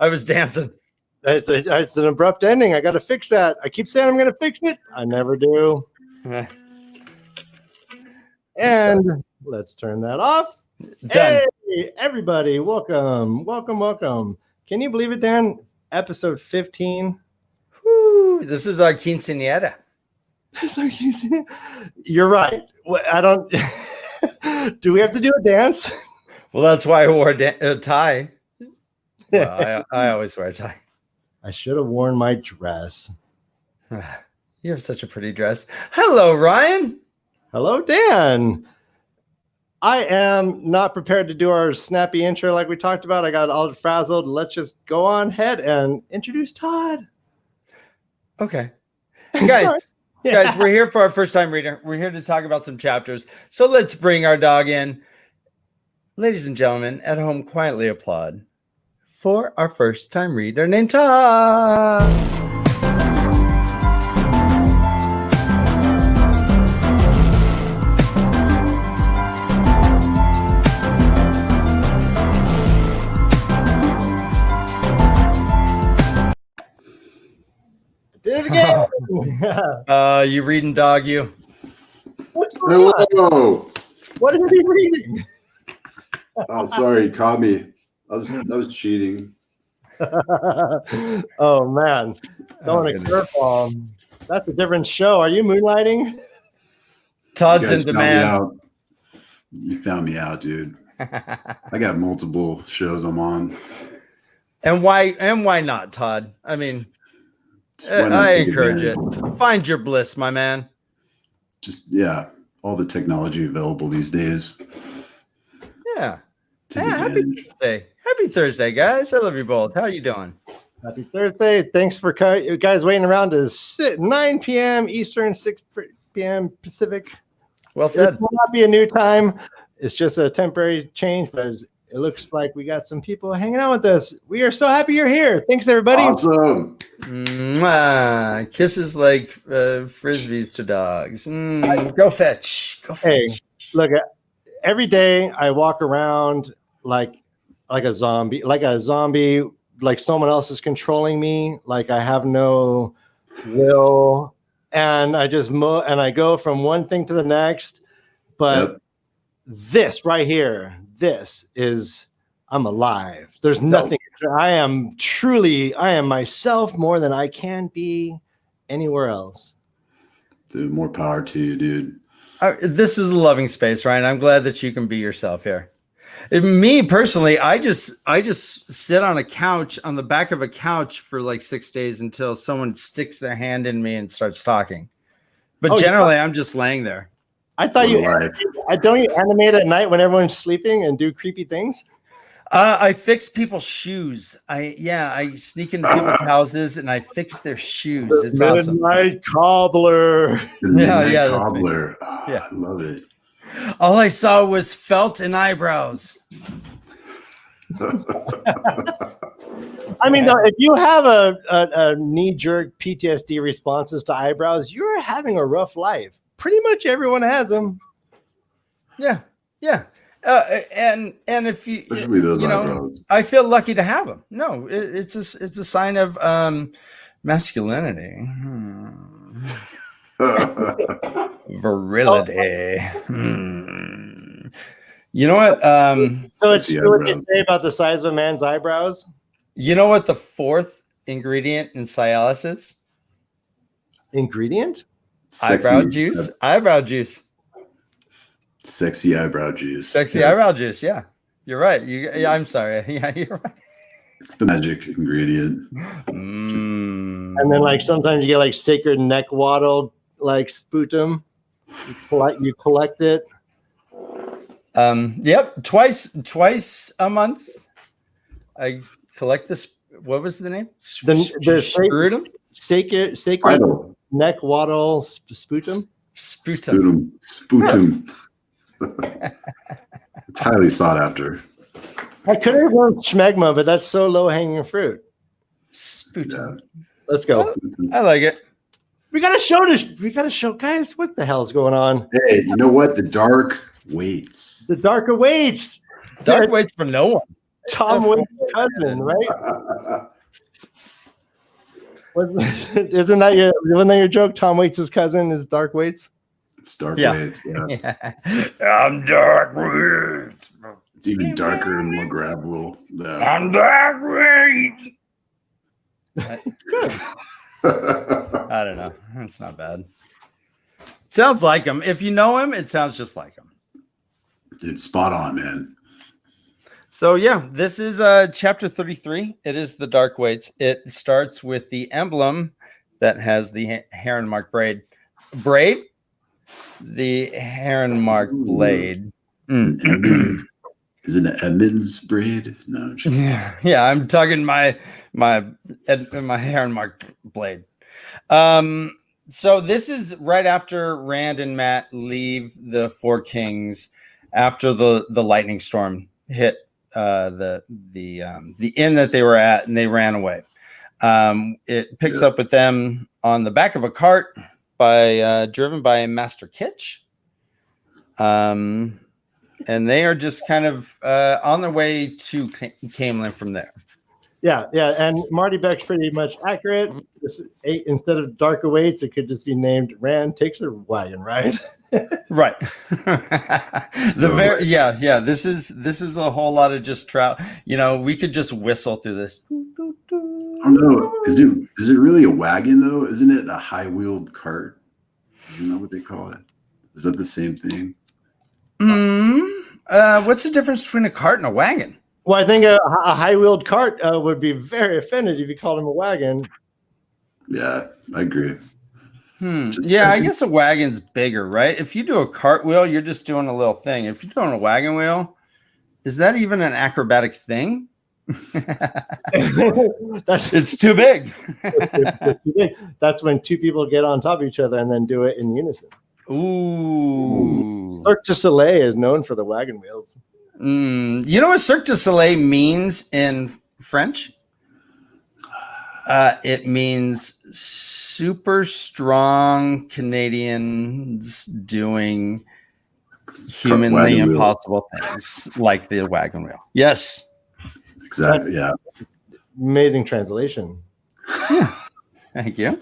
I was dancing. It's an abrupt ending. I got to fix that. I keep saying I'm going to fix it. I never do. And let's turn that off. Done. Hey, everybody. Welcome. Can you believe it, Dan? Episode 15. Woo, this is our quinceañera. You're right. I don't. Do we have to do a dance? Well, that's why I wore a tie. Well, I always wear a tie. I should have worn my dress. You have such a pretty dress. Hello, Ryan. Hello, Dan. I am not prepared to do our snappy intro like we talked about. I got all frazzled. Let's just go on ahead and introduce Todd. Okay. Guys, we're here for our first time reader. We're here to talk about some chapters. So let's bring our dog in. Ladies and gentlemen, at home, quietly applaud for our first time reader named Todd. Did it again. You reading, dog? You? What's going on? Hello. What are you reading? Oh, sorry, you caught me. I was cheating. Oh man, throwing a curveball. That's a different show. Are you moonlighting? Todd's in demand. You found me out, dude. I got multiple shows I'm on. And why not, Todd? I mean, I encourage it. Find your bliss, my man. Just all the technology available these days. Yeah. Happy Thursday. Happy Thursday, guys. I love you both. How are you doing? Happy Thursday. Thanks for you guys waiting around to sit 9 p.m. Eastern, 6 p.m. Pacific. Well said. It will not be a new time. It's just a temporary change, but it looks like we got some people hanging out with us. We are so happy you're here. Thanks, everybody. Awesome. Mwah. Kisses like frisbees to dogs. Go fetch. Go fetch. Hey, look, every day I walk around like a zombie, like someone else is controlling me, like I have no will, and I just and I go from one thing to the next. But this right here, I'm alive. There's nothing. I am myself more than I can be anywhere else. Dude, more power to you, dude. This is a loving space, Ryan. I'm glad that you can be yourself here. Me personally, I just sit on the back of a couch for like 6 days until someone sticks their hand in me and starts talking. But generally, I'm just laying there. I thought don't you animate at night when everyone's sleeping and do creepy things? I fix people's shoes. I sneak into people's houses and I fix their shoes. It's awesome. Midnight cobbler. Cobbler. Oh, yeah, I love it. All I saw was felt and eyebrows. I mean, if you have a knee-jerk PTSD responses to eyebrows, you're having a rough life. Pretty much everyone has them. Yeah. And if you, especially those eyebrows. I feel lucky to have them. No, it's a sign of masculinity. Virility. You know what? So it's true what you say about the size of a man's eyebrows? You know what the fourth ingredient in Cialis is? Ingredient? Eyebrow juice. Eyebrow juice. Sexy eyebrow juice. Eyebrow juice. Yeah, you're right. I'm sorry. Yeah, you're right. It's the magic ingredient. And then, like, sometimes you get like sacred neck waddle, like sputum. You collect it. Yep. Twice a month. I collect this. What was the name? The sacred neck waddle sputum. Sputum. It's highly sought after. I could have gone schmegma, but that's so low hanging fruit. Sputum. Yeah. Let's go. I like it. We gotta show guys what the hell's going on. Hey, you know what? The dark waits. The dark awaits. Dark waits for no one. Tom Waits' cousin, right? Wasn't that your joke? Tom Waits' cousin is Dark Waits. It's Dark Yeah. Waits. Yeah. I'm Dark Waits. It's even darker and more grabbable. I'm Dark Waits. Good. I don't know. It's not bad. Sounds like him. If you know him, it sounds just like him. It's spot on, man. So yeah, this is chapter 33. It is the Dark Waits. It starts with the emblem that has the heron mark braid. The heron mark blade. Is it an Edmonds braid? No. Yeah, I'm tugging my heron mark blade. So this is right after Rand and Matt leave the Four Kings after the lightning storm hit the inn that they were at, and they ran away. It picks up with them on the back of a cart driven by Master Kitch. And they are just kind of on their way to Camelin from there. Yeah, and Marty Beck's pretty much accurate. Instead of Darker Waits, it could just be named Rand Takes a Wagon Ride. Right. This is a whole lot of just trout. We could just whistle through this. Oh no, is it really a wagon though? Isn't it a high-wheeled cart? Isn't that what they call it? Is that the same thing? What's the difference between a cart and a wagon? Well, I think a high-wheeled cart would be very offended if you called him a wagon. Yeah, I agree. I guess a wagon's bigger, right? If you do a cartwheel, you're just doing a little thing. If you're doing a wagon wheel, is that even an acrobatic thing? It's too big. It's too big. That's when two people get on top of each other and then do it in unison. Ooh. Cirque du Soleil is known for the wagon wheels. You know what Cirque du Soleil means in French? It means super strong Canadians doing humanly impossible things like the wagon wheel. Yes. Exactly. Yeah. Amazing translation. Yeah. Thank you.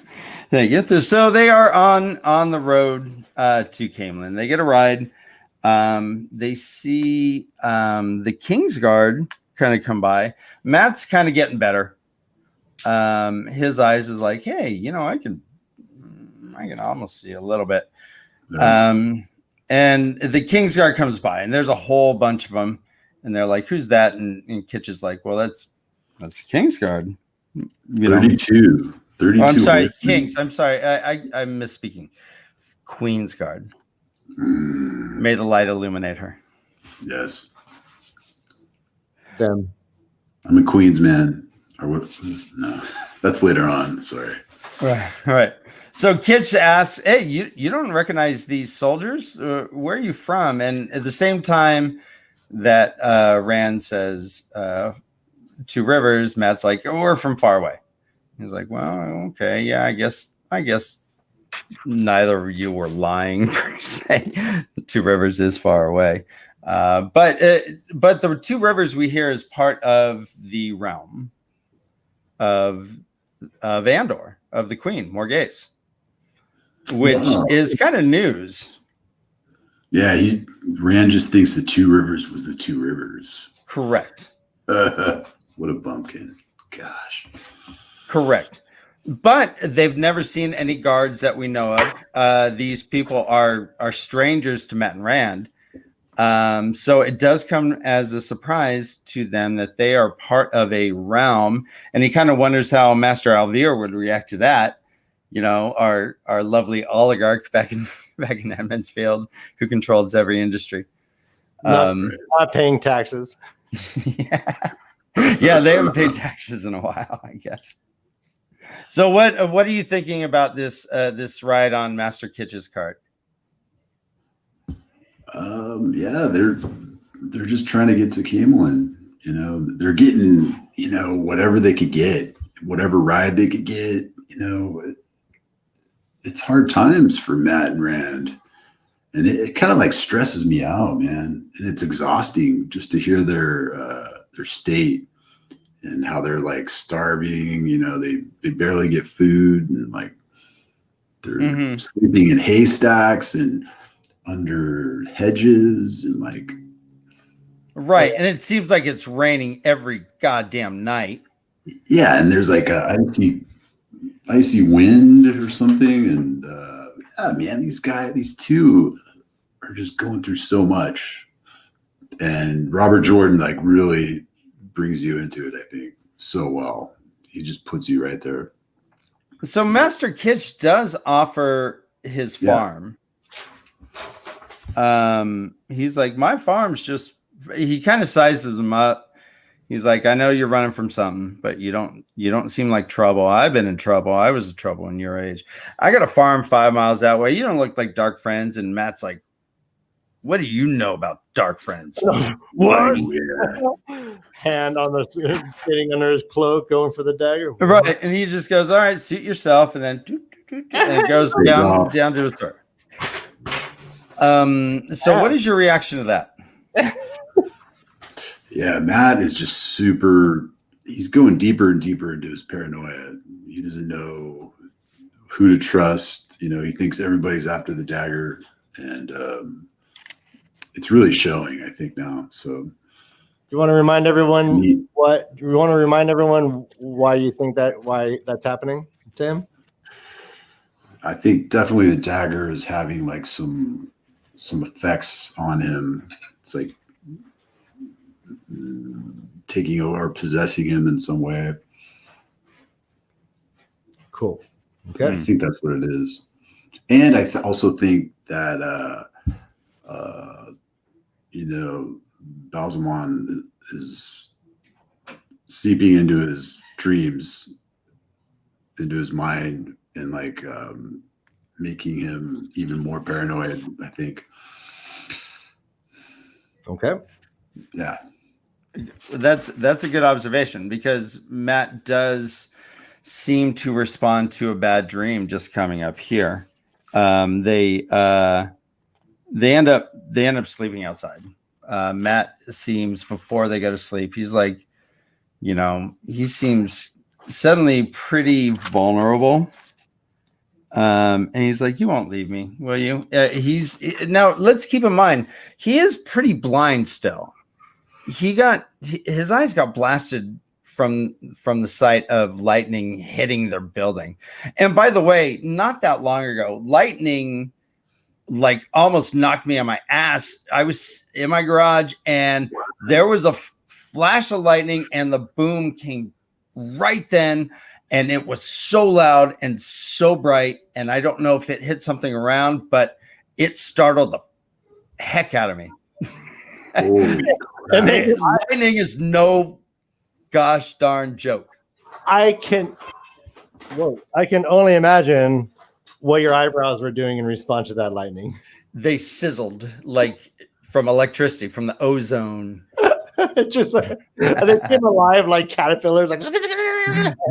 So they are on the road to Camelin. They get a ride. They see the Kingsguard kind of come by. Matt's kind of getting better. His eyes is like, hey, I can almost see a little bit. And the Kingsguard comes by, and there's a whole bunch of them, and they're like, who's that? And Kitch is like, well, that's Kingsguard. 32. Oh, I'm sorry, Kings. I'm sorry. I'm misspeaking. Queensguard. May the light illuminate her. Yes. Them. I'm a Queens man. Or what? No, that's later on. Sorry. All right. So Kitch asks, hey, you don't recognize these soldiers? Where are you from? And at the same time that Rand says Two Rivers, Matt's like, oh, we're from far away. He's like, well, okay. Yeah, I guess neither of you were lying per se. Two Rivers is far away. But the Two Rivers we hear is part of the realm of Andor, of the Queen, Morghese, which is kind of news. Yeah, Rand just thinks the Two Rivers was the Two Rivers. Correct. What a bumpkin. Gosh. Correct. But they've never seen any guards that we know of. These people are strangers to Matt and Rand. So it does come as a surprise to them that they are part of a realm. And he kind of wonders how Master Alvear would react to that. Our lovely oligarch back in Edmondsfield who controls every industry. Not paying taxes. Yeah, they haven't paid taxes in a while, I guess. So what are you thinking about this ride on Master Kitch's cart? Yeah, they're just trying to get to Camelin. They're getting whatever they could get, whatever ride they could get. It's hard times for Matt and Rand, and it kind of like stresses me out, man. And it's exhausting just to hear their state and how they're like starving. You know, they barely get food, and like they're sleeping in haystacks and under hedges and like. Right, and it seems like it's raining every goddamn night. Yeah, and there's like a icy wind or something, and yeah, man, these two are just going through so much, and Robert Jordan like really brings you into it, I think, so well. He just puts you right there. So Master Kitsch does offer his farm. He's like, my farm's just. He kind of sizes him up. He's like, I know you're running from something, but you don't seem like trouble. I've been in trouble. I was in trouble in your age. I got a farm 5 miles that way. You don't look like Dark Friends. And Matt's like, what do you know about Dark Friends? What? Hand on the getting under his cloak, going for the dagger. Right. And he just goes, all right, suit yourself, and then and it goes down to his throat. So what is your reaction to that? Yeah, Matt is just super. He's going deeper and deeper into his paranoia. He doesn't know who to trust. You know, he thinks everybody's after the dagger, and it's really showing, I think, now. So, you want to remind everyone why you think why that's happening, Tim? I think definitely the dagger is having like some effects on him. It's like taking over, possessing him in some way. Cool. Okay. I think that's what it is. And I also think that Balsamon is seeping into his dreams, into his mind, and like making him even more paranoid, I think. Okay. Yeah. That's a good observation, because Matt does seem to respond to a bad dream just coming up here. They end up sleeping outside. Matt seems, before they go to sleep, he's like, he seems suddenly pretty vulnerable. And he's like, you won't leave me, will you? Now let's keep in mind, he is pretty blind still. His eyes got blasted from the sight of lightning hitting their building. And by the way, not that long ago, lightning like almost knocked me on my ass. I was in my garage and there was a flash of lightning and the boom came right then. And it was so loud and so bright. And I don't know if it hit something around, but it startled the heck out of me. And lightning is no gosh darn joke. I can only imagine what your eyebrows were doing in response to that lightning. They sizzled like from electricity, from the ozone. It's just like, they came alive like caterpillars. Like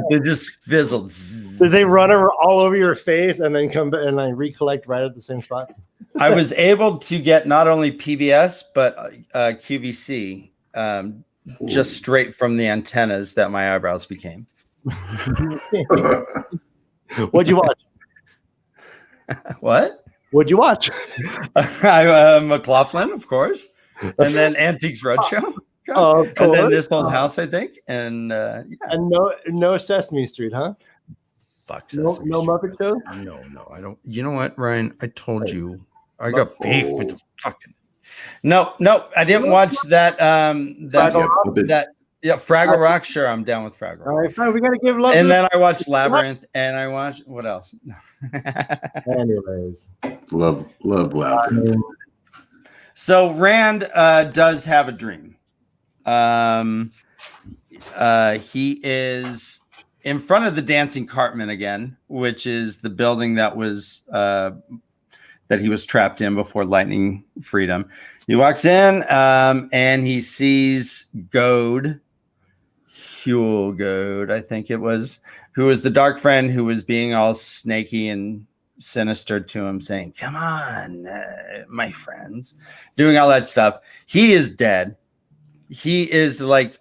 they just fizzled. Did they run all over your face and then come back and like recollect right at the same spot? I was able to get not only PBS but QVC just straight from the antennas that my eyebrows became. What'd you watch? What? What'd you watch? McLaughlin, of course, and then Antiques Roadshow. And then This Old House, I think, and and no Sesame Street, huh? Fuck Sesame no Street. Muppet Show. No, I don't. You know what, Ryan? I told you I got beef with the fucking. No, I didn't watch that. Fraggle Rock. Sure, I'm down with Fraggle Rock. All right, fine. We gotta give love. And then I watched Labyrinth, and I watched what else? Anyways, love Labyrinth. So Rand does have a dream. He is in front of the Dancing Cartman again, which is the building that was that he was trapped in before lightning freed him. He walks in and he sees Huel Goad, I think it was, who was the dark friend who was being all snaky and sinister to him, saying, come on, my friends, doing all that stuff. He is dead. He is like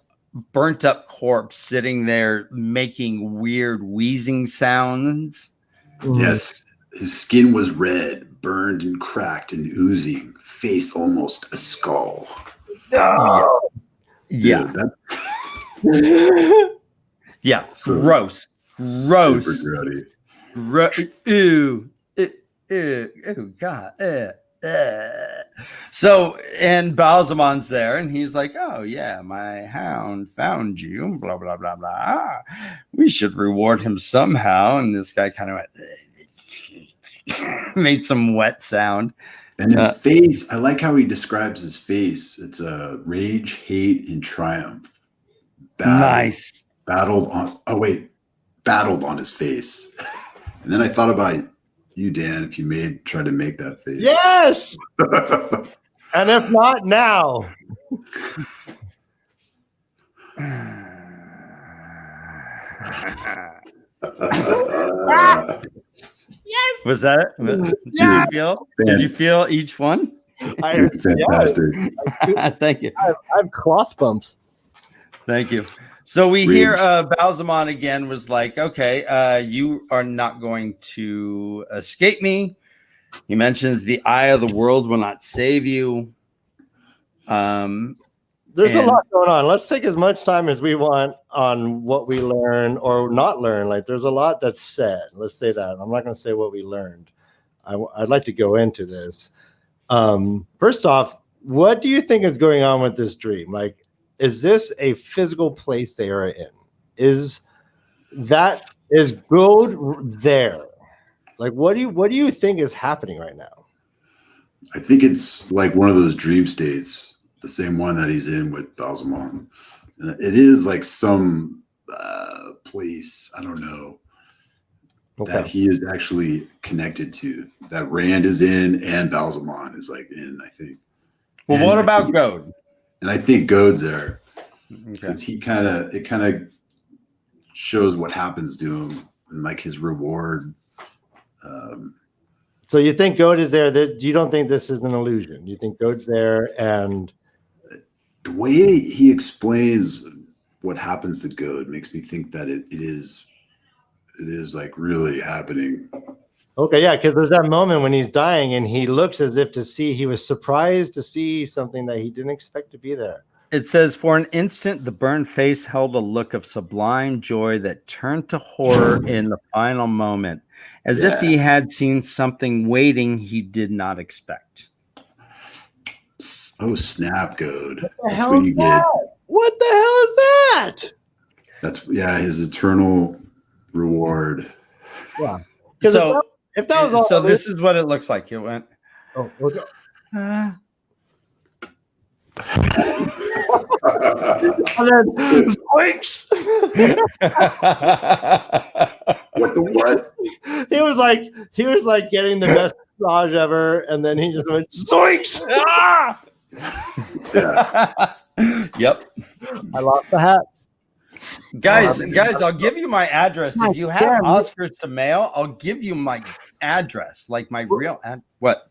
burnt up corpse sitting there making weird wheezing sounds. Yes. His skin was red, burned and cracked and oozing, face almost a skull. No. Yeah. Dude, Yeah. So Gross. super grody. Ew. Ew. God. So, and Balzamon's there, and he's like, "Oh yeah, my hound found you." Blah blah blah blah. We should reward him somehow. And this guy kind of made some wet sound. And his face, I like how he describes his face. It's a rage, hate, and triumph. Nice. Battled on his face. And then I thought about you, Dan, if you try to make that face. Yes. And if not, now. Yes. Was that it? Did you feel each one? Fantastic. Thank you. I have cloth bumps. Thank you. So we hear Balzamon again was like, okay, you are not going to escape me. He mentions the eye of the world will not save you. There's a lot going on. Let's take as much time as we want on what we learn or not learn. Like, there's a lot that's said. Let's say that. I'm not going to say what we learned. I'd like to go into this. First off, what do you think is going on with this dream? Like, is this a physical place they are in? Is gold there? Like, what do you think is happening right now? I think it's like one of those dream states, the same one that he's in with Balzamon. And it is like some place, I don't know, that he is actually connected to, that Rand is in and Balzamon is like in, I think. Well, what about Goad? And I think Goad's there because it kind of shows what happens to him and like his reward. So you think Goad is there? You don't think this is an illusion? You think Goad's there? And the way he explains what happens to Goad makes me think that it is like really happening. Okay, yeah, because there's that moment when he's dying and he looks as if he was surprised to see something that he didn't expect to be there. It says, for an instant, the burned face held a look of sublime joy that turned to horror in the final moment, as if he had seen something waiting he did not expect. Oh, snap, Goad. What the hell is that? What the hell is that? That's his eternal reward. Yeah. So if that was all, so this is what it looks like. It went. Oh, okay. And then squinks. What the what? He was like getting the best massage ever, and then he just went zoinks. Yep. I lost the hat. Guys, I'll give you my address. If you have Oscars to mail, I'll give you my address, like my real what?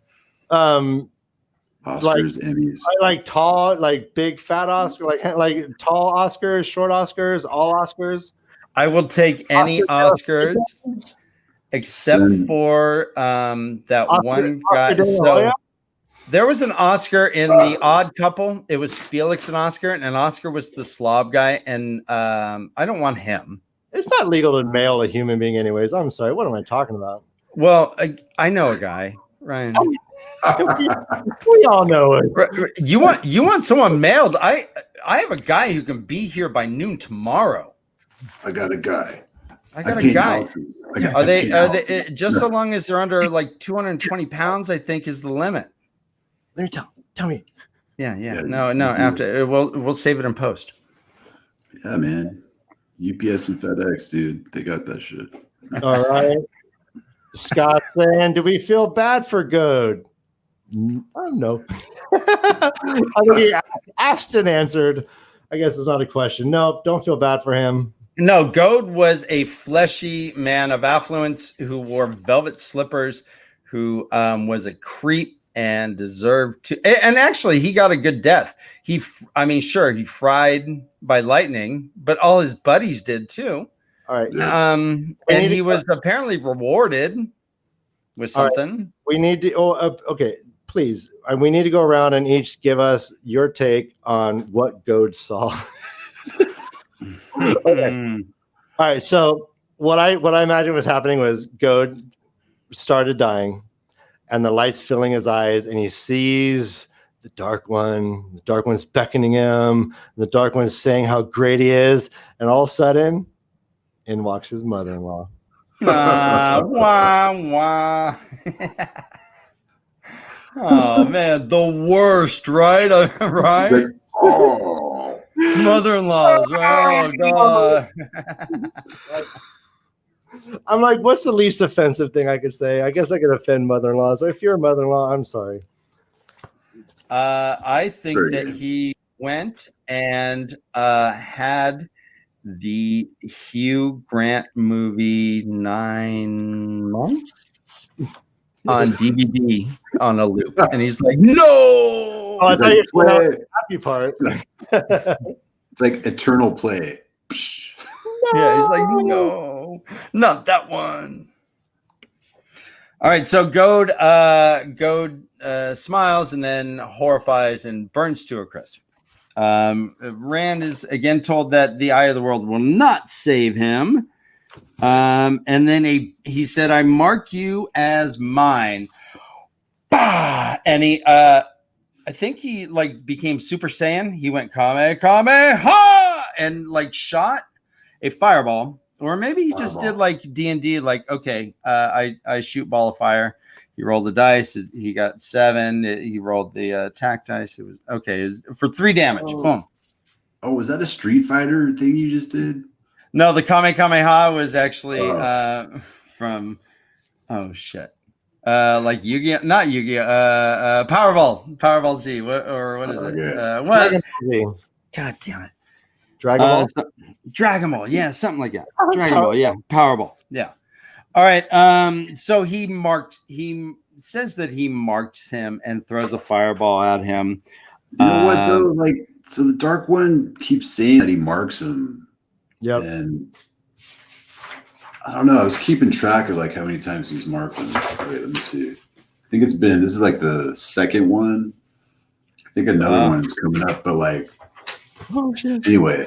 Oscars, Emmys. I like tall, like big fat Oscar, like tall Oscars, short Oscars, all Oscars. I will take any Oscars except for that one guy. So there was an Oscar in The Odd Couple. It was Felix and Oscar, and Oscar was the slob guy, and I don't want him. It's not legal to mail a human being anyways. I'm sorry. What am I talking about? Well, I know a guy, Ryan. We all know it. You want someone mailed? I have a guy who can be here by noon tomorrow. I got a guy. I got a guy. Are they just No. so long as they're under like 220 pounds? I think is the limit. Let me tell me. Yeah. No. After we'll save it in post. Yeah, man. UPS and FedEx, dude. They got that shit. All right. Scott saying, do we feel bad for Goad? I don't know. I think he asked and answered. I guess it's not a question. No, don't feel bad for him. No, Goad was a fleshy man of affluence who wore velvet slippers, who was a creep and deserved to. And actually, he got a good death. He fried by lightning, but all his buddies did too. All right. And he was apparently rewarded with something. Right. We need to. Okay. Please, we need to go around and each give us your take on what Goad saw. Okay. All right. So what I imagine was happening was Goad started dying, and the light's filling his eyes, and he sees the Dark One. The Dark One's beckoning him. The Dark One's saying how great he is, and all of a sudden, in walks his mother-in-law. Wah, wah. Oh man, the worst, right? Right? Like, oh, Mother-in-laws. Oh god. I'm like, what's the least offensive thing I could say? I guess I could offend mother-in-laws. If you're a mother-in-law, I'm sorry. I think that he went and had the Hugh Grant movie 9 months on DVD on a loop, and he's like, "No!" Oh, I thought you were the happy part. It's like eternal play. Yeah, he's like, "No, not that one." All right, so Goad smiles and then horrifies and burns to a crisp. Rand is again told that the Eye of the World will not save him. And then he said, "I mark you as mine." Bah! And he, I think he like became Super Saiyan. He went Kame Kame Ha and like shot a fireball, or maybe he just did like D&D. Like, okay, I shoot ball of fire. He rolled the dice. He got 7. He rolled the attack dice. It was okay. It was for 3 damage. Boom. Oh, was that a Street Fighter thing you just did? No, the Kamehameha was actually from shit. Like Yu-Gi-Oh, not Yu-Gi-Oh, Powerball Z. What is it? Yeah. What? God damn it. Dragon Ball? Dragon Ball, yeah, something like that. Dragon Ball, yeah. Powerball, yeah. All right. So he says that he marks him and throws a fireball at him. You know what though? Like, so the Dark One keeps saying that he marks him. Yep. And I don't know. I was keeping track of like how many times he's marked him. Wait, let me see. I think this is like the second one. I think another one's coming up, but like, anyway.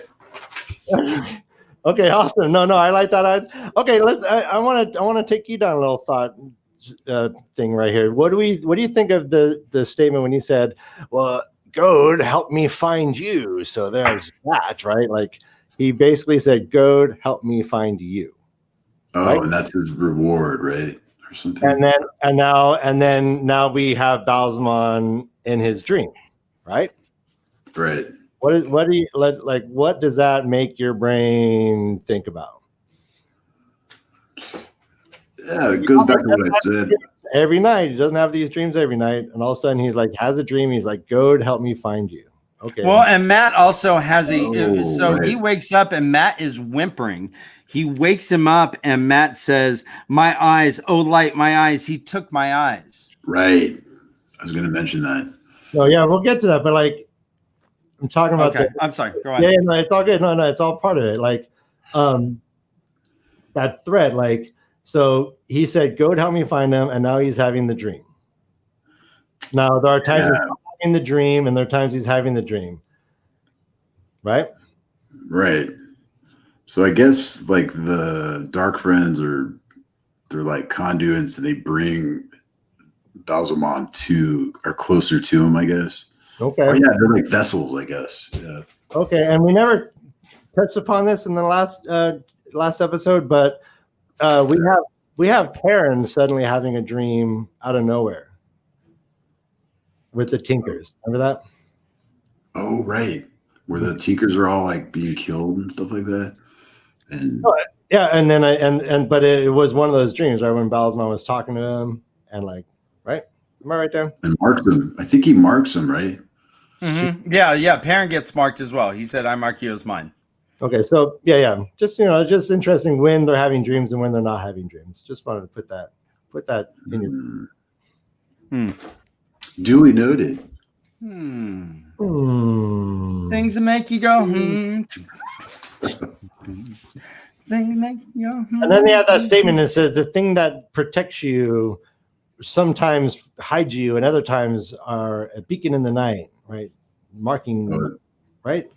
Okay, awesome. No, I like that. Okay, I want to take you down a little thought thing right here. What do you think of the statement when he said, "Well, Goad, help me find you"? So there's that, right? Like he basically said, "Goad, help me find you." Oh, right? And that's his reward, right? Or something. And then now we have Balsamon in his dream, right? Right. What does that make your brain think about? Yeah, it goes back to what I said. Every night, he doesn't have these dreams every night, and all of a sudden he's like has a dream. He's like, "Goad, help me find you." Okay. Well, and Matt also has He wakes up and Matt is whimpering. He wakes him up and Matt says, "My eyes, oh light, my eyes. He took my eyes." Right. I was going to mention that. Oh yeah, we'll get to that, but like. I'm talking about. Okay, I'm sorry. Go on. Yeah, no, it's all good. No, it's all part of it. Like, that thread. Like, so he said, "Goad, help me find him," and now he's having the dream. Now there are times he's having the dream, and there are times he's having the dream. Right. Right. So I guess like the Dark Friends they're like conduits, and they bring Balsamon or closer to him, I guess. Okay. Oh, yeah, they're like vessels, I guess. Yeah. Okay, and we never touched upon this in the last episode, but we have Perrin suddenly having a dream out of nowhere with the Tinkers. Remember that? Oh, right. Where the Tinkers are all like being killed and stuff like that. And yeah, and then but it was one of those dreams, right? When Balsamon was talking to him and like, right? Am I right there? And marks him. I think he marks him, right? Mm-hmm. Yeah. Parent gets marked as well. He said, "I mark you as mine." Okay, so yeah. Just just interesting when they're having dreams and when they're not having dreams. Just wanted to put that in your. Duly noted. Things that make you go, Things make you go, And then they have that statement that says the thing that protects you sometimes hides you and other times are a beacon in the night, right? Marking, right?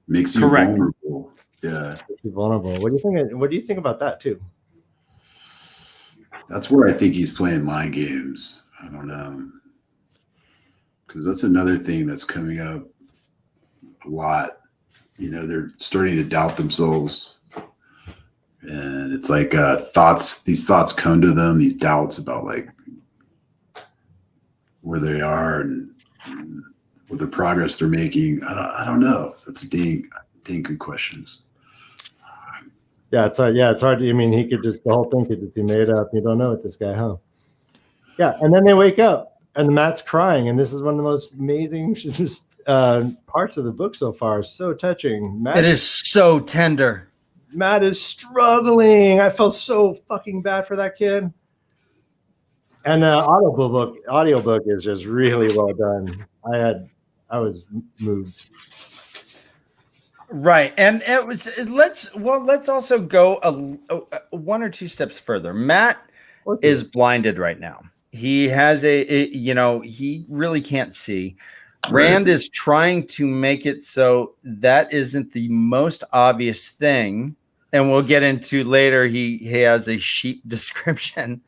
Makes you Correct. vulnerable. Yeah. Makes you vulnerable. What do you think? What do you think about that too? That's where I think he's playing mind games. I don't know. Because that's another thing that's coming up a lot. You know, they're starting to doubt themselves. And it's like these thoughts come to them, these doubts about like where they are and what the progress they're making. I don't know. That's dang good questions. Yeah, it's hard. Yeah, it's hard. I mean, the whole thing could just be made up. You don't know with this guy, huh? Yeah, and then they wake up and Matt's crying, and this is one of the most amazing parts of the book so far. So touching. It is so tender. Matt is struggling. I felt so fucking bad for that kid. And the audiobook is just really well done. I was moved. Right. And let's also go one or two steps further. Matt is blinded right now. He has he really can't see. Rand is trying to make it so that isn't the most obvious thing. And we'll get into later. He has a sheep description,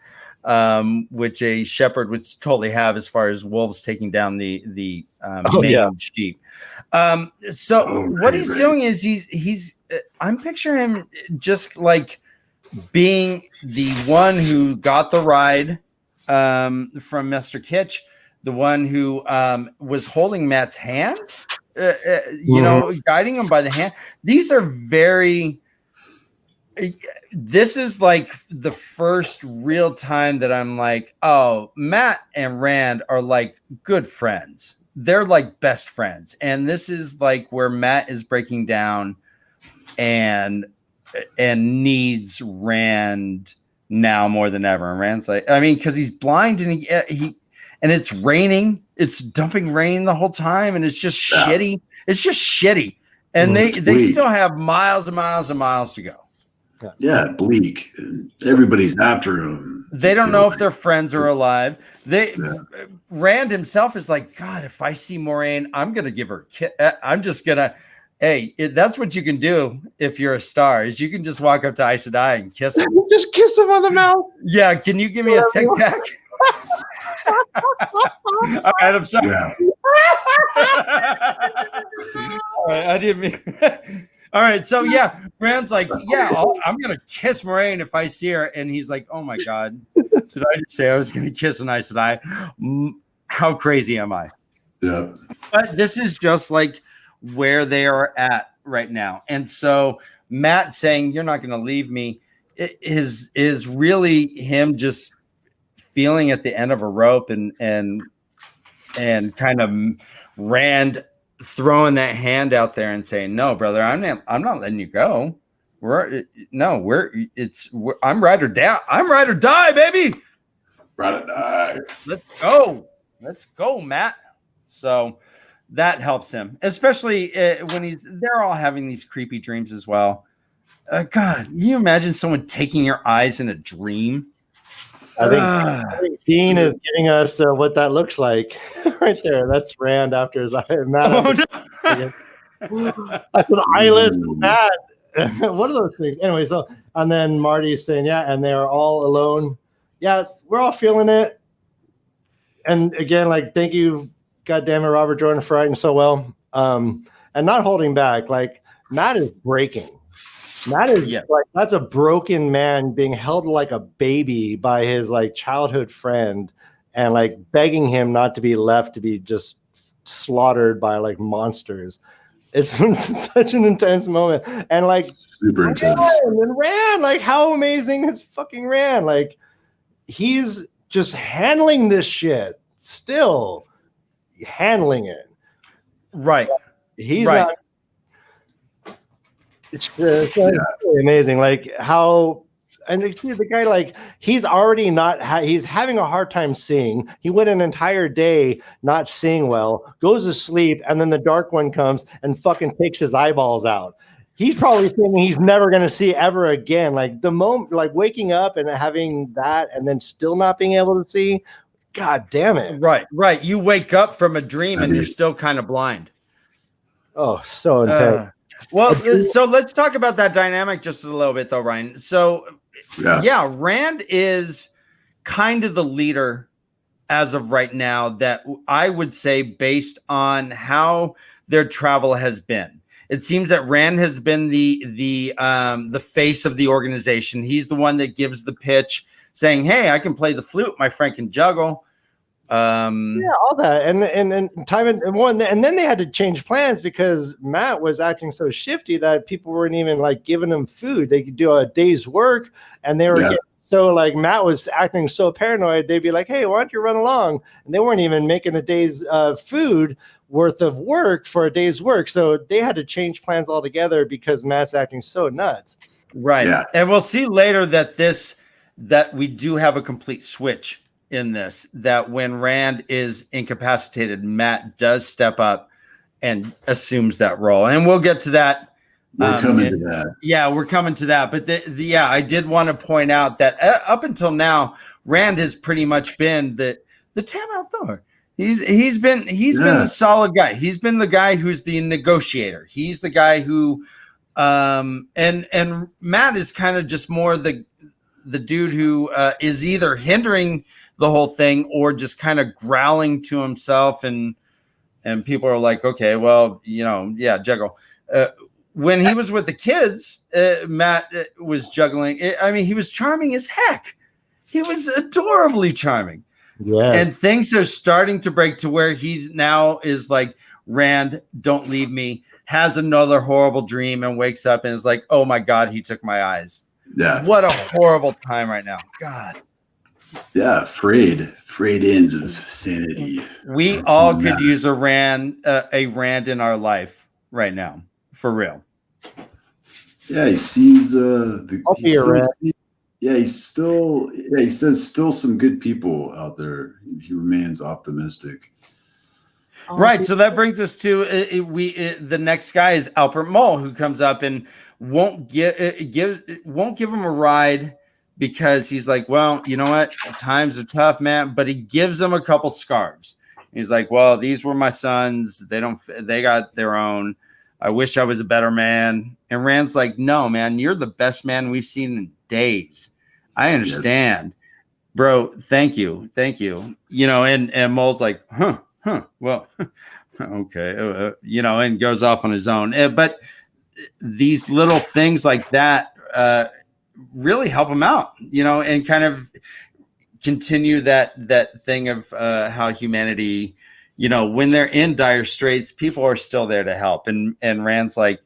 which a shepherd would totally have as far as wolves taking down the main sheep. What he's doing is he's I'm picturing him just like being the one who got the ride from Mr. Kitch, the one who was holding Matt's hand, guiding him by the hand. These are this is like the first real time that I'm like, oh, Matt and Rand are like good friends. They're like best friends. And this is like where Matt is breaking down and needs Rand now more than ever. And Rand's like, I mean, because he's blind and he and it's raining. It's dumping rain the whole time, and it's just shitty. It's just shitty. And they still have miles and miles and miles to go. Yeah, bleak. Everybody's after him. They don't know if their friends are alive. Rand himself is like, God, if I see Moraine, I'm gonna give her a kiss. I'm just gonna. Hey, that's what you can do if you're a star. Is you can just walk up to Aes Sedai and kiss him. Just kiss him on the mouth. Yeah, can you give me a tic tac? All right, I'm sorry. Yeah. All right, I didn't mean. All right, so yeah, Rand's like, I'm gonna kiss Moraine if I see her, and he's like, oh my God, did I just say I was gonna kiss an Aes Sedai? How crazy am I? Yeah. But this is just like where they are at right now, and so Matt saying you're not gonna leave me is really him just feeling at the end of a rope and kind of Rand throwing that hand out there and saying, no, brother, I'm not letting you go. I'm ride or die. I'm ride or die, baby. Ride or die. Let's go, Matt. So that helps him, especially when they're all having these creepy dreams as well. God, can you imagine someone taking your eyes in a dream? I think Dean is giving us what that looks like right there. That's Rand after his eye. Matt, that's an eyeless Matt. One of those things. Anyway, so and then Marty is saying, and they are all alone. Yeah, we're all feeling it. And again, like, thank you, goddamn it, Robert Jordan, for writing so well. And not holding back. Like, Matt is breaking. Matt is like, that's a broken man being held like a baby by his like childhood friend and like begging him not to be left to be just slaughtered by like monsters. It's such an intense moment. And like super intense. And Rand, like, how amazing is fucking Rand? Like, he's just handling this shit, still handling it. Right. He's not. It's really amazing, like how And the guy, like, he's already not, he's having a hard time seeing. He went an entire day not seeing well, goes to sleep, and then the dark one comes and fucking takes his eyeballs out. He's probably thinking he's never going to see ever again. Like the moment, like waking up and having that and then still not being able to see. God damn it. Right. You wake up from a dream and you're still kind of blind. Oh, so intense. Well, so let's talk about that dynamic just a little bit, though, Ryan. So, yeah, Rand is kind of the leader as of right now that I would say based on how their travel has been. It seems that Rand has been the face of the organization. He's the one that gives the pitch saying, hey, I can play the flute. My friend can juggle. All that. And time and then they had to change plans because Matt was acting so shifty that people weren't even like giving him food. They could do a day's work and they were so like Matt was acting so paranoid. They'd be like, hey, why don't you run along? And they weren't even making a day's food worth of work for a day's work. So they had to change plans altogether because Matt's acting so nuts. Right. Yeah. And we'll see later that we do have a complete switch in this, that when Rand is incapacitated, Matt does step up and assumes that role. And we'll get to that. We're coming to that. Yeah, we're coming to that. But I did want to point out that up until now, Rand has pretty much been the Tam Thor. He's been the solid guy. He's been the guy who's the negotiator. He's the guy who and Matt is kind of just more the dude who is either hindering the whole thing or just kind of growling to himself, and people are like, okay, well, juggle. When he was with the kids, Matt was juggling. He was charming as heck. He was adorably charming. Yes. And things are starting to break to where he now is like, Rand, don't leave me, has another horrible dream and wakes up and is like, oh my God, he took my eyes. Yeah. What a horrible time right now. God. Yeah, frayed ends of sanity. We all could use a Rand in our life right now, for real. Yeah, he sees he says still some good people out there. He remains optimistic. Right, so that brings us to the next guy is Albert Mull, who comes up and won't give him a ride. Because he's like, well, you know what? Times are tough, man. But he gives them a couple scarves. He's like, well, these were my sons. They got their own. I wish I was a better man. And Rand's like, no, man, you're the best man we've seen in days. I understand, bro. Thank you. And Mull's like, well, okay. And goes off on his own. But these little things like that, really help him out, and kind of continue that thing of how humanity, when they're in dire straits, people are still there to help. And Rand's like,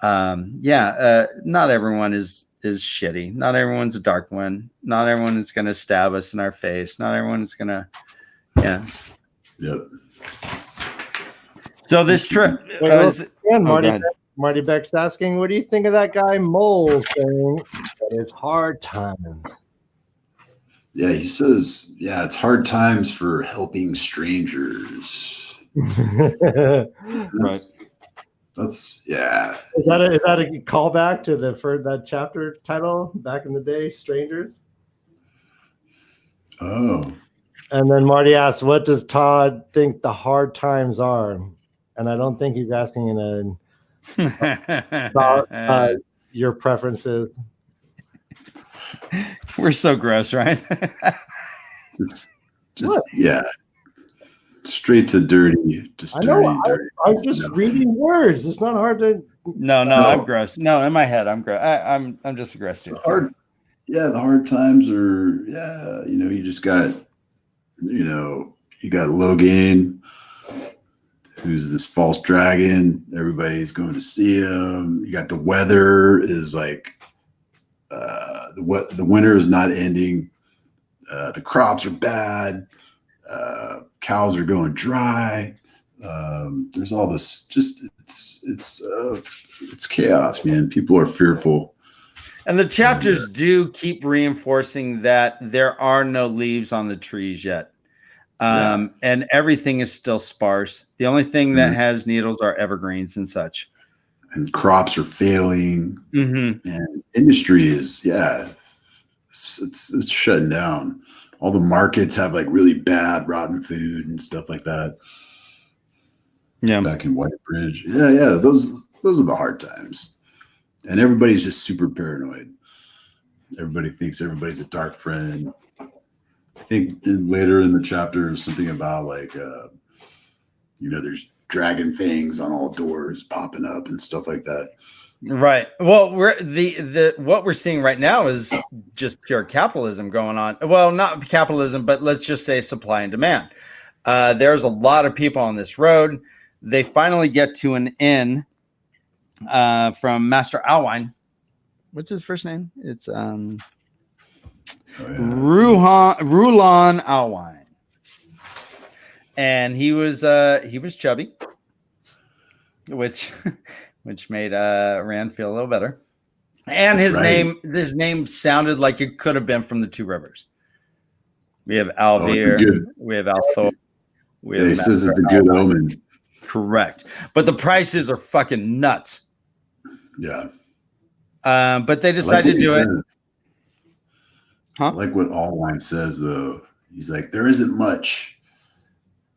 not everyone is shitty. Not everyone's a dark one. Not everyone is going to stab us in our face. Not everyone is going to, Yep. So this trip, Marty Beck's asking, what do you think of that guy Mole saying that it's hard times? Yeah, he says, it's hard times for helping strangers. Right. That's Is that a callback to that chapter title back in the day, Strangers? Oh. And then Marty asks, what does Todd think the hard times are? And I don't think he's asking in about your preferences. We're so gross, right? just straight to dirty. Just dirty. I'm just reading words. It's not hard to. No, I'm gross. No, in my head, I'm gross. I'm just a gross dude. The hard times are. You just got. You got Logan, who's this false dragon. Everybody's going to see him. You got the weather is like the winter is not ending. The crops are bad. Cows are going dry. There's all this. Just it's chaos, man. People are fearful. And the chapters do keep reinforcing that there are no leaves on the trees yet. And everything is still sparse. The only thing that has needles are evergreens and such. And crops are failing. Mm-hmm. And industry is, it's shutting down. All the markets have like really bad rotten food and stuff like that. Yeah. Back in White Bridge. Yeah. Those are the hard times. And everybody's just super paranoid. Everybody thinks everybody's a dark friend. I think later in the chapter, something about like, there's dragon fangs on all doors popping up and stuff like that. Right. Well, what we're seeing right now is just pure capitalism going on. Well, not capitalism, but let's just say supply and demand. There's a lot of people on this road. They finally get to an inn from Master Alwine. What's his first name? It's Rulon Alwine. And he was chubby, which made Rand feel a little better. And his name sounded like it could have been from the Two Rivers. We have Alvir, we have Althor. He says it's a good omen. Correct. But the prices are fucking nuts. Yeah. But they decided to do it. I like what Allwine says, though. He's like, there isn't much.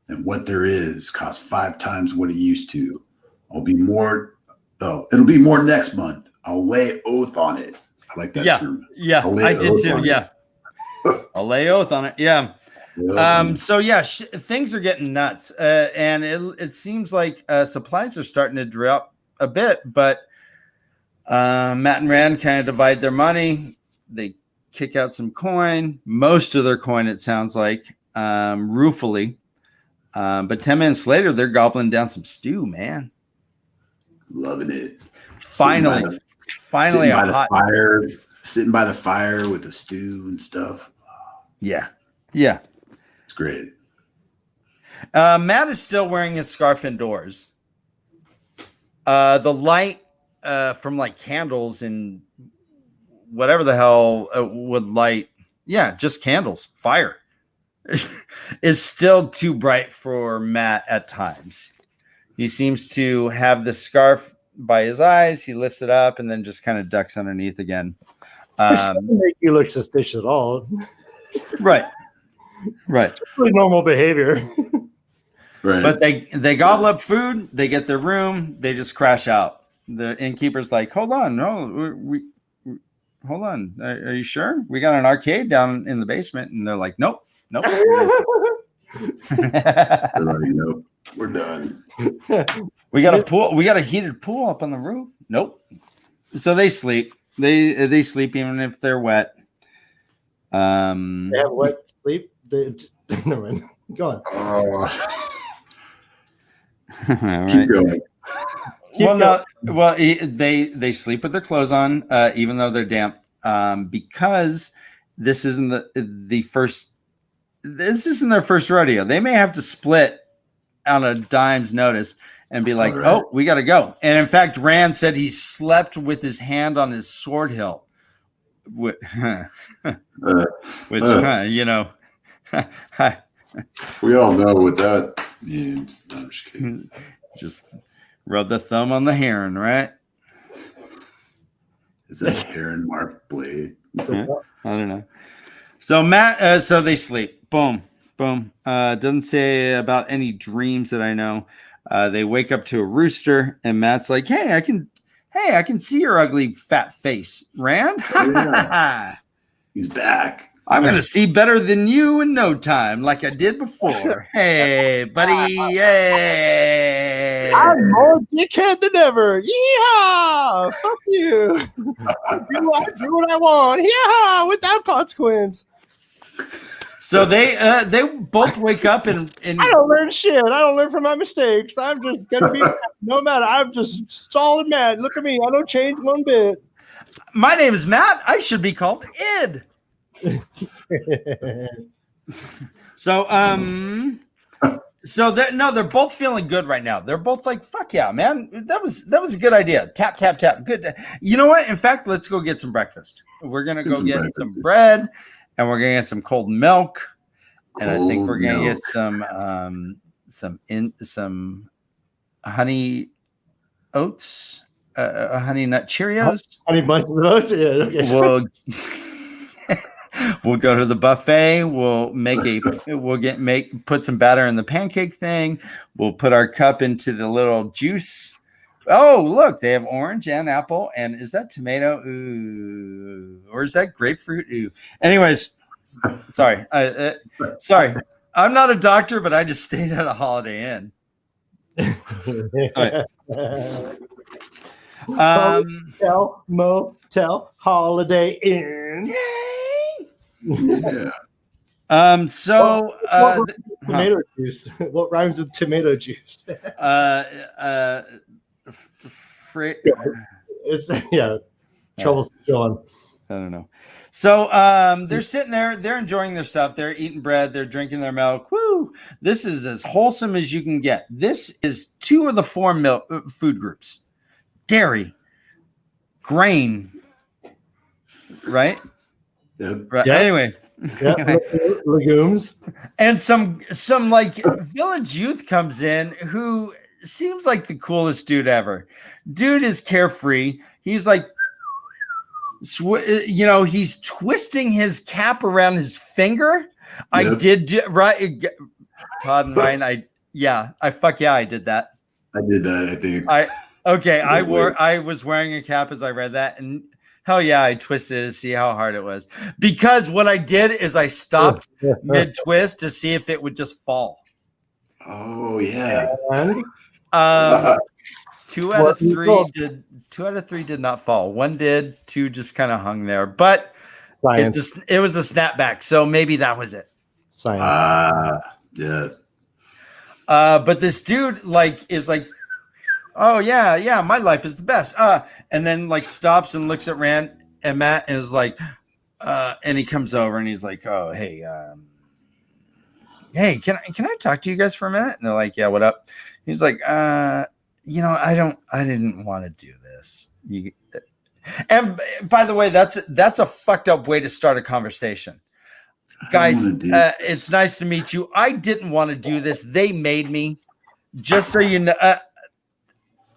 And what there is costs 5 times what it used to. It'll be more next month. I'll lay oath on it. I like that term. Yeah, I did too. Yeah. I'll lay oath on it. Yeah. So things are getting nuts. And it seems like supplies are starting to drop a bit, but Matt and Rand kind of divide their money. They kick out some coin, most of their coin, it sounds like, ruefully. But 10 minutes later, they're gobbling down some stew, man. Loving it. Finally, sitting by the fire with the stew and stuff. Yeah. It's great. Matt is still wearing his scarf indoors. The light from like candles and whatever the hell would light. Yeah, just candles, fire. Is still too bright for Matt at times. He seems to have the scarf by his eyes. He lifts it up and then just kind of ducks underneath again. Doesn't make you look suspicious at all. Right. It's really normal behavior. Right. But they gobble up food. They get their room. They just crash out. The innkeeper's like, hold on. No, hold on. Are you sure? We got an arcade down in the basement. And they're like, nope. Nope. We're done. We got a pool. We got a heated pool up on the roof. Nope. So they sleep. They sleep even if they're wet. They have wet sleep. Never mind. Go on. All Keep right. going. They sleep with their clothes on, even though they're damp, because this isn't the first. This isn't their first rodeo. They may have to split on a dime's notice and be like, right. "Oh, we got to go." And in fact, Rand said he slept with his hand on his sword hilt, which we all know what that means. No, I'm just kidding. Just rub the thumb on the heron, right? Is that a heron marked blade? I don't know. So Matt, so they sleep. Boom. Doesn't say about any dreams that I know. They wake up to a rooster, and Matt's like, "Hey, I can see your ugly fat face, Rand. Yeah. He's back. I'm gonna see better than you in no time, like I did before. Hey, buddy. Hey. I'm more dickhead than ever. Yeah, fuck you. I do what I want. Yeah, without consequence. So they both wake up and I don't learn shit. I don't learn from my mistakes. I'm just gonna be no matter. I'm just solid mad. Look at me. I don't change one bit. My name is Matt. I should be called Ed. So they're both feeling good right now. They're both like, fuck yeah, man. That was a good idea. Tap, tap, tap. Good. You know what? In fact, let's go get some breakfast. We're gonna go get some bread, and we're gonna get some cold milk. And I think we're gonna get some honey oats, honey nut Cheerios. Honey bunch of oats. Yeah, okay. We'll go to the buffet. We'll put some batter in the pancake thing. We'll put our cup into the little juice. Oh, look, they have orange and apple. And is that tomato? Ooh, or is that grapefruit? Ooh. Anyways, sorry. Sorry. I'm not a doctor, but I just stayed at a Holiday Inn. Motel, Holiday Inn. Yay! Yeah. Tomato juice. What rhymes with tomato juice? It's trouble going. I don't know. So they're sitting there, they're enjoying their stuff, they're eating bread, they're drinking their milk. Woo! This is as wholesome as you can get. This is 2 of the 4 food groups: dairy, grain, right? Yep. Right. Yep. Anyway. Legumes. And some like village youth comes in who seems like the coolest dude ever. Dude is carefree. He's like, he's twisting his cap around his finger. Yep. I did right. Todd and Ryan, I did that. I did that, I think. I was wearing a cap as I read that, and hell yeah, I twisted it to see how hard it was. Because what I did is I stopped mid-twist to see if it would just fall. Oh yeah. And 2 out of 3 did. 2 out of 3 did not fall. 1 did. 2 just kind of hung there. But it was a snapback, so maybe that was it. Science. Yeah. But this dude is like, oh yeah, my life is the best. And then like stops and looks at Rand and Matt and is like, and he comes over and he's like, oh hey, can I talk to you guys for a minute? And they're like, yeah, what up? He's like, I didn't want to do this. And by the way, that's a fucked up way to start a conversation. Guys, it's nice to meet you. I didn't want to do this. They made me. Just so you know,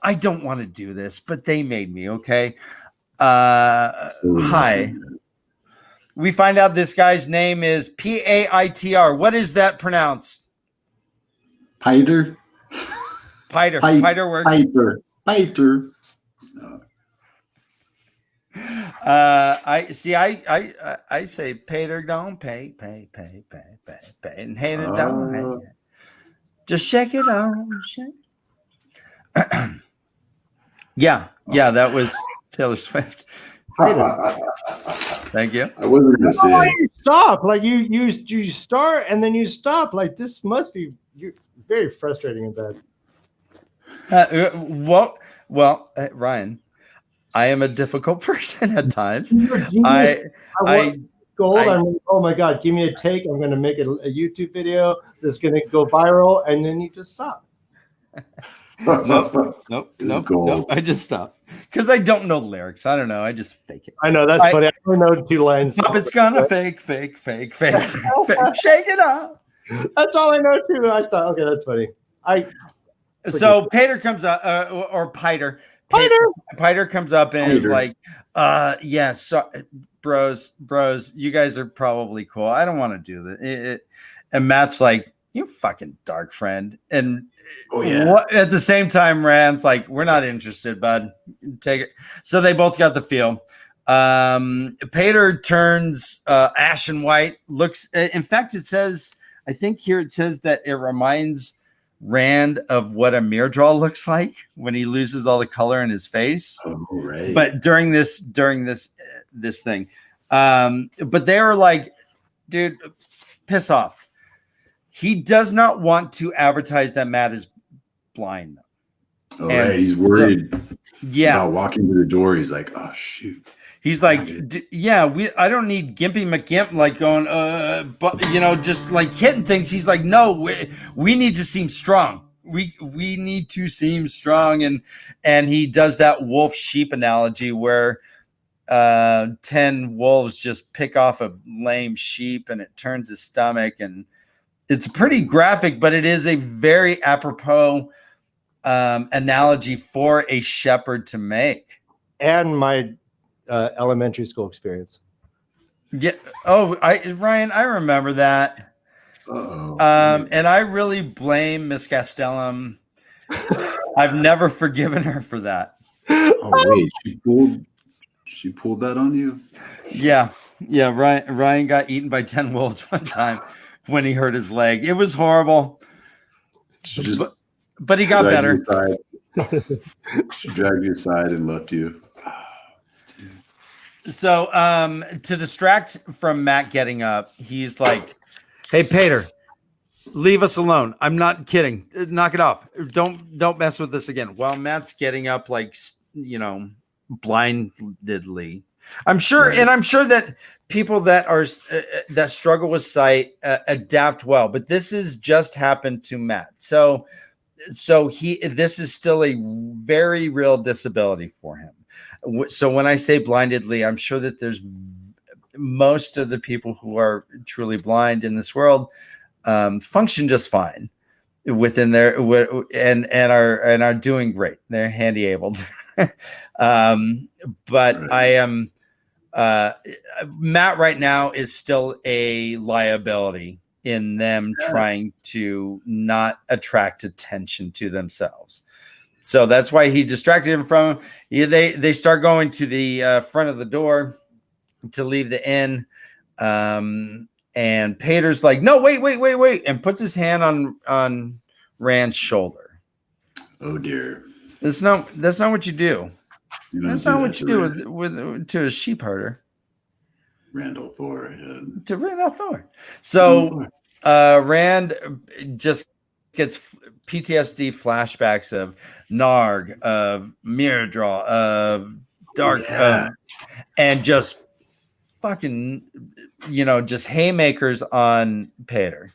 I don't want to do this, but they made me, okay? Hi. We find out this guy's name is Paitr. What is that pronounced? Piter. Piter works. Piter. I say Pater don't pay, and hand it down. Just shake it on. Yeah, that was Taylor Swift. Thank you. I wasn't gonna say it. You stop. Like you start and then you stop. Like this must be very frustrating in bed. Ryan, I am a difficult person at times. Oh my God, give me a take. I'm going to make a YouTube video that's going to go viral, and then you just stop. Nope. I just stop because I don't know the lyrics. I don't know. I just fake it. I know that's funny. I only know 2 lines. Stop, it's gonna fake. Shake it up. That's all I know too. I thought, okay, that's funny. So Pater comes up, or Piter. Piter comes up and is like, so bros, you guys are probably cool. I don't want to do this. And Matt's like, you fucking dark friend. And at the same time, Rand's like, we're not interested, bud. Take it. So they both got the feel. Pater turns ashen white, looks, in fact, it says, I think here it says that it reminds Rand of what a Myrddraw looks like when he loses all the color in his face. Oh, right. But during this thing, but they were like, dude, piss off. He does not want to advertise that Matt is blind. Oh, right. He's worried. About walking to the door. He's like, oh shoot. He's like, I don't need Gimpy McGimp like going, but just like hitting things. He's like, no, we need to seem strong. We need to seem strong, and he does that wolf sheep analogy where 10 wolves just pick off a lame sheep and it turns his stomach, and it's pretty graphic, but it is a very apropos analogy for a shepherd to make. And my elementary school experience. Yeah. Oh, Ryan, I remember that. And I really blame Miss Castellum. I've never forgiven her for that. Oh wait, she pulled that on you? Yeah. Ryan got eaten by 10 wolves one time when he hurt his leg. It was horrible. But he got better. She dragged you aside and left you. So to distract from Matt getting up, he's like, hey, Peter, leave us alone. I'm not kidding. Knock it off. Don't mess with this again. While Matt's getting up, like, blindedly. I'm sure, right. And I'm sure that people that are that struggle with sight adapt well, but this has just happened to Matt. So this is still a very real disability for him. So when I say blindedly, I'm sure that there's most of the people who are truly blind in this world function just fine within their and are doing great. They're handy abled. But right. I am Matt right now is still a liability in them trying to not attract attention to themselves. So that's why he distracted him from him. Yeah, they start going to the front of the door to leave the inn. And Peter's like, no, wait, and puts his hand on Rand's shoulder. Oh dear. That's not what you do. That's not what you do with to a sheep herder. Randall Thor. Yeah. To Randall Thor. So Rand just gets PTSD flashbacks of Narg, of Mirrordraw, of Dark, and just fucking, just haymakers on Peter.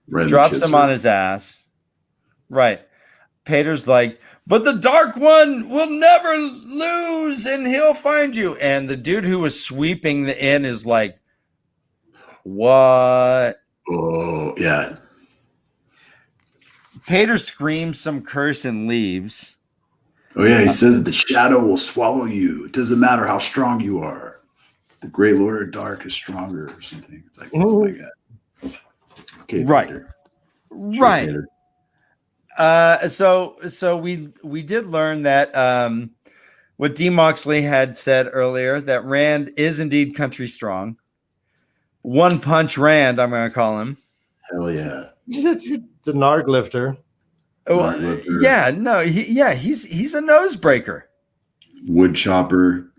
Drops him on his ass. Right. Peter's like, but the Dark One will never lose and he'll find you. And the dude who was sweeping the inn is like, what? Oh, yeah. Peter screams some curse and leaves. Oh, yeah. He says the shadow will swallow you. It doesn't matter how strong you are. The Great Lord of Dark is stronger or something. It's like, oh my God. Okay, right. Peter. Right. Peter. So we did learn that what D. Moxley had said earlier, that Rand is indeed country strong. One Punch Rand, I'm going to call him. Hell yeah. The Narg lifter. Oh, yeah, no, he's a nose breaker. Wood chopper.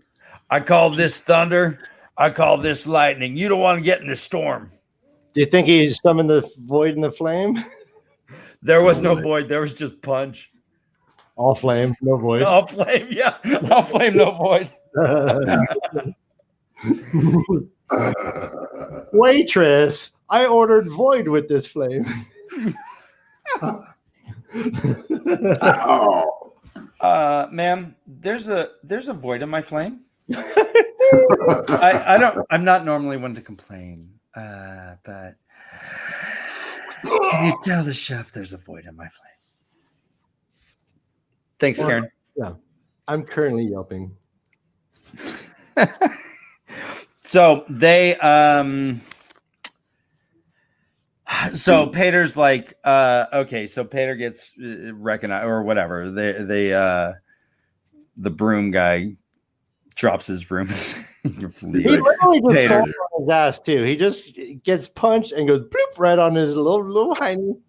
I call this thunder. I call this lightning. You don't want to get in the storm. Do you think he summoned the void and the flame? There was no void. There was just punch. All flame, no void. All flame, yeah. All flame, no void. Waitress, I ordered void with this flame. Ma'am, there's a void in my flame. I'm not normally one to complain, but can you tell the chef there's a void in my flame? Thanks, Karen. Yeah, I'm currently yelping. So they so Peter's like, okay, so Peter gets recognized or whatever. The broom guy drops his broom. He literally just falls on his ass too. He just gets punched and goes bloop right on his little Heine,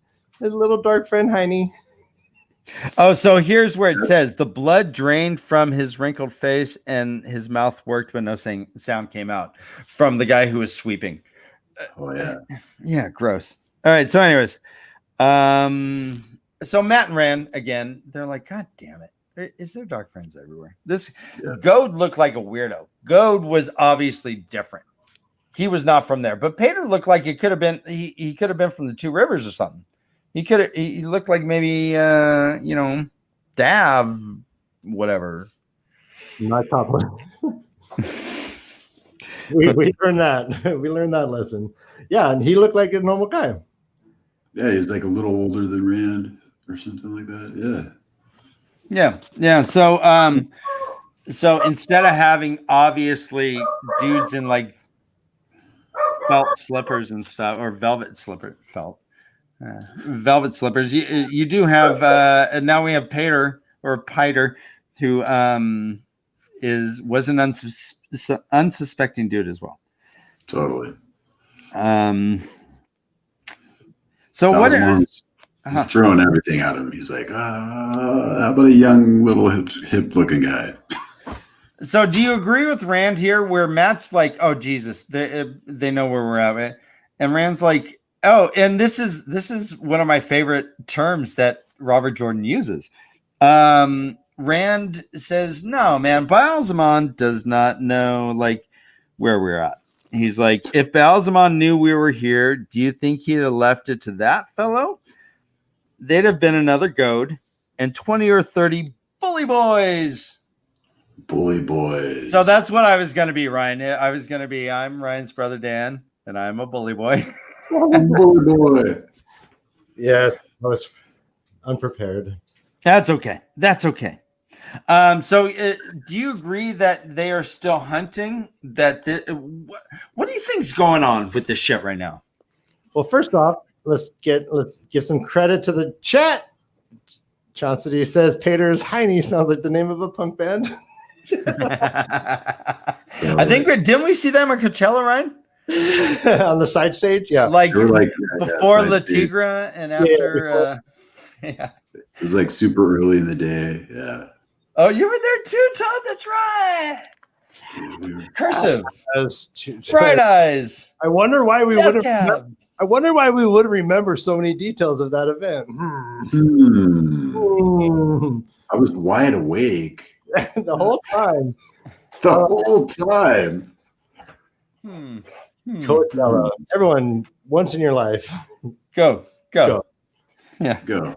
his little dark friend Heine. Oh, so here's where it says the blood drained from his wrinkled face and his mouth worked, but no sound came out from the guy who was sweeping. Oh yeah. Yeah, gross. All right. So anyways, so Matt and Rand again, they're like, God damn it. is there dark friends everywhere? This Goad looked like a weirdo. Goad was obviously different. He was not from there, but Pater looked like it could have been. He could have been from the Two Rivers or something. He looked like maybe Dav, whatever. Not top one. we learned that. We learned that lesson. Yeah, and he looked like a normal guy. Yeah, he's like a little older than Rand or something like that. Yeah. So instead of having obviously dudes in like felt slippers and stuff, or velvet slippers, you do have and now we have Piter who was an unsuspecting dude as well. Totally. So what is he's throwing everything at him. He's like, how about a young little hip looking guy? So do you agree with Rand here where Matt's like, oh Jesus, they know where we're at, and Rand's like, oh, and this is one of my favorite terms that Robert Jordan uses. Rand says, no, man, Baalzamon does not know like where we're at. He's like, if Baalzamon knew we were here, do you think he'd have left it to that fellow? They'd have been another goad and 20 or 30 bully boys. Bully boys. So that's what I was going to be, Ryan. I'm Ryan's brother, Dan, and I'm a bully boy. Bully boy. Yeah, I was unprepared. That's okay. So do you agree that they are still hunting? What do you think's going on with this shit right now? Well, first off, let's give some credit to the chat. Chauncey says Pater's Heine sounds like the name of a punk band. I think didn't we see them at Coachella, Ryan? On the side stage? Yeah. Like before La Tigra and after It was like super early in the day. Yeah. Oh, you were there too, Todd. That's right. Dude, Cursive. Bright eyes. I wonder why we would have. I wonder why we would remember so many details of that event. I was wide awake the whole time. Coachella. Everyone, once in your life. Go. Yeah. Go.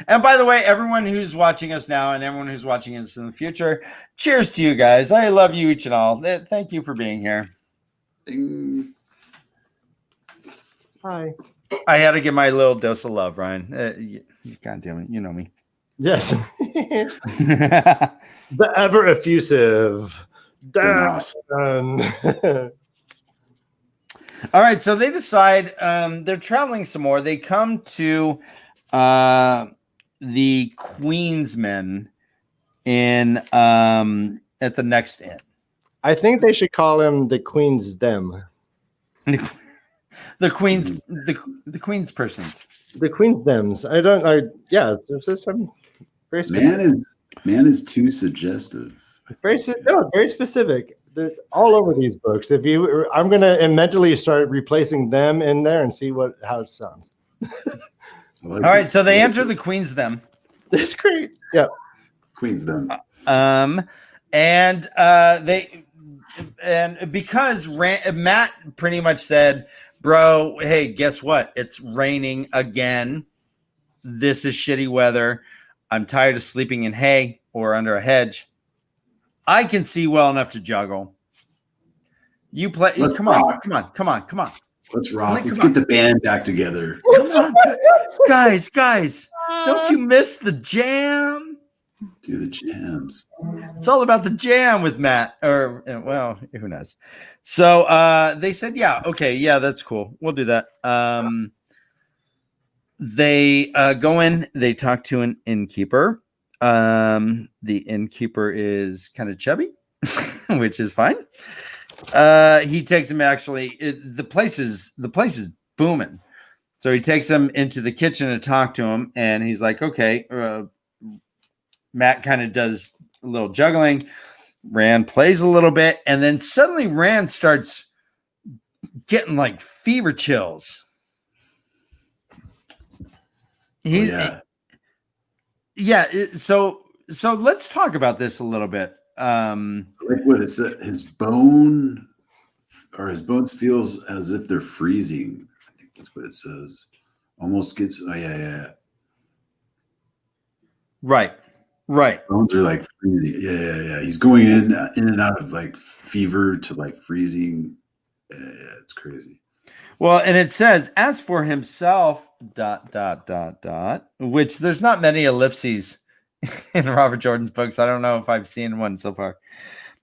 And by the way, everyone who's watching us now and everyone who's watching us in the future, cheers to you guys. I love you each and all. Thank you for being here. Ding. Hi. I had to give my little dose of love, Ryan. God damn it. You know me. Yes. The ever effusive. Dan. All right. So they decide they're traveling some more. They come to the Queensmen in at the next inn. I think they should call him the Queen's them. The Queen's the Queen's persons. The Queen's thems. It's just very specific. Man is too suggestive. Very specific. They're all over these books. I'm gonna mentally start replacing them in there and see how it sounds. All right, so they enter the Queen's them. That's great. Yeah. Queen's them. And because Matt pretty much said, bro, hey, guess what? It's raining again. This is shitty weather. I'm tired of sleeping in hay or under a hedge. I can see well enough to juggle. You play. Come on. Let's rock. Let's get the band back together. Come on, guys. Don't you miss the jam? Do the jams. It's all about the jam with Matt. Or, well, who knows? So they said, yeah, okay, yeah, that's cool. We'll do that. They go in. They talk to an innkeeper. The innkeeper is kind of chubby, which is fine. He takes him the place is booming. So he takes him into the kitchen to talk to him, and he's like, okay. Matt kind of does a little juggling. Rand plays a little bit, and then suddenly Rand starts getting like fever chills. Yeah. So let's talk about this a little bit. Like what it said, his bones feels as if they're freezing. I think that's what it says. Almost gets. Oh yeah. Right. Bones are like freezing. Yeah. He's going in and out of like fever to like freezing. Yeah, it's crazy. Well, and it says, as for himself, ... which there's not many ellipses in Robert Jordan's books. I don't know if I've seen one so far.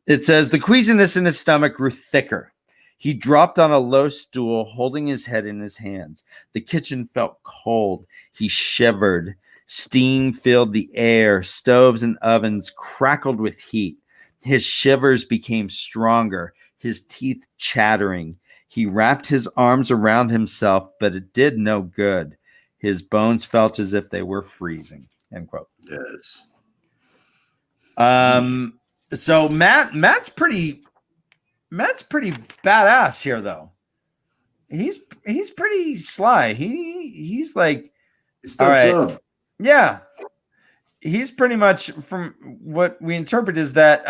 It says, the queasiness in his stomach grew thicker. He dropped on a low stool, holding his head in his hands. The kitchen felt cold. He shivered. Steam filled the air. Stoves and ovens crackled with heat. His shivers became stronger, his teeth chattering. He wrapped his arms around himself, but it did no good. His bones felt as if they were freezing. End quote. Yes. So Matt's pretty badass here, though. He's pretty sly. He's like, all right, up. Yeah. He's pretty much, from what we interpret, is that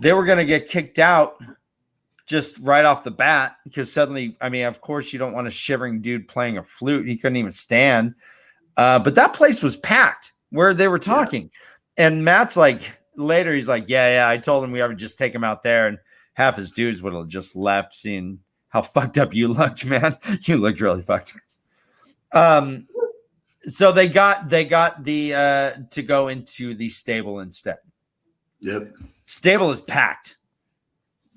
they were going to get kicked out just right off the bat, because suddenly, I mean, of course, you don't want a shivering dude playing a flute. He couldn't even stand. But that place was packed where they were talking. Yeah. And Matt's like, later, he's like, yeah, I told him we would just take him out there, and half his dudes would have just left, seeing how fucked up you looked, man. You looked really fucked. So they got the to go into the stable instead. Yep. Stable is packed.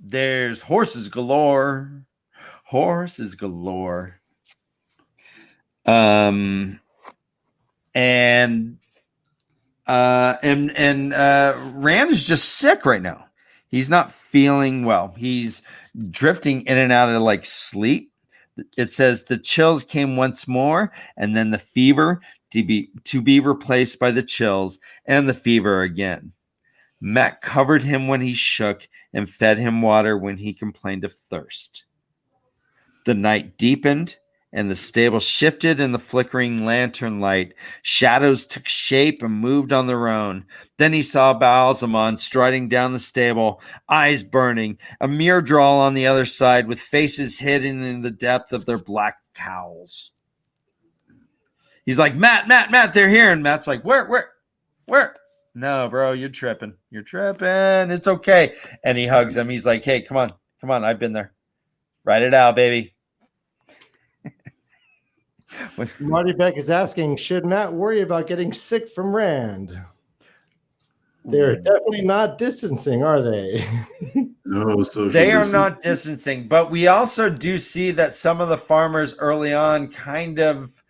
There's horses galore. And Rand is just sick right now. He's not feeling well. He's drifting in and out of like sleep. It says the chills came once more, and then the fever to be replaced by the chills and the fever again. Matt covered him when he shook and fed him water when he complained of thirst. The night deepened, and the stable shifted in the flickering lantern light. Shadows took shape and moved on their own. Then he saw Baalzamon striding down the stable, eyes burning, a mirror draw on the other side with faces hidden in the depth of their black cowls. He's like, Matt, they're here. And Matt's like, where? No, bro, you're tripping. It's okay. And he hugs him. He's like, hey, come on. I've been there. Write it out, baby. Marty Beck is asking, should Matt worry about getting sick from Rand? They're definitely not distancing, are they? No, they are not distancing. But we also do see that some of the farmers early on kind of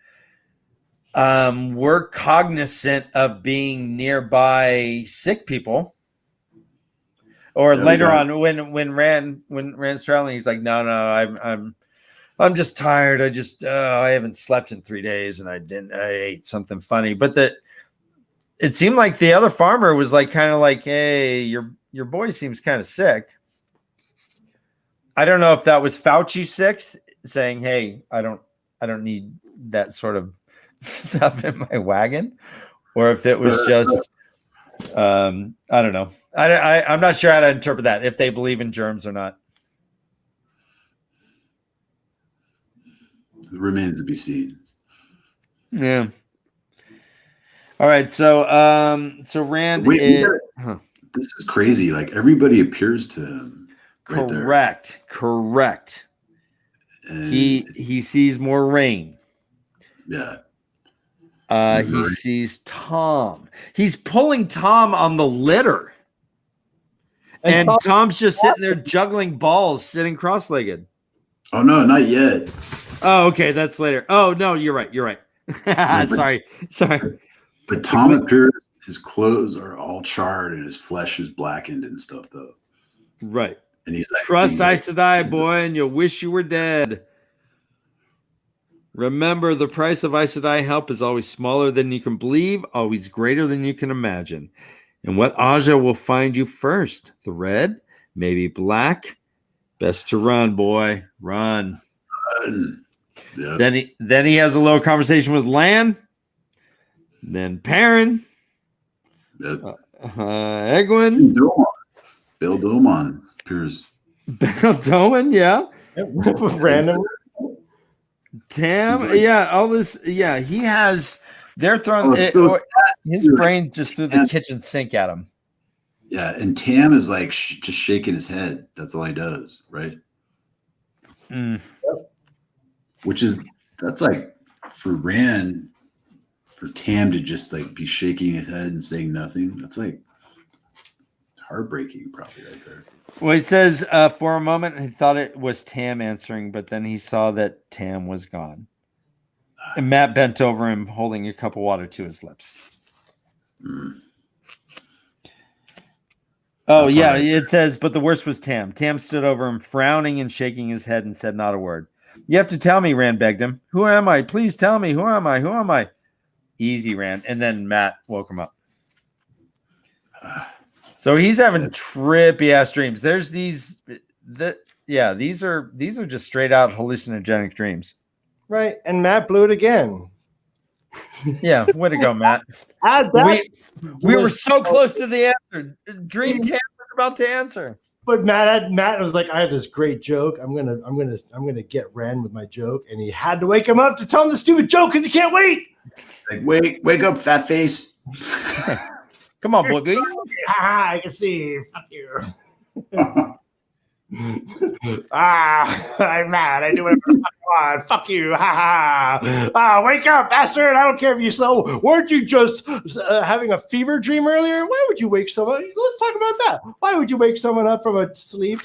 were cognizant of being nearby sick people. Or later on, when Rand's traveling, he's like, no, I'm just tired. I haven't slept in 3 days, and I ate something funny. But it seemed like the other farmer was like, kind of like, hey, your boy seems kind of sick. I don't know if that was Fanucci sick, saying, hey, I don't need that sort of stuff in my wagon, or if it was just, I don't know. I'm not sure how to interpret that, if they believe in germs or not. It remains to be seen. Yeah. All right. So Rand. This is crazy. Like everybody appears to him. Correct. And he sees more rain. Yeah. He sees Tom. He's pulling Tom on the litter. And Tom's just sitting there juggling balls, sitting cross-legged. Oh, no, not yet. Oh, okay. That's later. Oh, no, you're right. Yeah, sorry. But Tom appears, his clothes are all charred and his flesh is blackened and stuff, though. Right. And he's like, trust Aes Sedai, boy, and you'll wish you were dead. Remember, the price of Aes Sedai help is always smaller than you can believe, always greater than you can imagine. And what Aja will find you first? The red? Maybe black? Best to run, boy. Run. Yeah. Then he has a little conversation with Lan. Then Perrin. Yep. Egwin. Bill Domon appears. Bill Doman, yeah. Random. Tam, Like, yeah, all this, yeah, he has, they're throwing, his brain just threw the kitchen sink at him. Yeah, and Tam is like just shaking his head. That's all he does, right? Which is, that's like, for Rand, for Tam to just like be shaking his head and saying nothing, that's like heartbreaking, probably right there. Well, he says for a moment he thought it was Tam answering, but then he saw that Tam was gone. And Matt bent over him, holding a cup of water to his lips. Oh, yeah, it says, but the worst was Tam. Tam stood over him, frowning and shaking his head, and said not a word. You have to tell me, Rand begged him. Who am I? Please tell me. Who am I? Who am I? Easy, Rand. And then Matt woke him up. So he's having trippy ass dreams. There's these these are just straight out hallucinogenic dreams. Right. And Matt blew it again. Yeah, way to go, Matt. We were so close to the answer. Dream Tam was about to answer. But Matt was like, I have this great joke. I'm gonna get Rand with my joke, and he had to wake him up to tell him the stupid joke because he can't wait. Like, wake up, fat face. Come on, boy. I can see. Fuck you. I'm mad. I do whatever the fuck I want. Fuck you. Wake up, bastard. I don't care if you slow. Weren't you just having a fever dream earlier? Why would you wake someone? Let's talk about that. Why would you wake someone up from a sleep?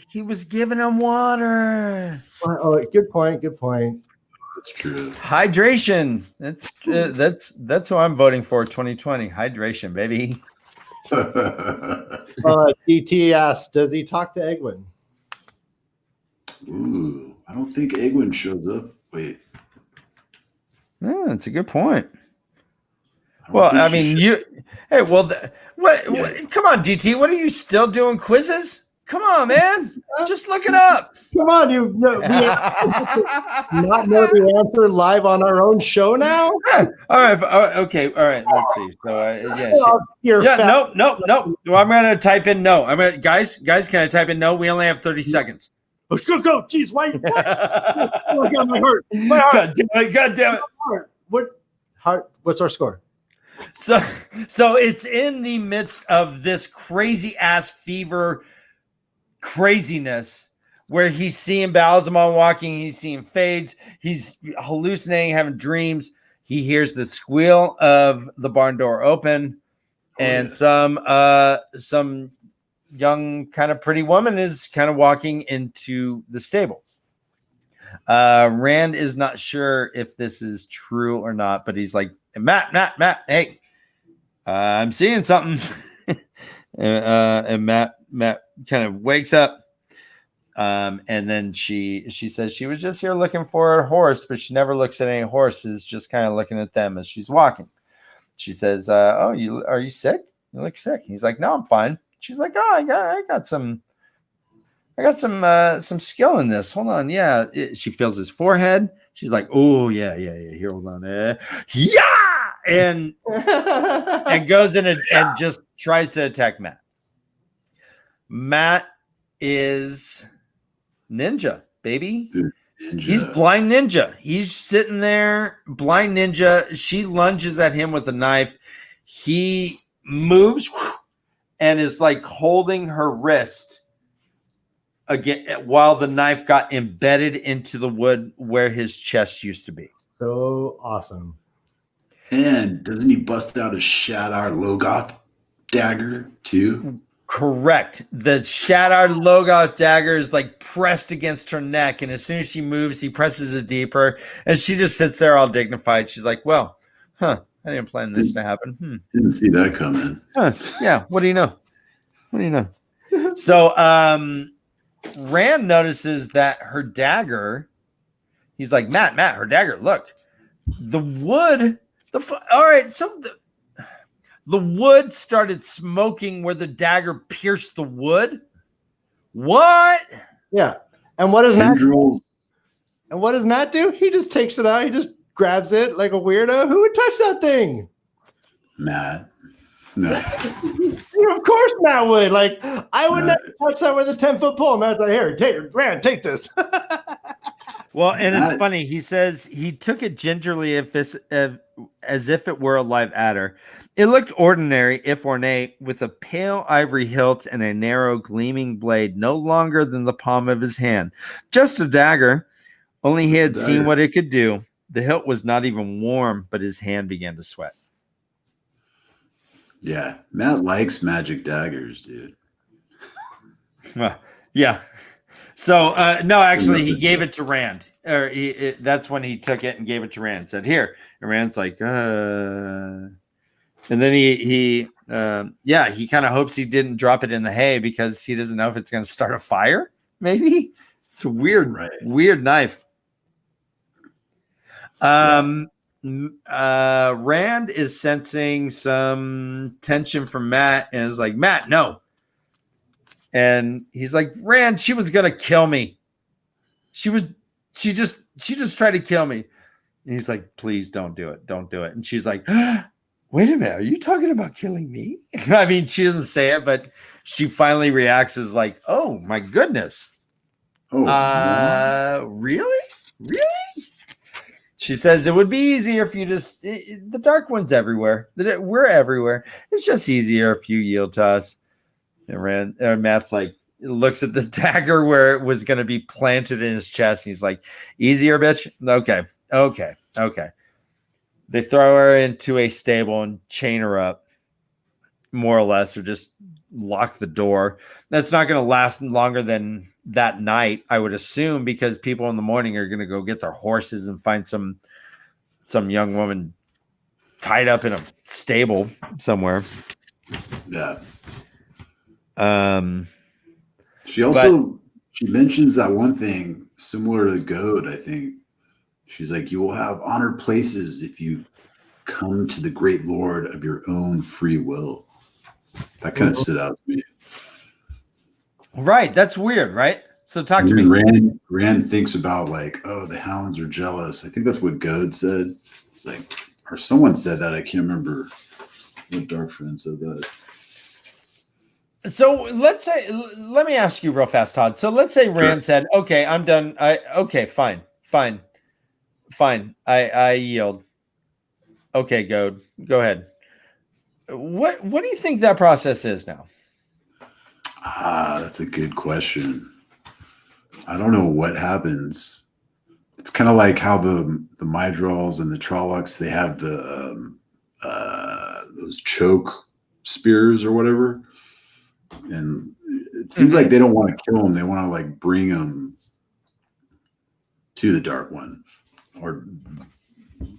He was giving him water. Oh, good point. Good point. That's true. Hydration. That's who I'm voting for 2020. Hydration, baby. DT asked, does he talk to Egwin? Ooh, I don't think Egwin shows up. Wait. Yeah, that's a good point. Well, I mean, hey, well, what? Come on, DT. What are you still doing quizzes? Come on, man. Just look it up. Come on, we not know the answer live on our own show now? All right. Okay. All right. Let's see. So, no. Well, I'm going to type in no. Guys, can I type in no? We only have 30 seconds. Let's go. Jeez, why? Oh, God, my heart. God damn it. What's our score? So it's in the midst of this crazy ass fever craziness where he's seeing Balsamon walking, he's seeing fades, he's hallucinating, having dreams. He hears the squeal of the barn door open, and some young kind of pretty woman is kind of walking into the stable. Rand is not sure if this is true or not, but he's like, Matt, hey, I'm seeing something. And Matt kind of wakes up, and then she says she was just here looking for a horse, but she never looks at any horses, just kind of looking at them as she's walking. She says, are you sick? You look sick. He's like, no, I'm fine. She's like, oh, I got some skill in this. Hold on. Yeah. She feels his forehead. She's like, oh yeah. Here, hold on. Yeah. And goes in and just tries to attack Matt. Matt is ninja, baby. Ninja. He's blind ninja. He's sitting there, blind ninja. She lunges at him with a knife. He moves and is like holding her wrist again while the knife got embedded into the wood where his chest used to be. So awesome. And doesn't he bust out a Shadar Logoth dagger too? Correct. The Shadar Logoth dagger is like pressed against her neck, and as soon as she moves, he presses it deeper, and she just sits there all dignified. She's like, well, I didn't plan this to happen. Didn't see that coming. Yeah, what do you know? So Rand notices that her dagger, he's like, Matt, her dagger, look. The wood... The wood started smoking where the dagger pierced the wood. What? Yeah. And what does Matt do? He just takes it out. He just grabs it like a weirdo. Who would touch that thing? Matt. No. Of course Matt would. Like, I would never touch that with a 10-foot pole. Matt's like, here, take this. Well, and it's funny. He says he took it gingerly as if it were a live adder. It looked ordinary, if ornate, with a pale ivory hilt and a narrow, gleaming blade no longer than the palm of his hand. Just a dagger, only he had seen what it could do. The hilt was not even warm, but his hand began to sweat. Yeah, Matt likes magic daggers, dude. Yeah. So, no, actually, he gave it to Rand. Or that's when he took it and gave it to Rand. Said, here. And Rand's like, And then he kind of hopes he didn't drop it in the hay because he doesn't know if it's going to start a fire. Maybe. It's a weird knife. Rand is sensing some tension from Matt and is like, Matt, no. And he's like, Rand, she was gonna kill me. She just tried to kill me. And he's like, please don't do it. Don't do it. And she's like, wait a minute, are you talking about killing me? I mean, she doesn't say it, but she finally reacts as like, oh my goodness. Really? She says it would be easier if you just the dark one's everywhere. We're everywhere. It's just easier if you yield to us. And Matt's like, looks at the dagger where it was going to be planted in his chest. And he's like, easier, bitch. Okay. They throw her into a stable and chain her up, more or less, or just lock the door. That's not going to last longer than that night, I would assume, because people in the morning are going to go get their horses and find some young woman tied up in a stable somewhere. Yeah. She mentions that one thing similar to Goad, I think. She's like, you will have honored places if you come to the great Lord of your own free will. That kind of stood out to me. Right. That's weird, right? So talk to me. Rand thinks about like, oh, the hounds are jealous. I think that's what Goad said. It's like, or someone said that. I can't remember what Dark Friend said that. So let me ask you real fast, Todd. So let's say Rand said, okay, I'm done. Fine. I yield. Okay, go ahead. What do you think that process is now? That's a good question. I don't know what happens. It's kind of like how the Mydrals and the Trollocs, they have the those choke spears or whatever. And it seems like they don't want to kill him. They want to like bring him to the Dark One, or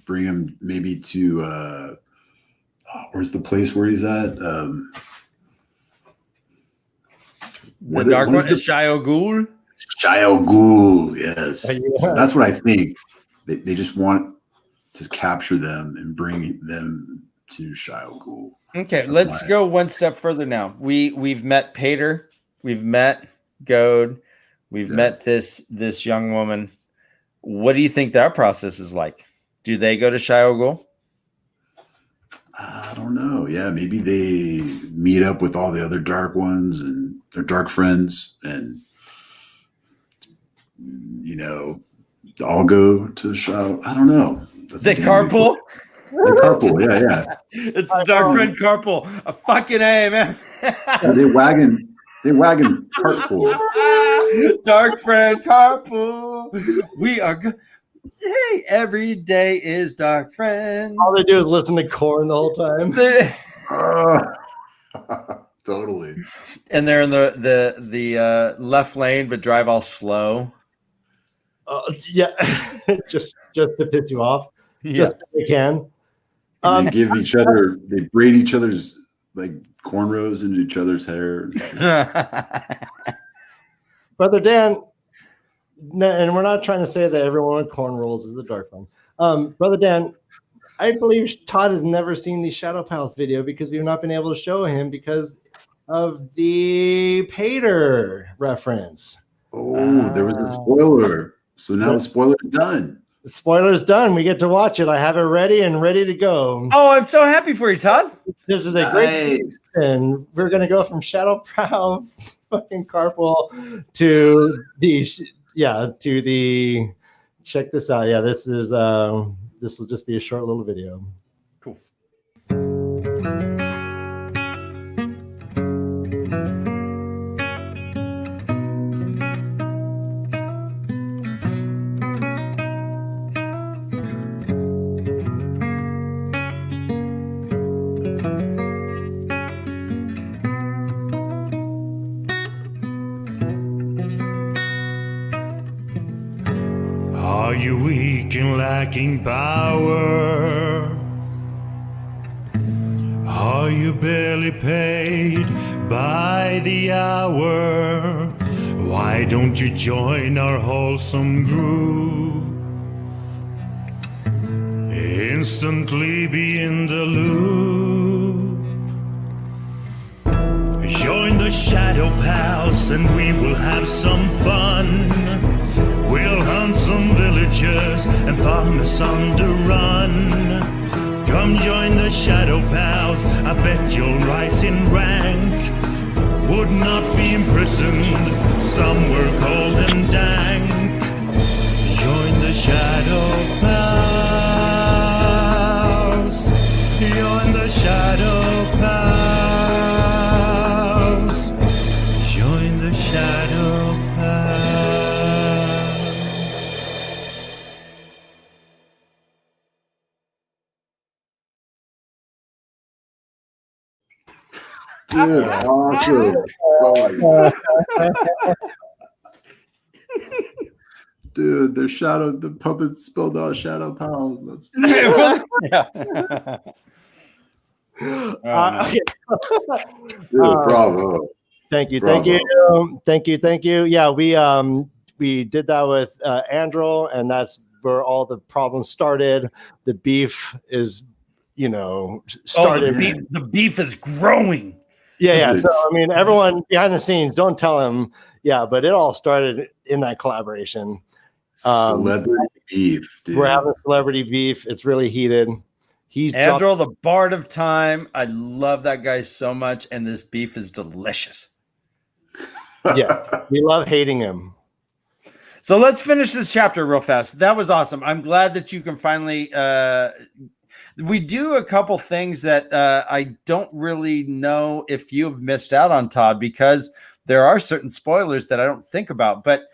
bring him maybe to where's the place where he's at? The Dark One is Shio Ghul. Shio Ghul, yes. So that's what I think. They just want to capture them and bring them to Shio Ghul. Okay, let's go one step further now. We've met Pater, we've met Goad, we've met this young woman. What do you think that process is like? Do they go to Shio Ghul? I don't know. Yeah, maybe they meet up with all the other dark ones and their dark friends, and all go to Shio. I don't know. They carpool. The carpool, yeah. It's the Dark Friend carpool. A fucking A, man. Yeah, they wagon carpool. Dark Friend carpool. We are good. Hey, every day is Dark Friend. All they do is listen to Korn the whole time. Totally. And they're in the left lane, but drive all slow. Yeah, just to piss you off. Yeah. Just if they can. They give each other, they braid each other's like cornrows into each other's hair. Brother Dan, and we're not trying to say that everyone with cornrows is the Dark One. Brother Dan, I believe Todd has never seen the Shadow Palace video because we've not been able to show him because of the Pater reference. Oh, there was a spoiler. So now the spoiler is done. spoilers done. We get to watch it. I have it ready to go. Oh, I'm so happy for you, Todd. This is a great, and we're gonna go from Shadow Prow fucking carpool to the check this out. Yeah, this will just be a short little video. Cool. Are you weak and lacking power? Are you barely paid by the hour? Why don't you join our wholesome group? Instantly be in the loop. Join the Shadow Pals and we will have some fun. We'll hunt some villagers and farmers on the run. Come join the Shadow Pals, I bet you'll rise in rank. Would not be imprisoned, somewhere cold and dank. Join the Shadow Pals. Join the Shadow Pals. Join the Shadow Pals. Dude, awesome. Oh, dude, the puppets spelled out Shadow Pals. That's Yeah. Okay. dude, bravo. Thank you. Yeah, we did that with Andrew, and that's where all the problems started. The beef is, started. The beef is growing. Yeah. So I mean, everyone behind the scenes, don't tell him. Yeah, but it all started in that collaboration. Celebrity beef, dude. We're having celebrity beef. It's really heated. He's Andrew, the Bard of Time. I love that guy so much, and this beef is delicious. Yeah, we love hating him. So let's finish this chapter real fast. That was awesome. I'm glad that you can finally. We do a couple things that I don't really know if you've missed out on, Todd, because there are certain spoilers that I don't think about. But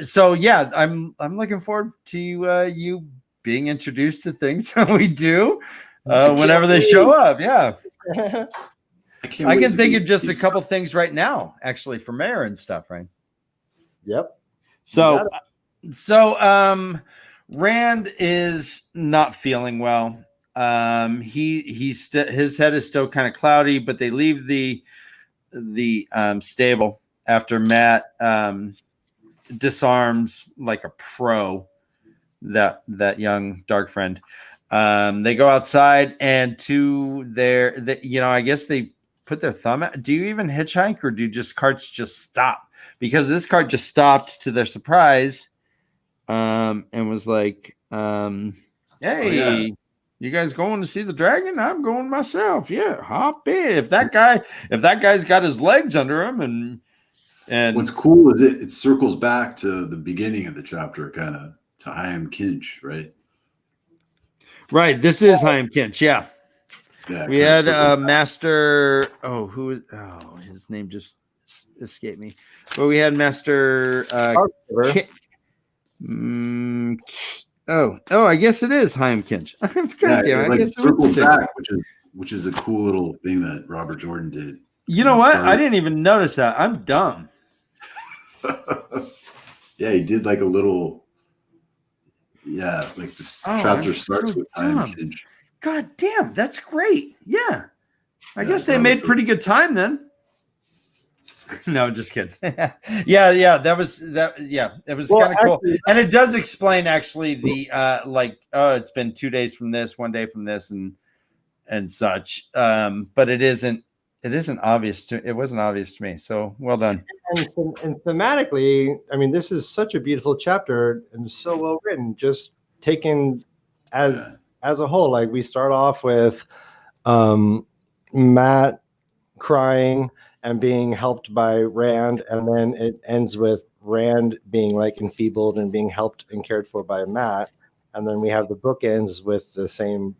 so yeah, I'm looking forward to you being introduced to things that we do whenever they show up. Yeah. I can think of just a couple things right now, actually, for Mayor and stuff, right? Yep. So Rand is not feeling well. His head is still kind of cloudy, but they leave the stable after Matt disarms like a pro that young dark friend. They go outside and I guess they put their thumb out. Do you even hitchhike, or do just carts just stop? Because this cart just stopped to their surprise, and was like, "Hey, you guys going to see the dragon? I'm going myself. Yeah, hop in." If that guy's got his legs under him, and what's cool is it circles back to the beginning of the chapter, kind of to Chaim Kinch, right? Right. This is Chaim Kinch. Yeah. Yeah. We had Master. His name just escaped me. But we had Master. I guess it is Chaim Kinch. I forgot. Yeah, I guess it circles was back, which is a cool little thing that Robert Jordan did. You know what? I didn't even notice that. I'm dumb. Yeah, he did like a little. Yeah, like this chapter starts with Chaim Kinch. God damn, that's great. Yeah. I guess they made pretty good time then. No, just kidding. Yeah, that was it was kind of cool. And it does explain actually the it's been 2 days from this, 1 day from this and such. But it isn't It isn't obvious to. It wasn't obvious to me. So well done. And thematically, I mean, this is such a beautiful chapter and so well written. Just taken as a whole, like we start off with Matt crying and being helped by Rand, and then it ends with Rand being like enfeebled and being helped and cared for by Matt, and then we have the book ends with the same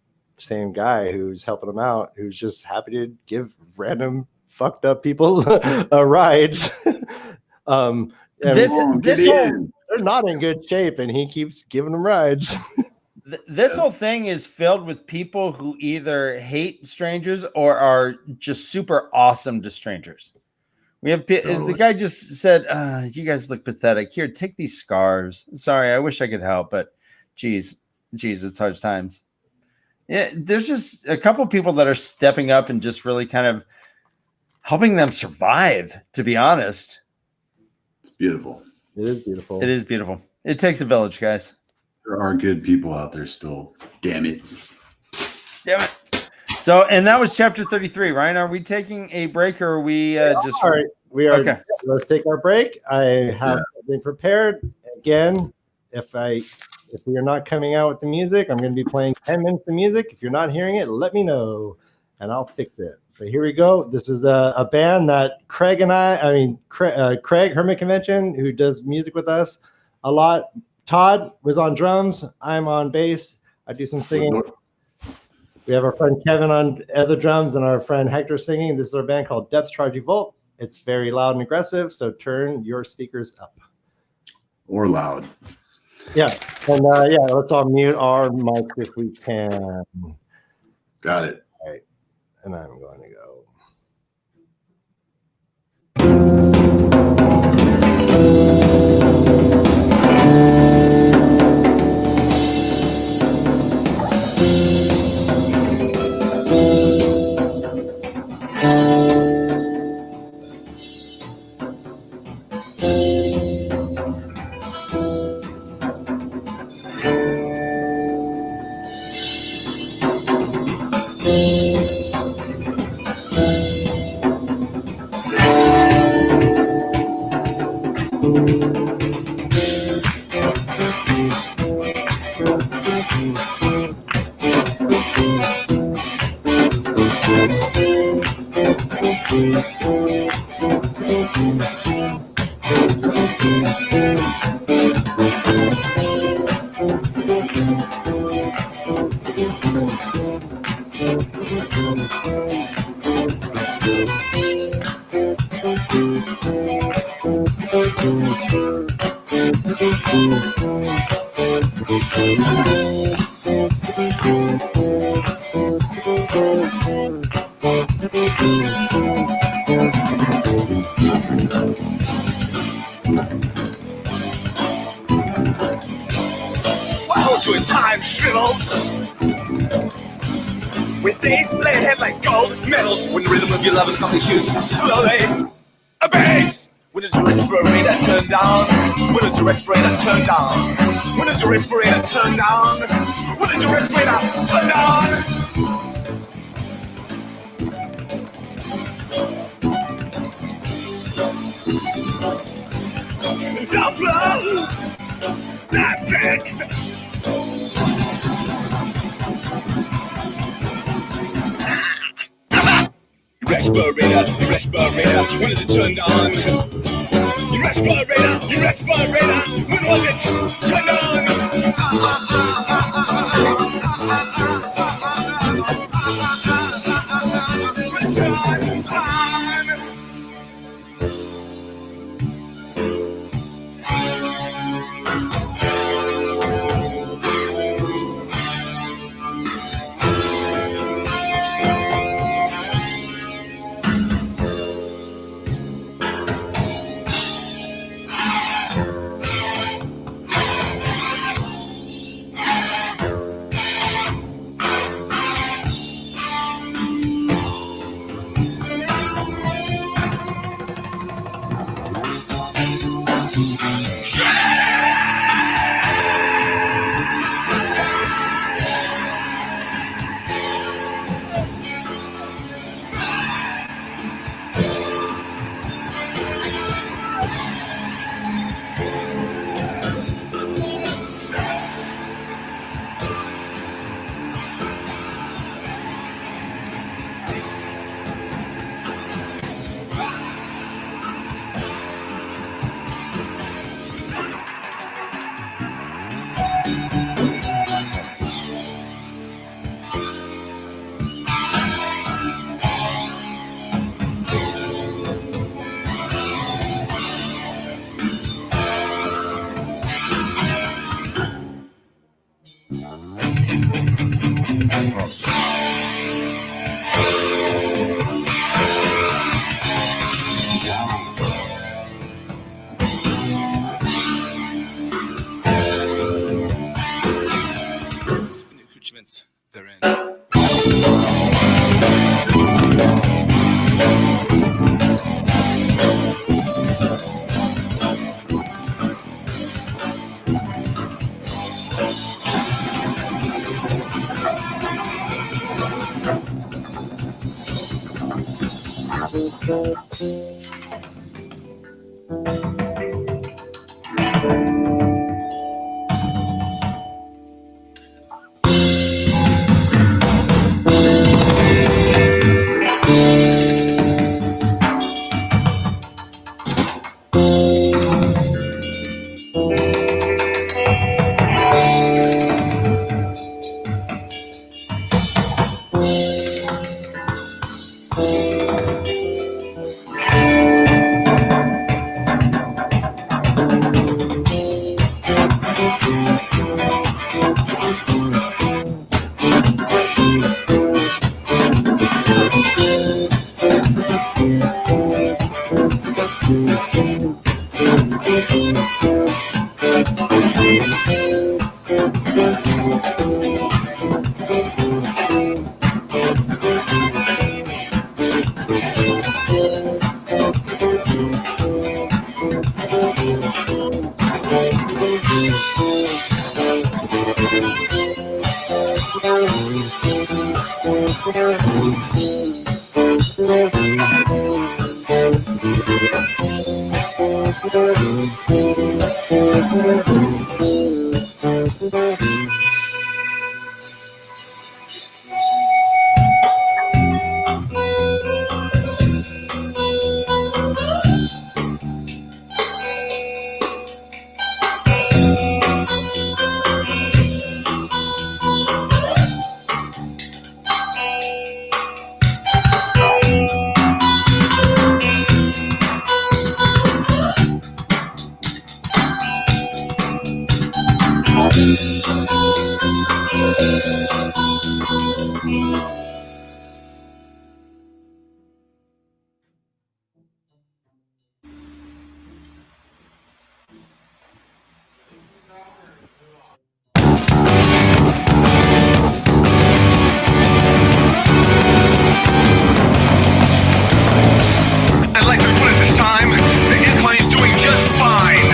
guy who's helping him out, who's just happy to give random fucked up people rides. This whole, they're not in good shape, and he keeps giving them rides. This whole thing is filled with people who either hate strangers or are just super awesome to strangers. We have the guy just said, "You guys look pathetic. Here, take these scarves. Sorry, I wish I could help, but geez, it's hard times." Yeah, there's just a couple people that are stepping up and just really kind of helping them survive, to be honest. It's beautiful. It is beautiful. It is beautiful. It takes a village, guys. There are good people out there still. Damn it. Damn it. So, and that was chapter 33. Ryan, are we taking a break, or are we just... All right. We are. Okay. Let's take our break. I have something prepared. Again, if we are not coming out with the music, I'm going to be playing 10 minutes of music. If you're not hearing it, let me know, and I'll fix it. But here we go. This is a band that Craig Hermit Convention, who does music with us a lot. Todd was on drums. I'm on bass. I do some singing. We have our friend Kevin on other drums and our friend Hector singing. This is our band called Depth Charge Revolt. It's very loud and aggressive, so turn your speakers up. Or loud. Yeah. And let's all mute our mics if we can. Got it. All right. And I'm going to go. Slowly abate. When does your respirator turn down? When does your respirator turn down? When does your respirator turn down? When does your respirator turn down? Doppler, that fix. Respirator, when is it turned on? Your respirator, when was it turned on? I'd like to put it this time, the incline is doing just fine.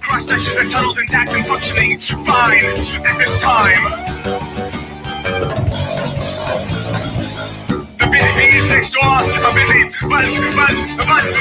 Cross sections and tunnels intact and functioning fine at this time. The busy bees next door are busy buzz around.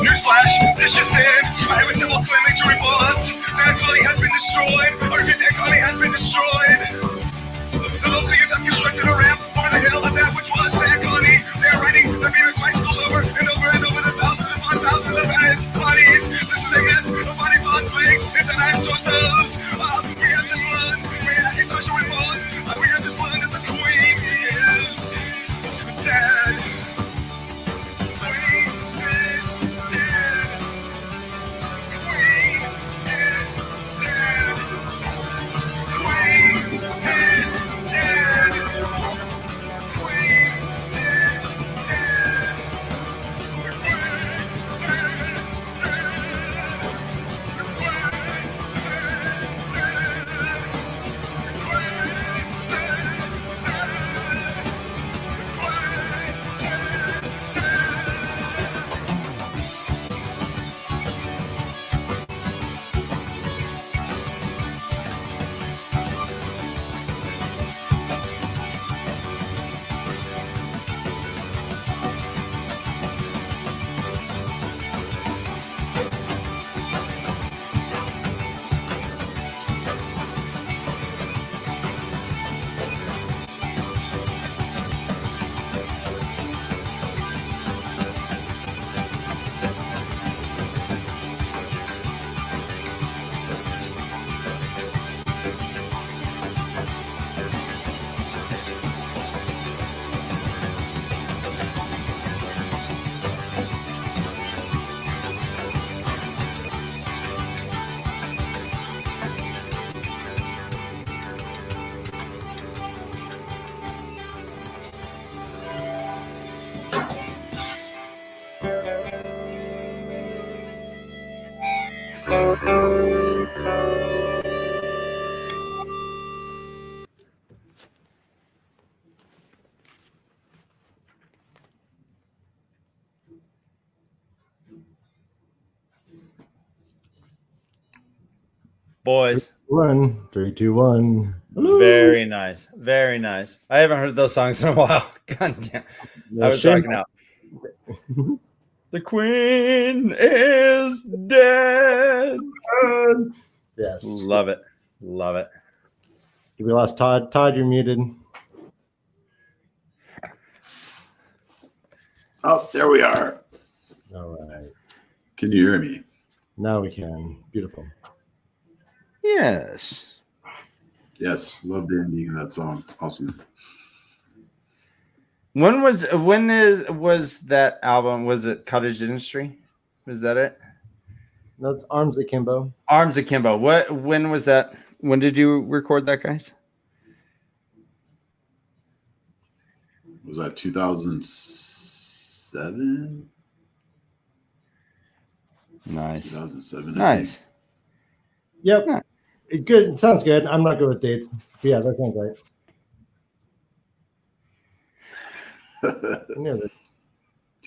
Newsflash, this just in. I have a double claiming to report. That colony has been destroyed. Our dead colony has been destroyed. The local youth have constructed a ramp over the hill of that which was their colony. They are riding the famous bicycles over and over and over the thousands upon thousands of bodies. This is a mess of body parts, legs, and the nice torsos. We have just learned, we had a special report. We have just learned that the queen is dead. Queen is dead. Queen is dead. Queen is dead. Queen is dead. The queen is dead. boys. 1, 3, 2, 1. Very nice. Very nice. I haven't heard those songs in a while. God damn. I was rocking out. The queen is dead. Yes. Love it. Love it. We lost Todd. Todd, you're muted. Oh, there we are. All right. Can you hear me? Now we can. Beautiful. Yes. Yes, love the ending of that song. Awesome. When was that album? Was it Cottage Industry? Was that it? No, it's Arms Akimbo. Arms Akimbo. When was that? When did you record that, guys? Was that 2007? Nice. 2007. Nice. Yep. Yeah. Good. It sounds good. I'm not good with dates. But yeah, that sounds right.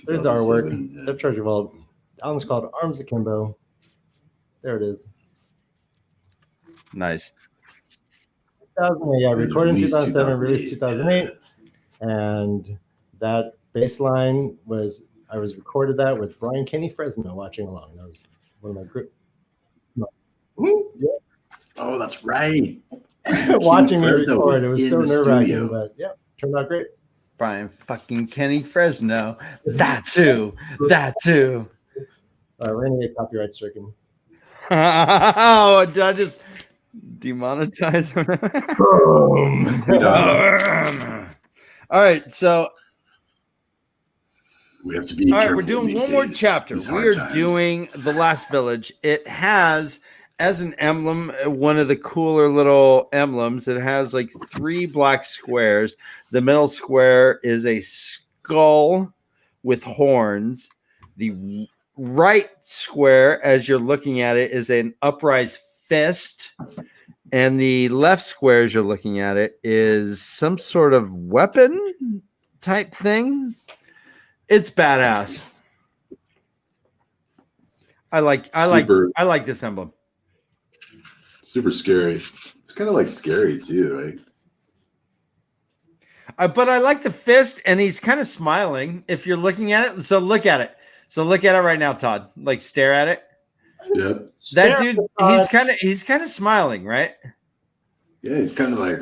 There's the artwork. Yeah. The Treasure Vault. The album's called Arms Akimbo. There it is. Nice. 2008. Yeah, recorded in Released 2007, released 2008. 2008. And that bass line was, I was recorded that with Brian Kenny Fresno watching along. That was one of my group. No. Yeah. Oh, that's right. Watching me Fresno record. was It was in so the nerve-wracking, studio. but yeah, turned out great. Brian fucking Kenny Fresno. That's who. That's who. We're going to get copyright stricken. Oh, did I just demonetize him? All right, so We have to be all right, careful we're doing these one more days, chapter. these We hard are times. doing The Last Village. It has, as an emblem, one of the cooler little emblems. It has like 3 black squares. The middle square is a skull with horns. The right square, as you're looking at it, is an upright fist. And the left square, as you're looking at it, is some sort of weapon type thing. It's badass. I like this emblem. Super scary. It's kind of like scary too, right? But I like the fist, and he's kind of smiling. If you're looking at it, so look at it. So look at it right now, Todd. Like stare at it. Yep. That dude, he's kind of smiling, right? Yeah, he's kind of like.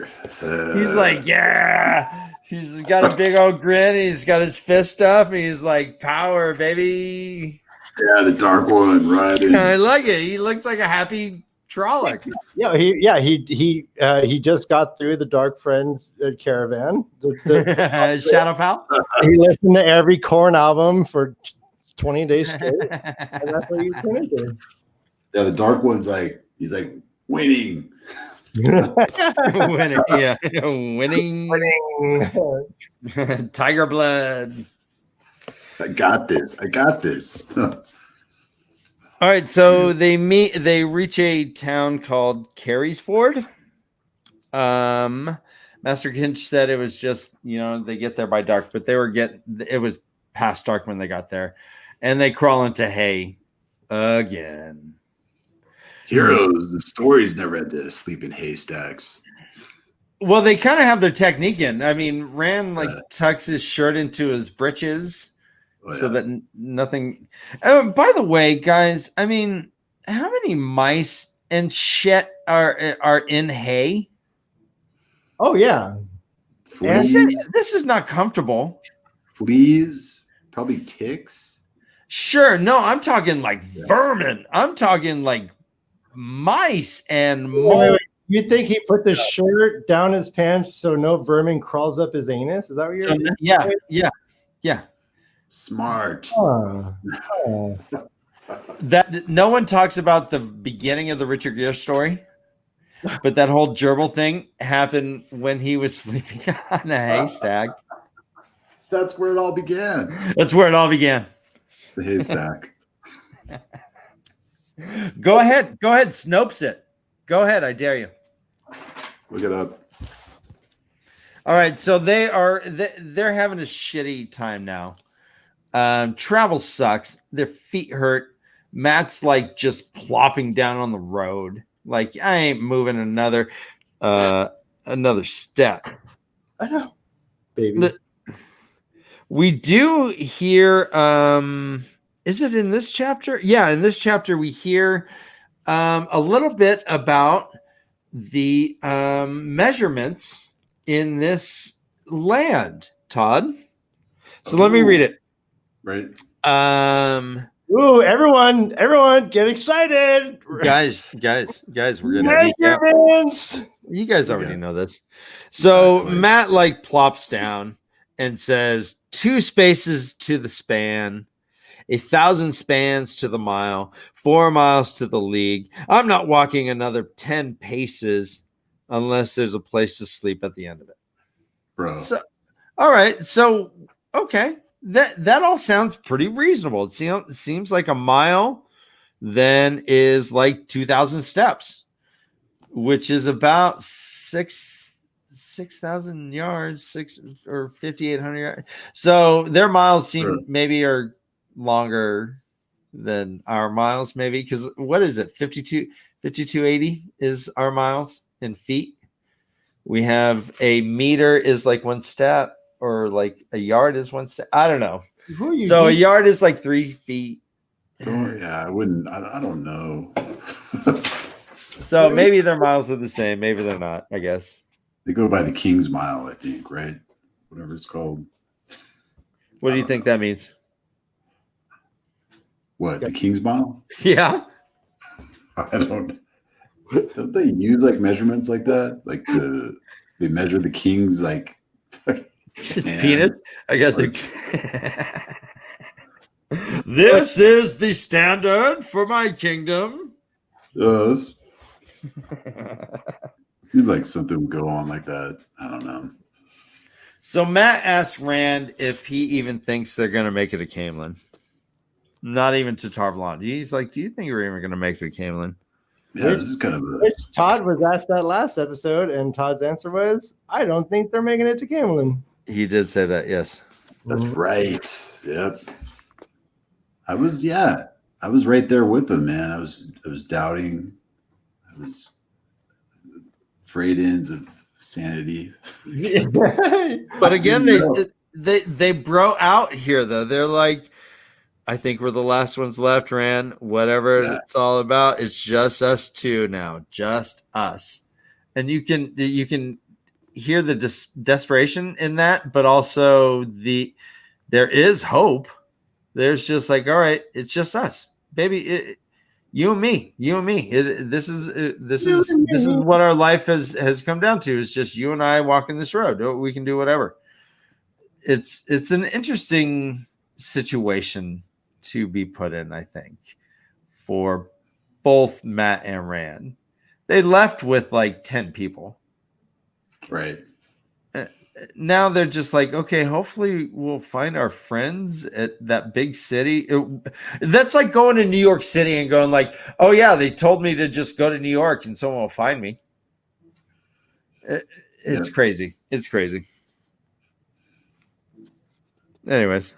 He's like, yeah. He's got a big old grin. And he's got his fist up. And he's like, power, baby. Yeah, the dark one, right? I like it. He looks like a happy Trolloc. Yeah, he just got through the Dark Friends caravan. Shadow Pal. He listened to every Korn album for 20 days straight, and that's what he's going to do. Yeah, the dark one's like, he's like winning. Winning, yeah, winning. Tiger blood. I got this. All right, so they reach a town called Carysford. Master Kinch said it was just, they get there by dark, but it was past dark when they got there. And they crawl into hay again. Heroes, the stories never had to sleep in haystacks. Well, they kind of have their technique in. I mean, Rand tucks his shirt into his britches. So that nothing. By the way, guys, I mean, how many mice and shit are in hay? Oh yeah, Fleas, this is not comfortable. Fleas, probably ticks. Sure, no, I'm talking like vermin. I'm talking like mice and mold. You think he put the shirt down his pants so no vermin crawls up his anus? Is that what you're saying? Yeah. Smart. That no one talks about the beginning of the Richard Gere story, but that whole gerbil thing happened when he was sleeping on a haystack. That's where it all began. The haystack. Go ahead, Snopes it. Go ahead, I dare you. Look it up. All right, so they're having a shitty time now. Travel sucks. Their feet hurt. Matt's like just plopping down on the road. Like I ain't moving another step. I know, baby. We do hear is it in this chapter? Yeah, in this chapter we hear a little bit about the measurements in this land, Todd. So let me read it. Right. Ooh, everyone get excited. Guys, we're gonna measurements. You guys already know this. So Matt like plops down and says 2 spaces to the span, 1,000 spans to the mile, 4 miles to the league. I'm not walking another 10 paces unless there's a place to sleep at the end of it. Bro. So, all right. So, okay. That all sounds pretty reasonable. It seems like a mile then is like 2,000 steps, which is about 6,000 yards, 5,800 yards. So their miles seem maybe are longer than our miles, maybe, because what is it? 5280 is our miles in feet. We have a meter is like 1 step, or like a yard is 1 step. I don't know. So a yard is like 3 feet. Yeah, I wouldn't. I don't know. So maybe their miles are the same. Maybe they're not. I guess they go by the King's Mile, I think, right? Whatever it's called. What do you think that means? What, the King's Mile? Yeah. I don't they use like measurements like that? Like they measure the king's like penis? I got the This is the standard for my kingdom. Yes. Seems like something would go on like that. I don't know. So Matt asked Rand if he even thinks they're going to make it to Camelin. Not even to Tarvalon. He's like, do you think we're even going to make it to Camelin? Yeah, this is kind of which Todd was asked that last episode, and Todd's answer was, I don't think they're making it to Camelin. He did say that, yes. That's right. Yep. I was right there with him, man. I was doubting. I was frayed ends of sanity. But again, they bro out here though. They're like, I think we're the last ones left, Rand. Whatever it's all about, it's just us two now, just us. And you can hear the desperation in that, but also there is hope. There's just like, all right, it's just us, baby. You and me. This is what our life has come down to. It's just you and I walking this road. We can do whatever. It's an interesting situation to be put in, I think, for both Matt and Rand. They left with like 10 people. Right. Now they're just like, okay, hopefully we'll find our friends at that big city. That's like going to New York City and going like, oh yeah, they told me to just go to New York and someone will find me. It's crazy. It's crazy. Anyways,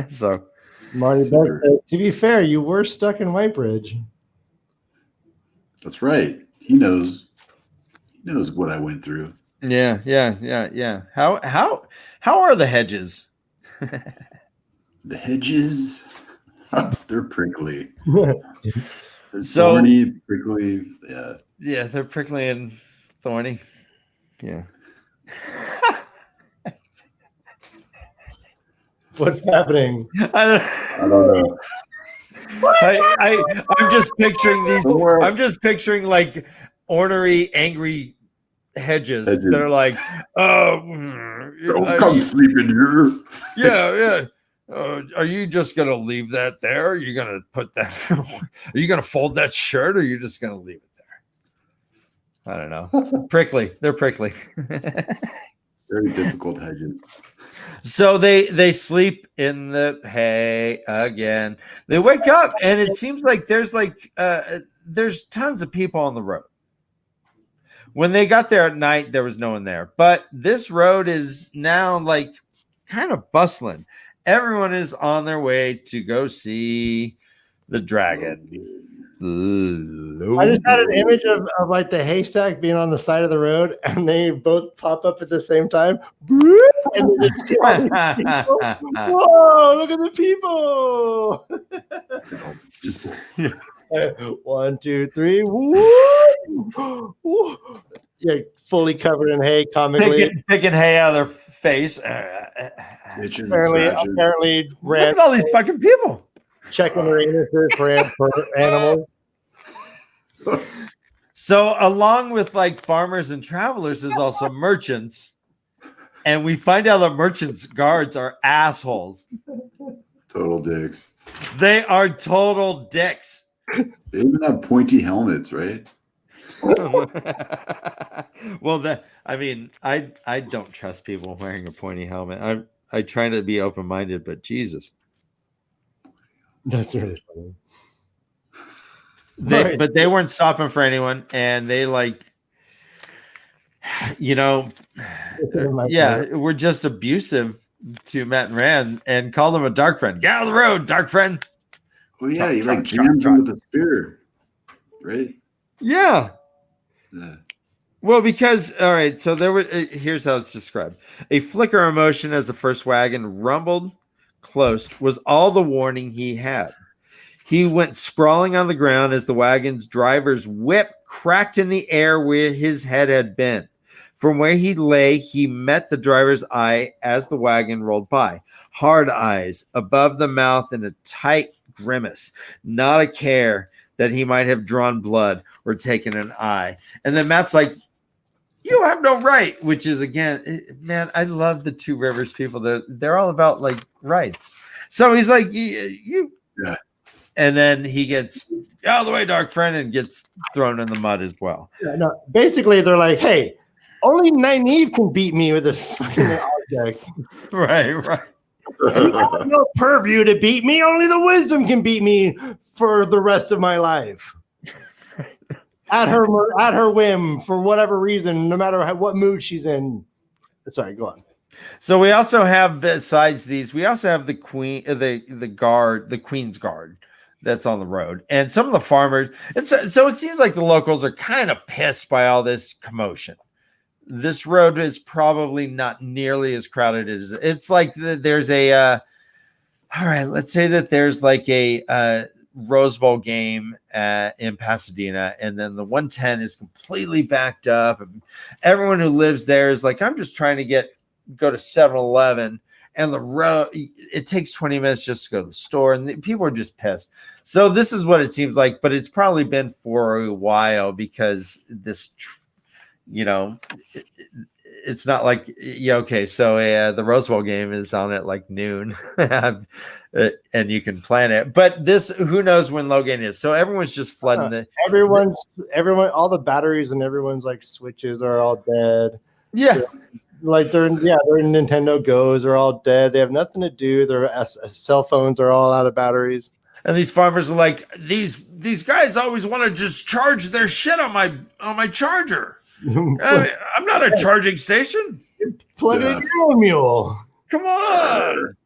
so Smarty Butt, to be fair, you were stuck in Whitebridge. That's right. He knows what I went through. Yeah. How are the hedges? The hedges, they're prickly. They're So thorny, prickly. Yeah. Yeah, they're prickly and thorny. Yeah. What's happening? I don't know. I'm just picturing these. I'm just picturing like ornery, angry hedges that are like, come sleep in here. Yeah. Are you just gonna leave that there? Are you gonna put that? Are you gonna fold that shirt, or are you just gonna leave it there? I don't know. Prickly. They're prickly. Very difficult hedges. So they sleep in the hay again. They wake up and it seems like there's tons of people on the road. When they got there at night, there was no one there. But this road is now like kind of bustling. Everyone is on their way to go see the dragon. I just had an image of like the haystack being on the side of the road, and they both pop up at the same time. And they just see all these people. Whoa! Look at the people. Just 1, 2, 3. Woo! Woo! Yeah, fully covered in hay, comically. Picking hay out of their face. itching, Apparently, Look ran at all these fucking people. checking their anuses for animals. So along with like farmers and travelers, there's also merchants. And we find out that merchants' guards are assholes. total dicks. They are total dicks. They even have pointy helmets, right? Well, I don't trust people wearing a pointy helmet. I try to be open-minded, but Jesus. That's really funny. But they weren't stopping for anyone, and they we're just abusive to Matt and Rand and called him a dark friend. Get out of the road, dark friend. Oh yeah, he jams him with a spear, right? Yeah. Yeah. Well, because all right, so there was here's how it's described: a flicker of motion as the first wagon rumbled close was all the warning he had. He went sprawling on the ground as the wagon's driver's whip cracked in the air where his head had been. From where he lay, he met the driver's eye as the wagon rolled by. Hard eyes above the mouth and a tight grimace. Not a care that he might have drawn blood or taken an eye. And then Matt's like, you have no right, which is, again, man, I love the Two Rivers people. They're all about like rights. So he's like, you. Yeah. And then he gets out of the way, dark friend, and gets thrown in the mud as well. Yeah, no, basically, they're like, hey, only Nynaeve can beat me with this fucking object. Right. You have no purview to beat me. Only the wisdom can beat me for the rest of my life. At her whim, for whatever reason, no matter what mood she's in. Sorry, go on. So we also have, besides these, we also have the queen, the guard, the Queen's Guard that's on the road, and some of the farmers. So it seems like the locals are kind of pissed by all this commotion. This road is probably not nearly as crowded as it's like. There's a all right. Let's say that there's like a Rose Bowl game in Pasadena, and then the 110 is completely backed up, and everyone who lives there is like, I'm just trying to go to 7-Eleven, and the road, it takes 20 minutes just to go to the store, and people are just pissed. So this is what it seems like, but it's probably been for a while because this, it's not like, okay, so the Rose Bowl game is on at like noon and you can plan it, but this, who knows when Logan is. So everyone's just flooding everyone, all the batteries and everyone's like switches are all dead. Yeah. Like their Nintendo Go's are all dead. They have nothing to do. Their cell phones are all out of batteries. And these farmers are like, these guys always want to just charge their shit on my charger. I'm not a charging station. Plug in your mule. Come on.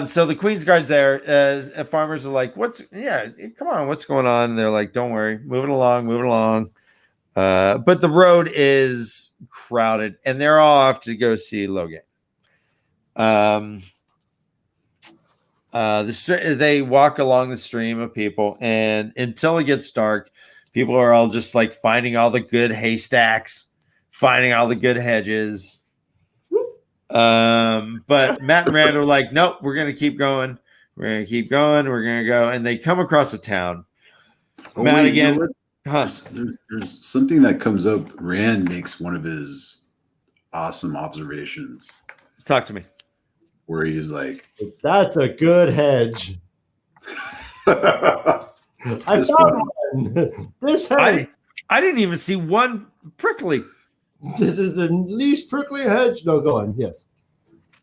So the Queen's Guard's there. Farmers are like, come on, what's going on? And they're like, don't worry, moving along. But the road is crowded, and they're all off to go see Logan. They walk along the stream of people, and until it gets dark, people are all just like finding all the good haystacks, finding all the good hedges. But Matt and Rand are like, nope, we're gonna keep going. We're gonna go, and they come across a town. Matt again. There's something that comes up. Rand makes one of his awesome observations. Talk to me. Where he's like, that's a good hedge. I found one. This hedge. I didn't even see one prickly. This is the least prickly hedge. No, go on. Yes.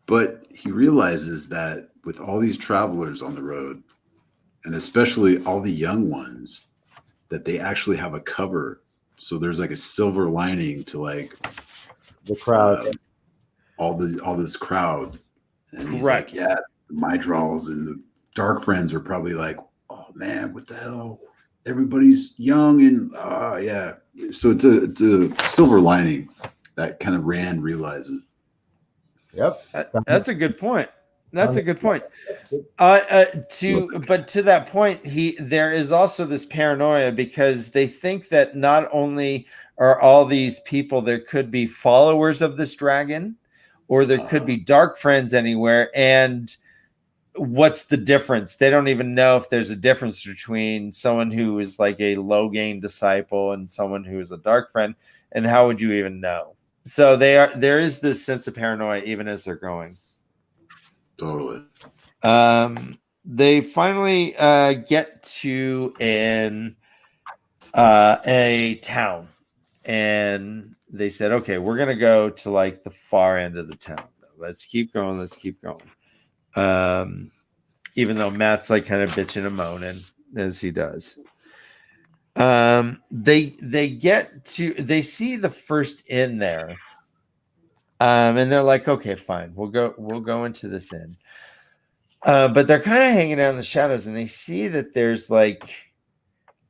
But he realizes that with all these travelers on the road, and especially all the young ones, that they actually have a cover. So there's like a silver lining to like the crowd, all this crowd. And he's right. Like, yeah, my draws and the dark friends are probably like, oh man, what the hell? everybody's young and yeah. So it's a silver lining that kind of Rand realizes. Yep. That's a good point. That's a good point. But to that point, there is also this paranoia because they think that not only are all these people, there could be followers of this dragon, or there could be dark friends anywhere. And what's the difference? They don't even know if there's a difference between someone who is like a low gain disciple and someone who is a dark friend. And how would you even know? So there is this sense of paranoia even as they're going. Totally. They finally get to a town, and they said, okay, we're gonna go to like the far end of the town. Let's keep going. Even though Matt's like kind of bitching and moaning as he does. They see the first inn there. And they're like, okay, fine, we'll go into this inn. But they're kind of hanging out in the shadows, and they see that there's like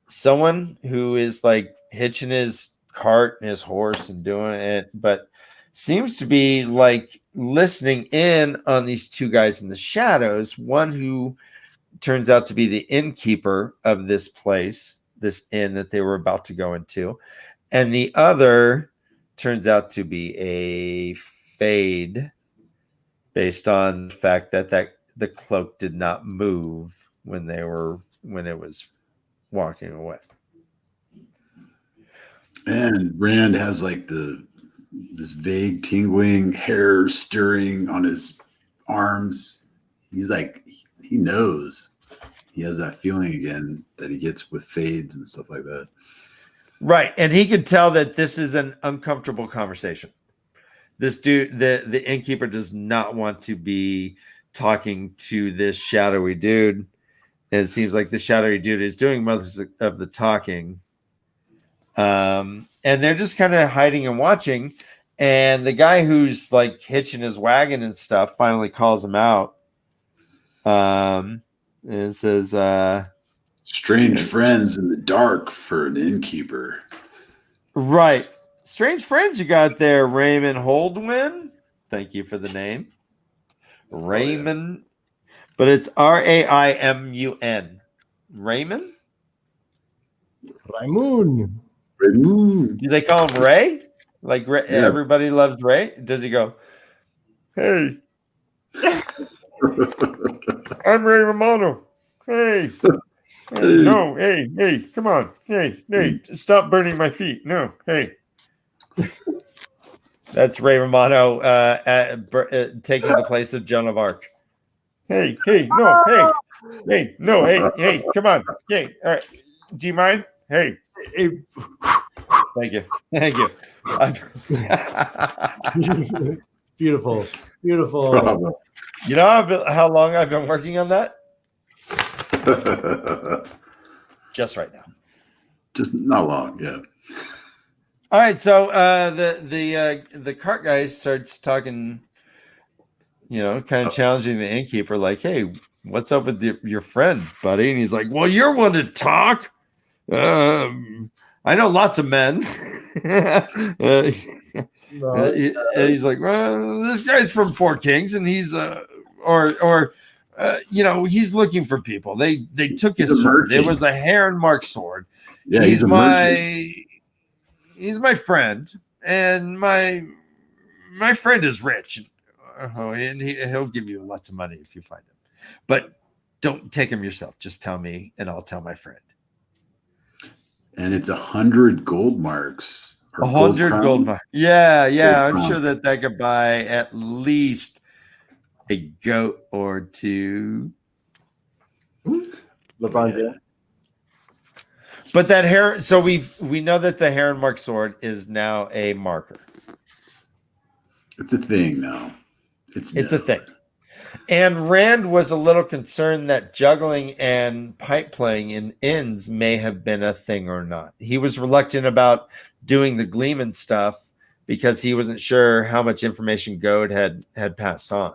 someone who is like hitching his cart and his horse and doing it, but seems to be like listening in on these two guys in the shadows. One who turns out to be the innkeeper of this place, this inn that they were about to go into, and the other turns out to be a fade based on the fact that the cloak did not move when it was walking away. And Rand has like this vague tingling, hair stirring on his arms. He's like, he knows. He has that feeling again that he gets with fades and stuff like that. Right. And he could tell that this is an uncomfortable conversation. This dude, the innkeeper, does not want to be talking to this shadowy dude. And it seems like the shadowy dude is doing most of the talking. And they're just kind of hiding and watching. And the guy who's like hitching his wagon and stuff finally calls him out. And it says, strange friends in the dark for an innkeeper. Right. Strange friends you got there, Raymond Holdwin. Thank you for the name. Raymond. Yeah. But it's Raimun. Raymond? Raymond. Do they call him Ray? Like Ray, yeah. Everybody loves Ray? Does he go, hey. I'm Ray Romano. Hey. No, hey, come on. Hey, stop burning my feet. No, hey. That's Ray Romano taking the place of Joan of Arc. Hey, no, hey, come on. Hey, all right. Do you mind? Hey. Thank you. Beautiful. You know how long I've been working on that? Just right now. Just not long, yeah. All right, so the cart guy starts talking, kind of challenging the innkeeper, like, "Hey, what's up with your friends, buddy?" And he's like, "Well, you're one to talk. I know lots of men." And he's like, "Well, this guy's from Four Kings, and he's he's looking for people. They took his sword. It was a heron-marked sword. Yeah, he's my friend, and my friend is rich, and he'll give you lots of money if you find him. But don't take him yourself. Just tell me, and I'll tell my friend." And it's 100 gold marks. 100 gold marks. Yeah. I'm sure that could buy at least a goat or two. LeBron James. But that hair, so we know that the heron mark sword is now a marker. It's a thing now. It's a thing. And Rand was a little concerned that juggling and pipe playing in inns may have been a thing or not. He was reluctant about doing the Gleeman stuff because he wasn't sure how much information Goad had passed on.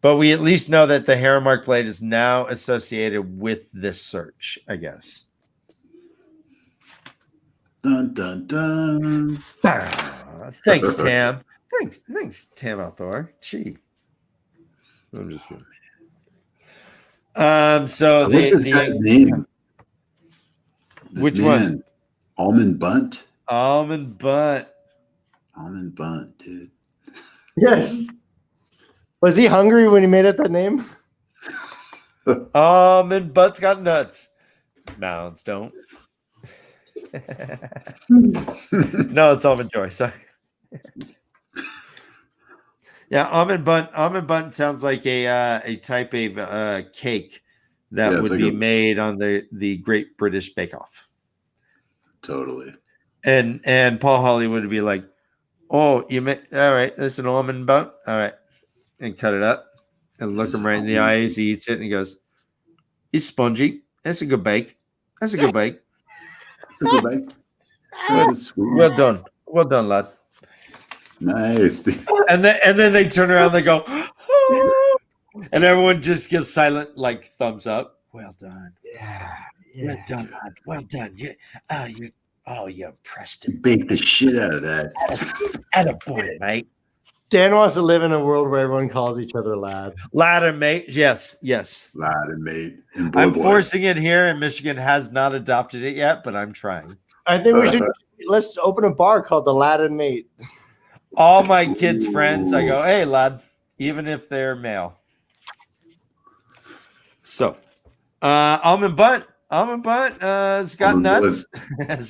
But we at least know that the hair mark blade is now associated with this search, I guess. Dun dun dun. Thanks, Tam. Thanks, Tam Althor. Gee. I'm just kidding. So What's this guy's name? Which one? Almond Bunt. Almond Bunt. Almond Bunt, dude. Yes. Was he hungry when he made up that name? Almond Bunt's got nuts. Mounds don't. No, it's Almond Joy. Sorry. Yeah, Almond Bunt sounds like a type of cake that would be made on the Great British Bake Off. Totally. And Paul Hollywood would be like, "Oh, you make all right? That's an almond bunt, all right," and cut it up and look him right in the eyes. He eats it and he goes, "He's spongy. That's a good bake. That's a good bake. It's a good bake. It's good. Well done, lad." Nice. And then they turn around, and they go, "Oh," and everyone just gives silent like thumbs up. Well done. Yeah. Well done, lad. Well done. You impressed him. You baked the shit out of that. Attaboy, mate. Dan wants to live in a world where everyone calls each other lad. Lad and mate. Yes. Lad and mate. And I'm boy. forcing it here, and Michigan has not adopted it yet, but I'm trying. I think we should let's open a bar called the Lad and Mate. All my kids' friends, I go, "Hey, lad," even if they're male. So, almond bunt. It's got nuts.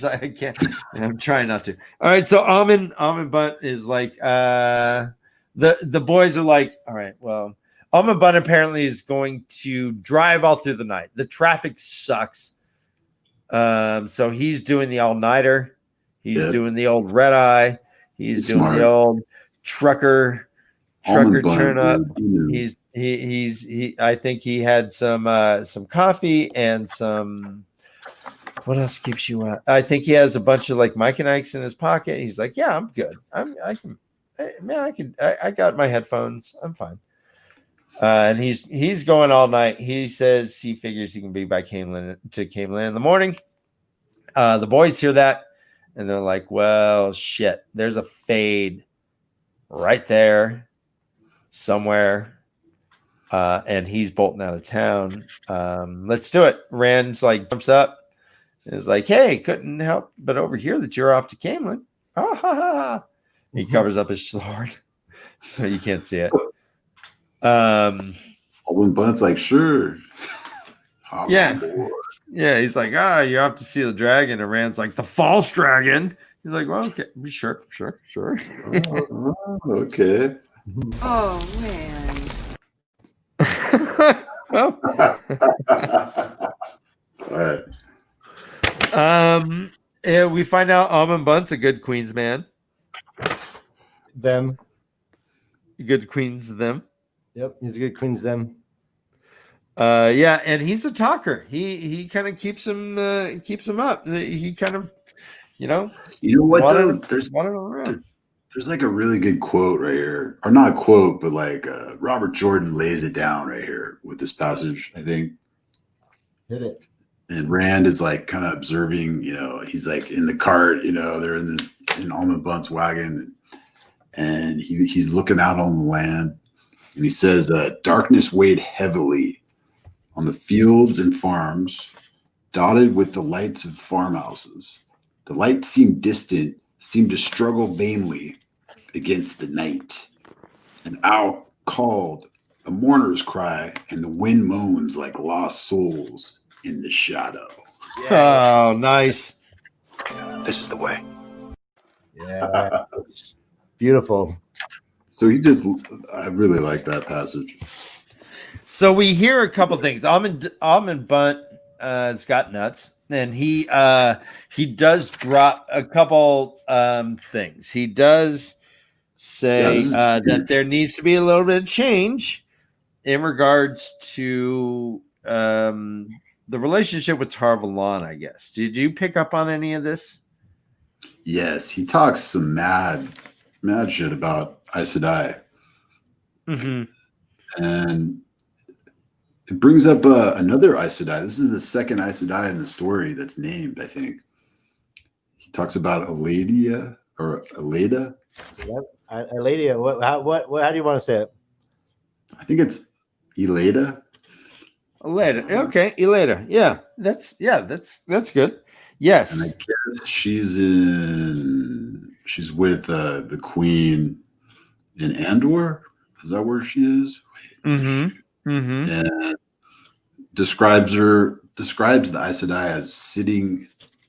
I can't. I'm trying not to. All right, so almond bunt is like the boys are like, all right, well, almond bunt apparently is going to drive all through the night. The traffic sucks. So he's doing the all-nighter. He's doing the old red eye. He's doing the old trucker turn up. He I think he had some coffee and some, what else keeps you up? I think he has a bunch of like Mike and Ike's in his pocket. He's like, "Yeah, I'm good. I got my headphones. I'm fine." And he's going all night. He says he figures he can be by Camelin in the morning. The boys hear that and they're like, "Well, shit, there's a fade right there somewhere." And he's bolting out of town. Let's do it. Rand's like jumps up and is like, "Hey, couldn't help but overhear that you're off to Camelin." Ha ha ha. He covers up his sword so you can't see it. Almond Bunt's like, "Sure." Yeah. Yeah, he's like, "You have to see the dragon." And Rand's like, "The false dragon." He's like, "Well, okay, sure. Okay. Oh, man. All right. And we find out Almond Bunt's a good Queens man. Them. Good Queens them. Yep, he's a good Queens them. Yeah, and he's a talker. He kind of keeps him up. He kind of, You know what though? There's like a really good quote right here, or not a quote, but like Robert Jordan lays it down right here with this passage, I think. Hit it. And Rand is like kind of observing, he's like in the cart, they're in Almond Bunt's wagon, and he's looking out on the land, and he says, "Darkness weighed heavily on the fields and farms, dotted with the lights of farmhouses. The lights seemed distant, seemed to struggle vainly against the night. An owl called, a mourner's cry, and the wind moans like lost souls in the shadow." Oh, nice. This is the way. Yeah. Beautiful. So I really like that passage. So we hear a couple things. Almond Bunt has got nuts, and he does drop a couple things. He does say that there needs to be a little bit of change in regards to the relationship with Tarvalon, I guess. Did you pick up on any of this? Yes, he talks some mad shit about Aes Sedai. Mm-hmm. And it brings up another Aes Sedai. This is the second Aes Sedai in the story that's named, I think. He talks about Eladia or Elada. Eladia. How do you want to say it? I think it's Elada. Elada. Okay, Elada. Yeah, that's good. Yes. And I guess she's with the queen in Andor. Is that where she is? Mm-hmm. Mm-hmm. And describes the Aes Sedai as sitting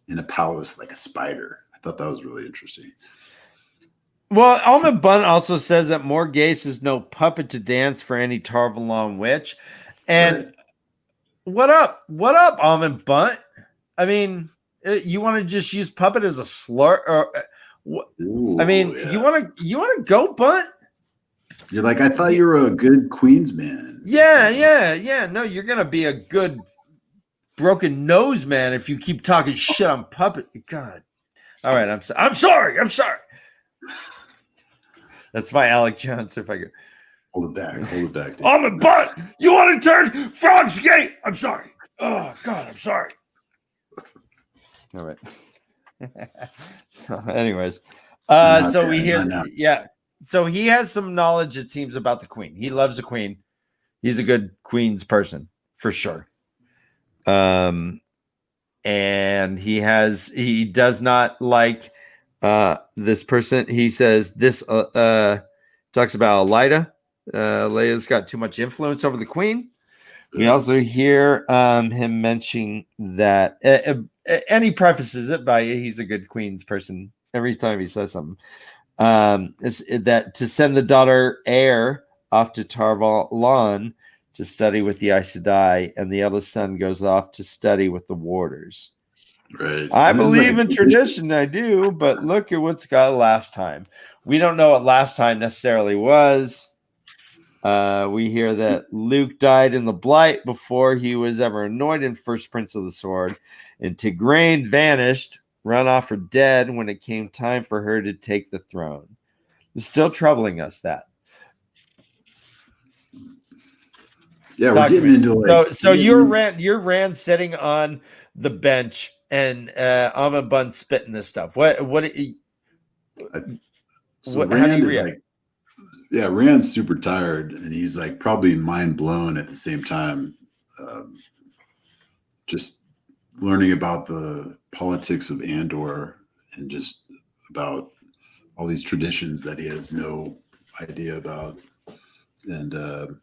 in a palace like a spider. I thought that was really interesting. Well, Almond Bunt also says that Morghese is no puppet to dance for any Tarvalon witch. And Right. what up, Almond Bunt? I mean, you want to just use puppet as a slur? Or, Ooh, I mean, yeah. you want to go Bunt? You're like, I thought you were a good Queens man. Yeah. No, you're gonna be a good broken nose man if you keep talking shit on puppet. God. All right, I'm sorry. That's my Alec Jones. If I go, Hold it back. Dude. I'm a butt. You want to turn Frog's Gate? I'm sorry. Oh God, I'm sorry. All right. So, anyways, so we hear, yeah. So he has some knowledge, it seems, about the queen. He loves the queen. He's a good queen's person for sure. And he does not like this person. He says this talks about Elida. Leia's got too much influence over the queen. We also hear him mentioning that, and he prefaces it by he's a good queen's person every time he says something. Is that to send the daughter heir off to Tarvalon to study with the Aes Sedai, and the eldest son goes off to study with the warders. Right. I believe in tradition, I do, but look at what's got last time. We don't know what last time necessarily was. We hear that Luke died in the Blight before he was ever anointed first Prince of the Sword, and Tigraine vanished, run off or dead when it came time for her to take the throne. It's still troubling us, that. Yeah, we're getting into like so you're Rand sitting on the bench and Almond Bun spitting this stuff. How do you react? Yeah, Rand's super tired, and he's like probably mind blown at the same time. Just learning about the politics of Andor and just about all these traditions that he has no idea about. And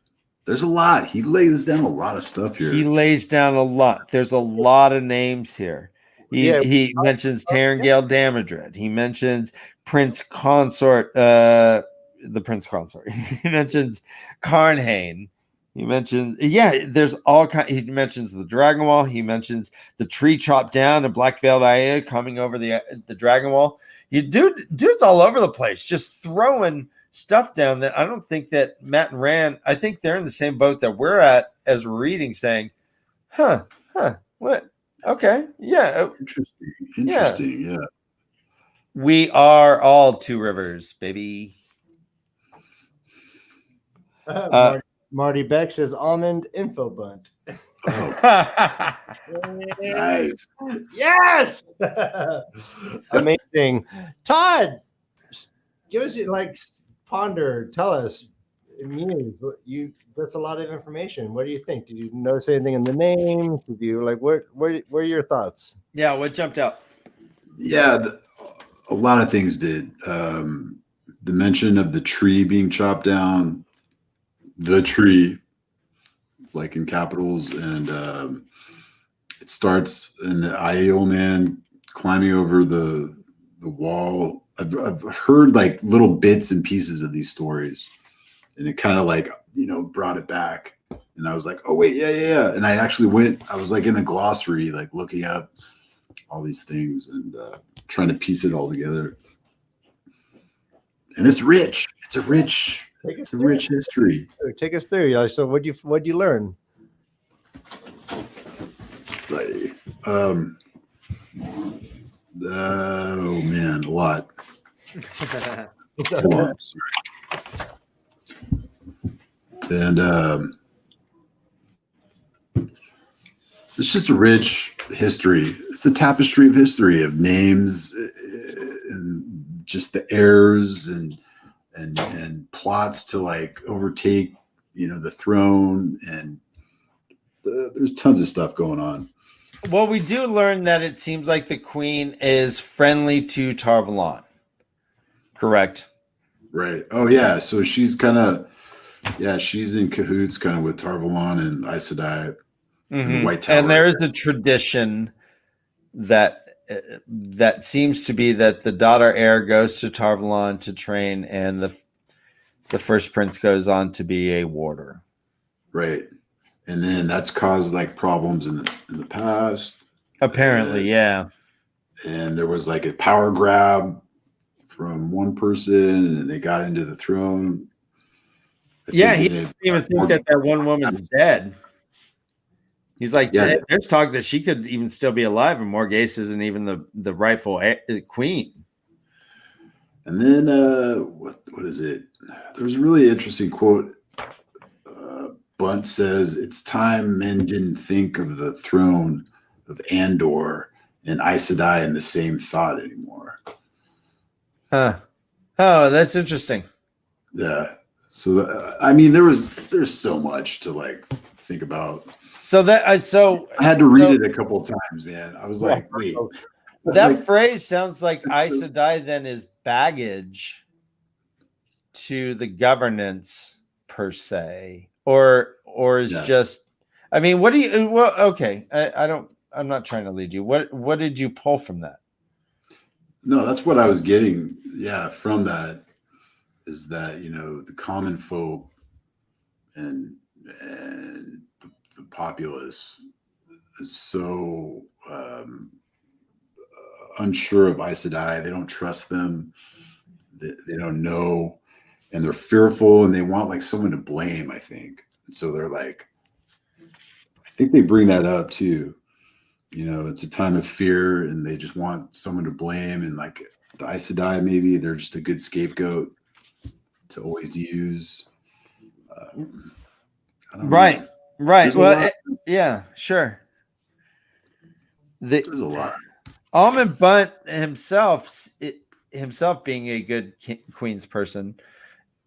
there's a lot. He lays down a lot of stuff here. He lays down a lot. There's a lot of names here. He mentions Tarangale Damodred. He mentions Prince Consort, the Prince Consort. He mentions Carnhane. He mentions, there's all kind. He mentions the Dragon Wall. He mentions the tree chopped down and Black Veiled Aya coming over the Dragon Wall. Dude's all over the place, just throwing stuff down that I don't think that Matt and Rand, I think they're in the same boat that we're at as we're reading, saying, what? Okay, yeah. Interesting, yeah. We are all Two Rivers, baby. Marty Beck says almond info bunt. Oh. Nice. Yes. Amazing. Todd, give us ponder. Tell us. That's a lot of information. What do you think? Did you notice anything in the name? Did you what are your thoughts? Yeah, what jumped out? Yeah, a lot of things did. The mention of the tree being chopped down, the tree, like in capitals, and it starts in the Aiel man climbing over the wall. I've heard like little bits and pieces of these stories, and it kind of brought it back. And I was like, oh wait, yeah. And I actually I was like in the glossary, like looking up all these things and trying to piece it all together. And it's rich. It's a rich history. Take us through. So what'd you learn? Oh man, a lot. Hold on, sorry. And it's just a rich history. It's a tapestry of history of names and just the heirs and plots to like overtake, the throne, and there's tons of stuff going on. Well, we do learn that it seems like the queen is friendly to Tarvalon. Correct. Right. Oh yeah. So she's kind of, she's in cahoots kind of with Tarvalon and Aes Sedai. And the White Tower. And there is a tradition that seems to be that the daughter heir goes to Tarvalon to train, and the first prince goes on to be a warder. Right. And then that's caused like problems in the past. Apparently, yeah. And there was like a power grab from one person, and they got into the throne. He didn't even think that one woman's dead. He's like, there's talk that she could even still be alive, and Morghese isn't even the rightful queen. And then what is it? There's a really interesting quote. Bunt says, "It's time men didn't think of the throne of Andor and Aes Sedai in the same thought anymore." Huh. Oh, that's interesting. Yeah. So I mean, there's so much to like think about. So I had to read it a couple of times, man. I was like, wait. That phrase sounds like Aes Sedai then is baggage to the governance per se, or is just. I mean, what do you? Well, okay, I'm not trying to lead you. What did you pull from that? No, that's what I was getting. Yeah, from that is that the common folk and the populace is so unsure of Aes Sedai. They don't trust them. They don't know, and they're fearful, and they want like someone to blame, I think. And so they're like, I think they bring that up too. It's a time of fear, and they just want someone to blame. And like the Aes Sedai, maybe they're just a good scapegoat to always use. Right. Know. Right. Well, yeah, sure. There's a lot. Almond Bunt himself being a good queen's person,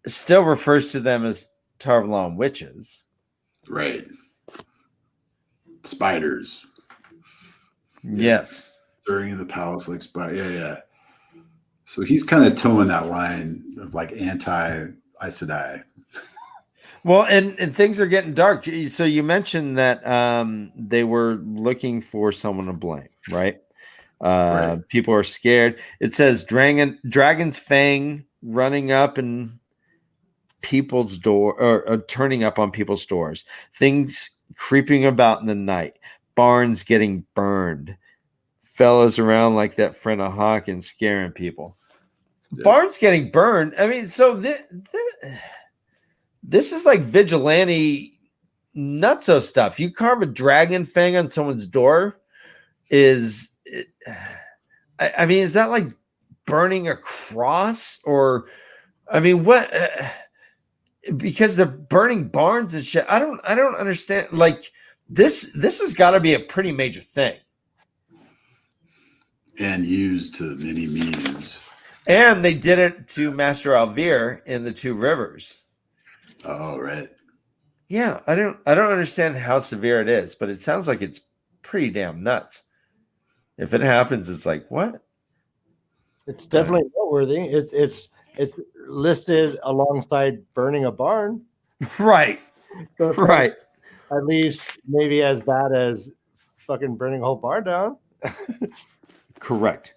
still refers to them as Tarvalon witches. Right. Spiders. Yes. Stirring in the palace like spider. Yeah. So he's kind of towing that line of like anti-Aes Sedai. Well, and things are getting dark. So you mentioned that they were looking for someone to blame, right? Right. People are scared. It says Dragon's Fang running up in people's door, or turning up on people's doors. Things creeping about in the night. Barns getting burned. Fellas around like that friend of Hawkins scaring people. Yeah. Barns getting burned. I mean, so this is like vigilante nutso stuff. You carve a dragon fang on someone's door. Is that like burning a cross? Or, I mean, what? Because they're burning barns and shit. I don't understand. Like this has got to be a pretty major thing. And used to many means. And they did it to Master Alvir in the Two Rivers. Oh, right. Yeah, I don't understand how severe it is, but it sounds like it's pretty damn nuts. If it happens, it's like, what? It's definitely noteworthy. It's listed alongside burning a barn. Right. So right. At least maybe as bad as fucking burning a whole barn down. Correct.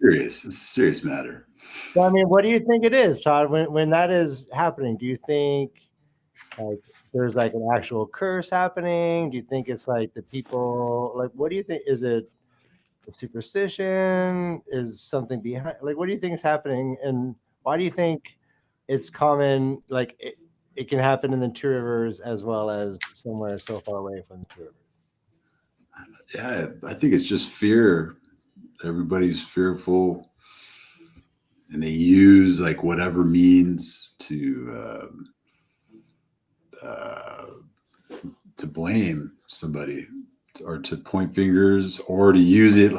It's a serious matter. So, I mean, what do you think it is, Todd? When that is happening, do you think like there's like an actual curse happening? Do you think it's like the people? Like, what do you think? Is it a superstition? Is something behind? Like, what do you think is happening? And why do you think it's common? Like, it can happen in the Two Rivers as well as somewhere so far away from the Two Rivers. Yeah, I think it's just fear. Everybody's fearful, and they use like whatever means to to blame somebody or to point fingers or to use it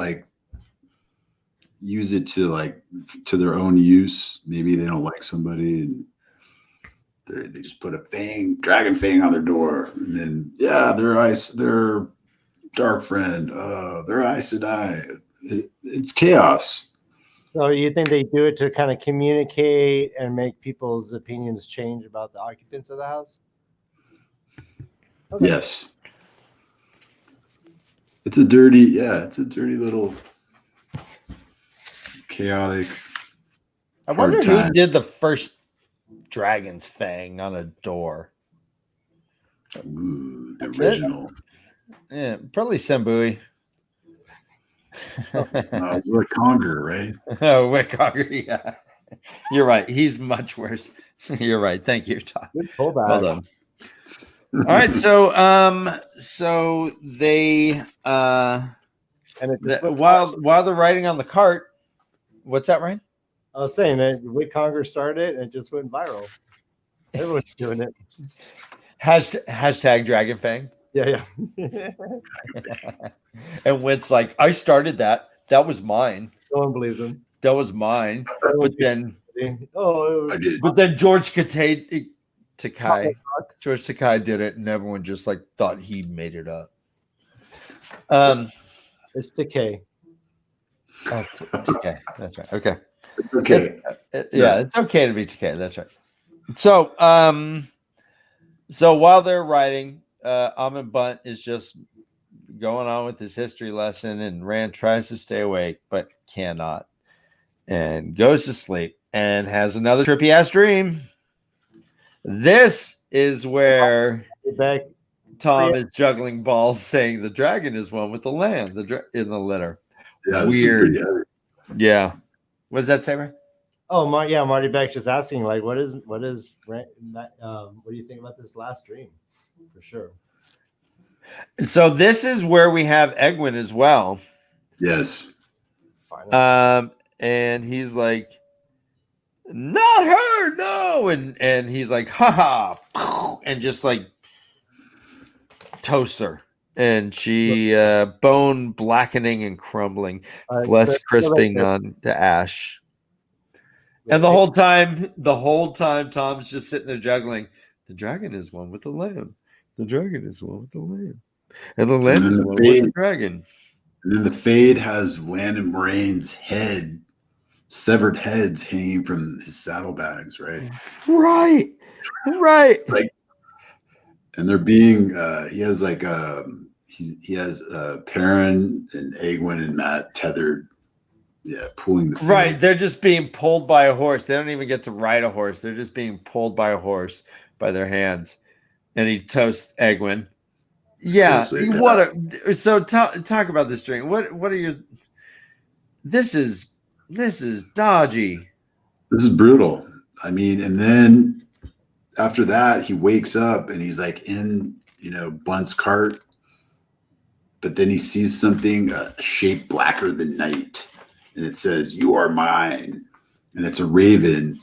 to their own use. Maybe they don't like somebody and they just put a dragon fang on their door, and then their dark friend, their Aes Sedai. It's chaos. So you think they do it to kind of communicate and make people's opinions change about the occupants of the house? Okay. Yes. It's a dirty little chaotic. I wonder hard time. who did the first dragon's fang on a door. Ooh, the original. Yeah, probably Sembui. It's like Conger, right? Oh, Wickonger, yeah. You're right. He's much worse. You're right. Thank you, Todd. Good pullback. Well done. All right, so they And while they're riding on the cart, what's that, Ryan? I was saying that Wickonger started and it just went viral. Everyone's doing it. Hashtag Dragon Fang. Yeah. And Wit's like, I started that. That was mine. No one believes him. That was mine. But then I did. But then George Takai did it, and everyone just like thought he made it up. It's decay. Oh, Takei. That's right. Okay. It's okay. It's okay to be Takei. That's right. So, so while they're writing, Amon Bunt is just going on with his history lesson, and Rand tries to stay awake but cannot, and goes to sleep and has another trippy ass dream. This is where Tom is juggling balls, saying the dragon is one with the land. In the letter. Yeah, weird. Yeah. What does that say, Ryan? Oh, Marty Beck's just asking, like, what do you think about this last dream? For sure. So this is where we have Egwin as well. Yes. Finally. And he's like, not her, no. And he's like, haha, and just like toasts her. And she bone blackening and crumbling, flesh crisping on to ash. And the whole time, Tom's just sitting there juggling. The dragon is one with the lamb. The dragon is one with the lamb. And the lamb is one with the dragon. And then the fade has Landon Moraine's severed heads hanging from his saddlebags, right? Right. It's like, and they're being he has Perrin and Egwin and Matt tethered, pulling the fade. Right. They're just being pulled by a horse. They don't even get to ride a horse. They're just being pulled by a horse by their hands. And he toasts Egwin. Yeah. So talk about this dream. What are your? This is dodgy. This is brutal. I mean, and then after that, he wakes up and he's like in, Bunt's cart, but then he sees something, a shape blacker than night, and it says, "You are mine," and it's a raven,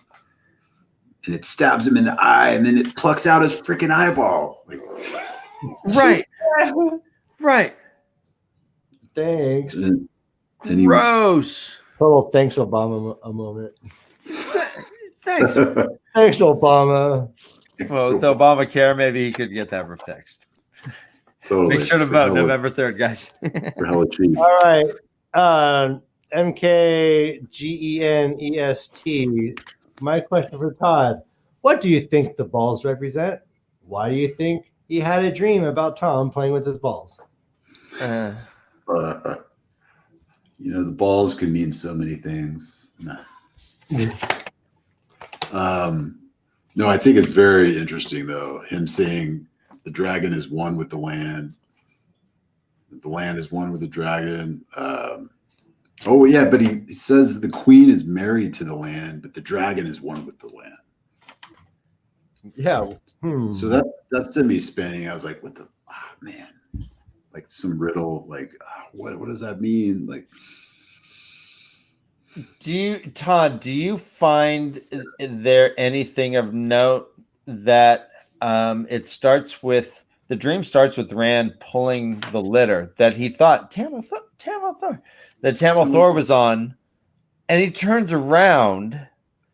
and it stabs him in the eye, and then it plucks out his freaking eyeball. Like, right. Thanks. And he, Gross. Total thanks, Obama, a moment. Thanks. Thanks, Obama. Well, with Obamacare, maybe he could get that fixed. Totally. Make sure to vote November 3rd, guys. For hella cheap. All right. MKGENEST. My question for Todd. What do you think the balls represent? Why do you think he had a dream about Tom playing with his balls? The balls could mean so many things. No, I think it's very interesting, though, him saying the dragon is one with the land. The land is one with the dragon. But he says the queen is married to the land, but the dragon is one with the land. Yeah. So that's me spinning. I was like, what the man? Like some riddle, like what does that mean? Like, Todd, do you find there anything of note that the dream starts with Rand pulling the litter that he thought Tamil Thor was on, and he turns around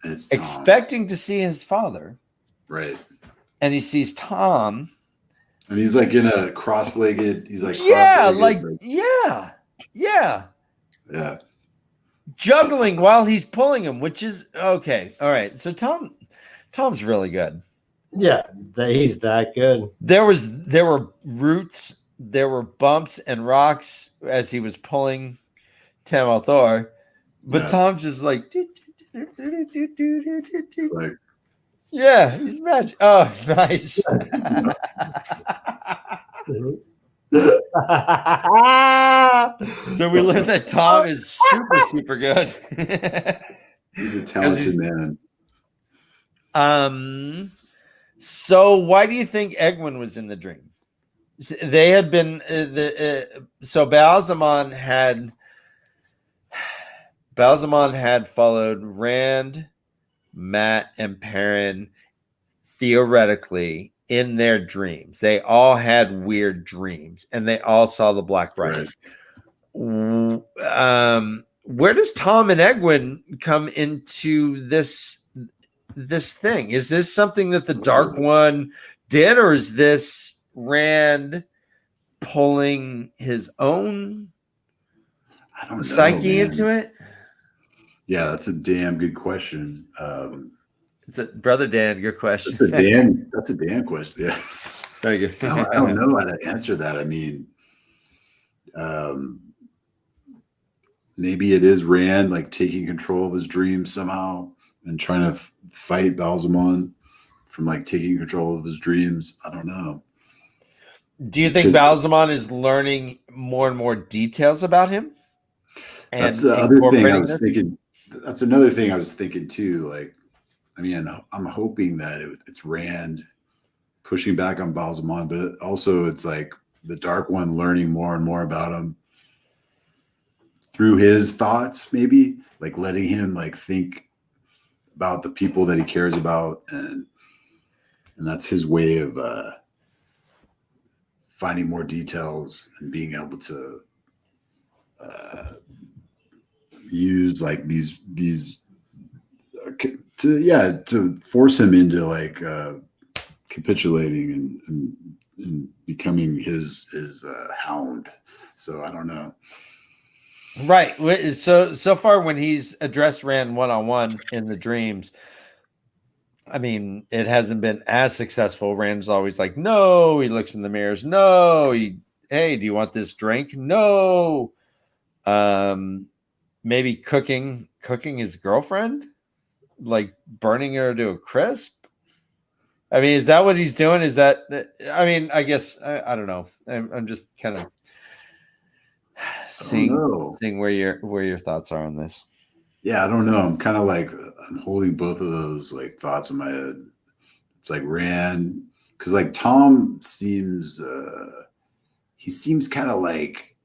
And it's Tom. expecting to see his father. Right. And he sees Tom. And he's like in a cross-legged. He's like yeah. Juggling while he's pulling him, which is okay. All right. So Tom's really good. Yeah, he's that good. There were roots, there were bumps and rocks as he was pulling Tamil Thor, but Tom just like yeah, he's magic. Oh, nice. So we learned that Tom is super good. He's a talented man. So why do you think Egwene was in the dream? They had been so Balsamon had followed Rand, Matt, and Perrin theoretically in their dreams. They all had weird dreams, and they all saw the Black Writing. Right. Where does Tom and Egwene come into this thing? Is this something that the Dark One did, or is this Rand pulling his own psyche into it? Yeah, that's a damn good question. It's a brother Dan, good question. That's a Dan question. Yeah. Very good. I don't know how to answer that. I mean, maybe it is Rand like taking control of his dreams somehow and trying to fight Balsamon from like taking control of his dreams. I don't know. Do you think Balsamon is learning more and more details about him? That's the other thing I was thinking. That's another thing I was thinking too. Like, I mean, I'm hoping that it's Rand pushing back on Balsamon, but also it's like the Dark One learning more and more about him through his thoughts, maybe like letting him like think about the people that he cares about, and that's his way of finding more details and being able to use like these to force him into like capitulating and becoming his hound. So I don't know. Right. So far when he's addressed Rand one-on-one in the dreams, I mean, it hasn't been as successful. Rand's always like, no. He looks in the mirrors. No. Hey, do you want this drink? No. Maybe cooking his girlfriend, like burning her to a crisp. I mean, is that what he's doing? Is that? I mean, I guess I don't know. I'm just kind of seeing where your thoughts are on this. Yeah, I don't know. I'm kind of like I'm holding both of those like thoughts in my head. It's like Rand, because like Tom seems he seems kind of like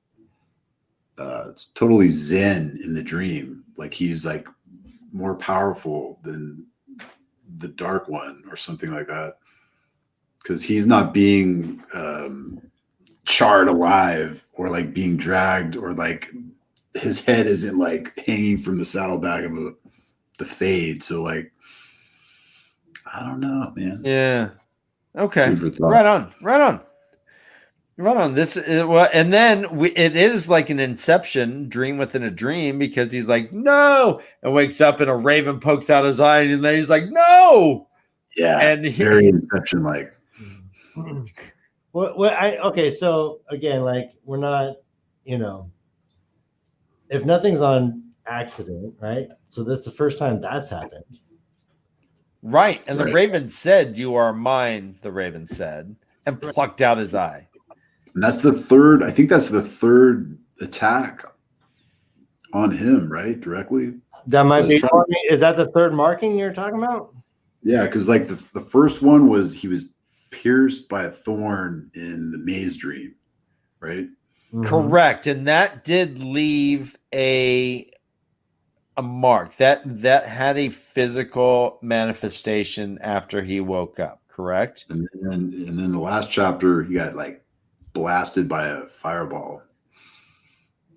totally zen in the dream. Like he's like more powerful than the Dark One or something like that. Because he's not being charred alive or like being dragged, or like his head isn't like hanging from the saddlebag of the Fade. So like, I don't know, man. Yeah. Okay. Right on. This and then it is like an Inception, dream within a dream, because he's like, no, and wakes up and a raven pokes out his eye, and then he's like, no. Yeah. And very Inception like. Okay, so again, like we're not, if nothing's on accident, right? So that's the first time that's happened. Right. And the raven said, you are mine, the raven said, and plucked out his eye. And that's the third, I think that's the third attack on him, right? Directly. That might be, is that the third marking you're talking about? Yeah, because like the first one was he was pierced by a thorn in the maze dream, right? Mm-hmm. Correct. And that did leave a mark that had a physical manifestation after he woke up. Correct. And then the last chapter, he got like blasted by a fireball.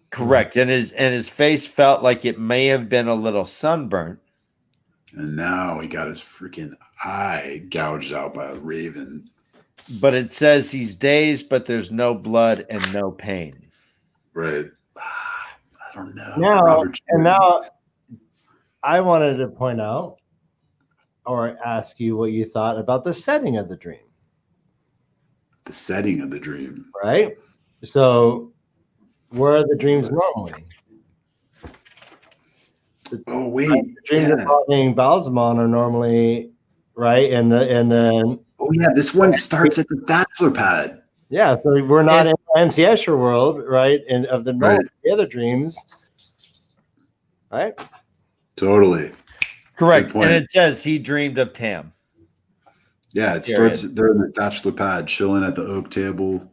Correct. And his face felt like it may have been a little sunburnt. And now he got his freaking eye gouged out by a raven. But it says he's dazed, but there's no blood and no pain. Right. I don't know. Now I wanted to point out or ask you what you thought about the setting of the dream. The setting of the dream. Right? So where are the dreams normally? Oh wait, the dreams involving Balsamon are normally right, and then oh yeah, this one starts at the bachelor pad. Yeah, so we're not in MC Escher world, right? And of the other dreams, right? Totally correct. And it says he dreamed of Tam. Yeah, it starts. They're in the bachelor pad, chilling at the oak table.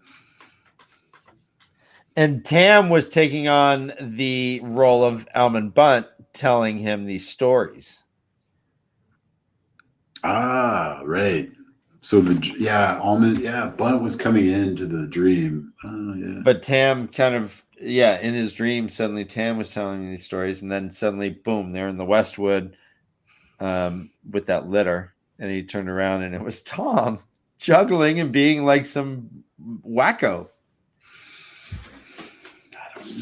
And Tam was taking on the role of Almond Bunt, telling him these stories. Ah, right. So Bunt was coming into the dream. But Tam kind of, in his dream, suddenly Tam was telling me these stories, and then suddenly, boom, they're in the Westwood with that litter, and he turned around, and it was Tom juggling and being like some wacko.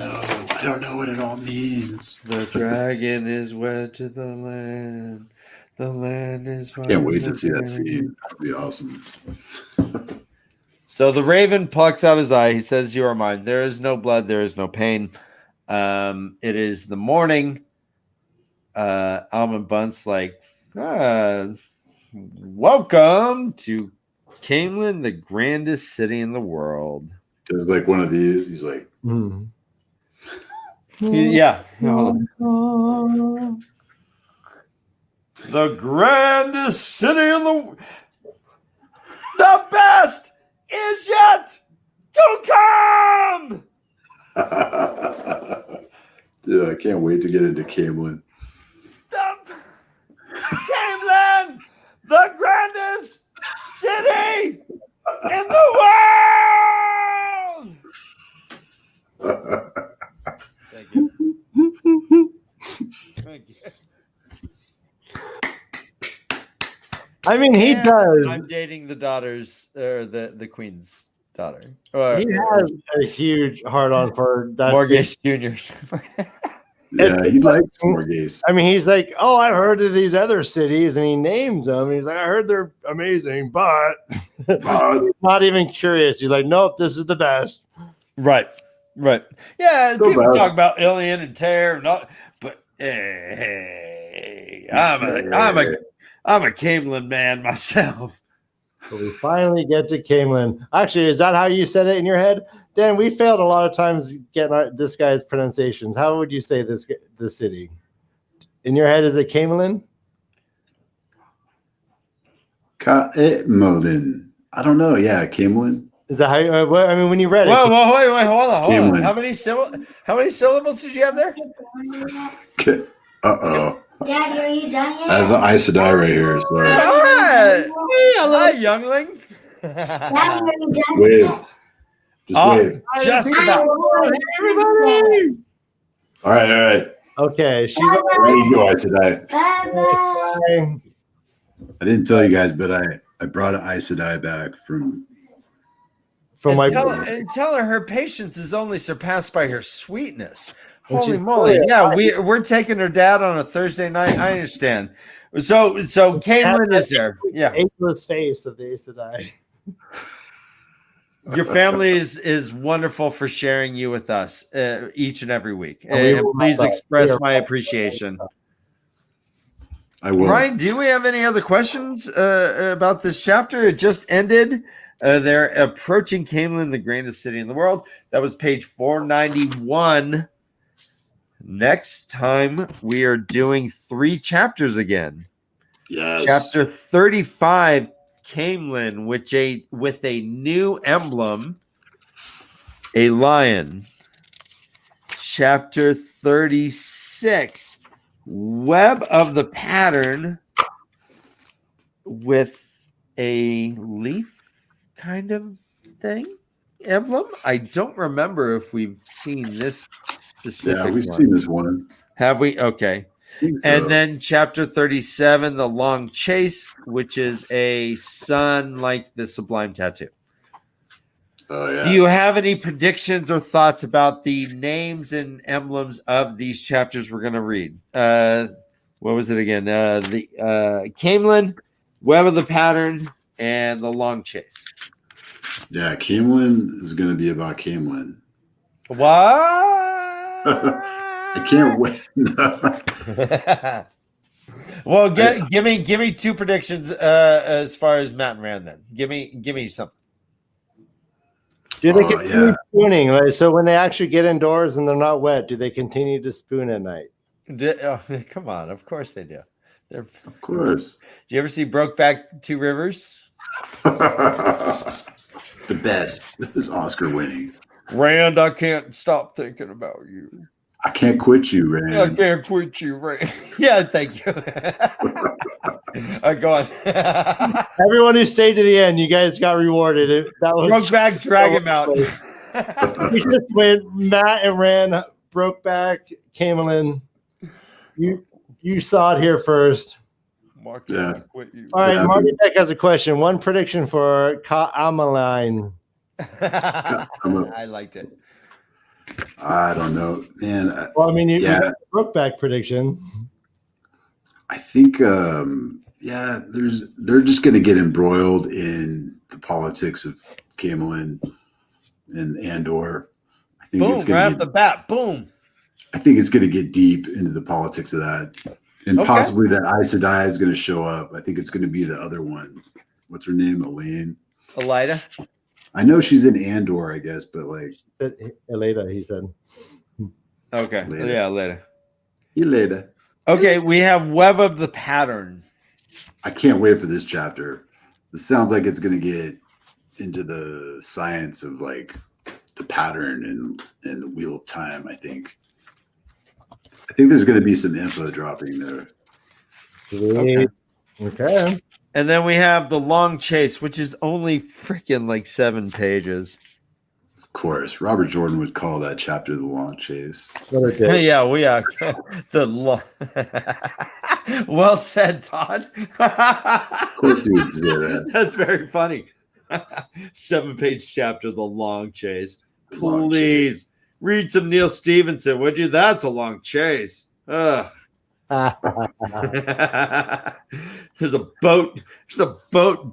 I don't know what it all means. The dragon is wed to the land. The land is wed. Can't wait to see that scene. That'd be awesome. So the raven plucks out his eye. He says, "You are mine. There is no blood. There is no pain." It is the morning. Almond Bunt's like, welcome to Camelin, the grandest city in the world. There's like one of these. He's like, yeah. The grandest city in the best is yet to come. Dude, I can't wait to get into Camelin. Camelin, the grandest city in the world. Thank you. Thank you. I mean, he does. I'm dating the daughter's or the queen's daughter. He has a huge heart on for that. Mortgage Jr. Yeah, he likes Mortgage. I mean, he's like, oh, I've heard of these other cities, and he names them. And he's like, I heard they're amazing, but he's not even curious. He's like, nope, this is the best. Right. Yeah, So people bad. talk about Ilion and Terror and all, but hey, I'm a Camelin man myself. So we finally get to Camelin. Actually, is that how you said it in your head? Dan, we failed a lot of times getting this guy's pronunciations. How would you say this city? In your head, is it Camelin? Camelin. I don't know. Yeah, Camelin. Is that how you, I mean, when you read it? Whoa, wait, hold on. Camelin. How many syllables did you have there? Uh-oh. Daddy, are you done yet? I have the Aes Sedai right here. Sorry. Hi, youngling. Daddy, are you done Wave. yet? Just wave. Just I about. will. Everybody! All right. Okay, she's There you go, Aes Sedai. Bye-bye. I didn't tell you guys, but I brought an Aes Sedai back from from my And tell her her patience is only surpassed by her sweetness. And Holy she's moly. really Yeah, we're taking her dad on a Thursday night. I understand. So Camelin is there. Yeah. ageless face of the Aes Sedai. Your family is wonderful for sharing you with us each and every week. And we And will please love that. express We are- my appreciation. I will. Ryan, do we have any other questions about this chapter? It just ended. They're approaching Camelin, the grandest city in the world. That was page 491. Next time we are doing 3 chapters again. Yes. Chapter 35, Camelin, with a new emblem, a lion. Chapter 36, Web of the Pattern, with a leaf kind of thing emblem. I don't remember if we've seen this specific Yeah, we've one. seen this one. Have we? Okay. I think And so. then chapter 37, The Long Chase, which is a sun like the Sublime Tattoo. Oh yeah. Do you have any predictions or thoughts about the names and emblems of these chapters we're going to read? What was it again? The Camelin, Web of the Pattern, and The Long Chase. Yeah, Camelin is going to be about Camelin. What? I can't wait. Well, give me two predictions as far as Matt and Rand. Then give me something. Do they continue spooning? Like, so when they actually get indoors and they're not wet, do they continue to spoon at night? Come on, of course they do. Of course. Do you ever see Brokeback Two Rivers? The best. This is Oscar winning. Rand, I can't stop thinking about you. I can't quit you, Rand. I can't quit you, Rand. Yeah, thank you. Go on. Everyone who stayed to the end, you guys got rewarded. That was Brokeback Dragon Mountain. We just went Matt and Rand, Brokeback, Camelin. You saw it here first. Mark, Yeah. quit you. All right, Yeah, Marty Beck has a question. One prediction for Amaline. I liked it. I don't know, man. Well, I mean, you Yeah. got the Brokeback prediction. I think, they're just going to get embroiled in the politics of Camelin and Andor. I think Boom, right off the bat. Boom. I think it's going to get deep into the politics of that. And possibly that Aes Sedai is going to show up. I think it's going to be the other one. What's her name? Elaine? Elida? I know she's in Andor, I guess, but like. Later, he said. Okay. Later. Yeah, later. You later. Okay, we have Web of the Pattern. I can't wait for this chapter. This sounds like it's going to get into the science of like the pattern and the wheel of time, I think. I think there's going to be some info dropping there. Okay. And then we have The Long Chase, which is only freaking like 7 pages. Of course, Robert Jordan would call that chapter The Long Chase. Yeah, we are. Well said, Todd. Of course he would say that. That's very funny. 7-page chapter, The Long Chase. Long Please read some Neil Stevenson, would you? That's a long chase. Ugh. There's a boat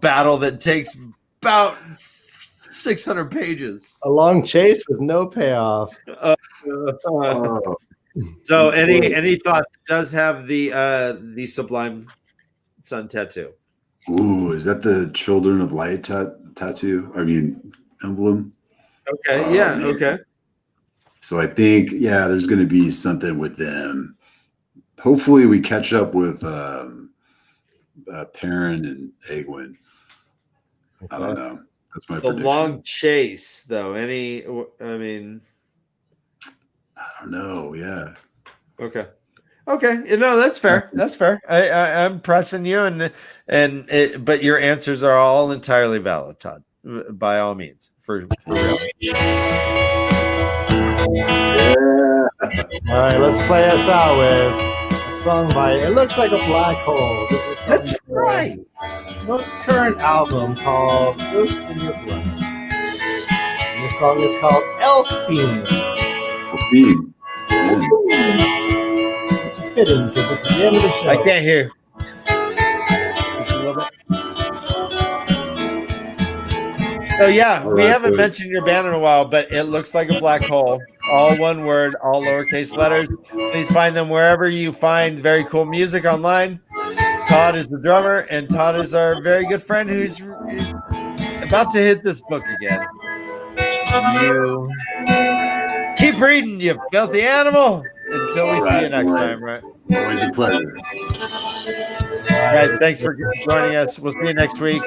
battle that takes about 600 pages. A long chase with no payoff. So any thoughts? It does have the Sublime Sun tattoo. Ooh, is that the Children of Light tattoo? I mean, emblem? Okay, yeah, man. okay. So I think, there's going to be something with them. Hopefully we catch up with Perrin and Egwin. I don't know. That's my prediction. Long chase, though. I don't know. Yeah. Okay. That's fair. That's fair. I'm pressing you, but your answers are all entirely valid, Todd. By all means, for real. All right, let's play us out with a song by It Looks Like a Black Hole. This is from That's right. most current album called Ghosts in Your Blood. And this song is called Elfine. Theme. Which is fitting because this is the end of the show. I can't hear. So we haven't mentioned your band in a while, but It Looks Like a Black Hole. All one word, all lowercase letters. Please find them wherever you find very cool music online. Todd is the drummer, and Todd is our very good friend who's about to hit this book again. You keep reading, you filthy animal. Until we see you next time, right? Always a pleasure. Guys, thanks for joining us. We'll see you next week.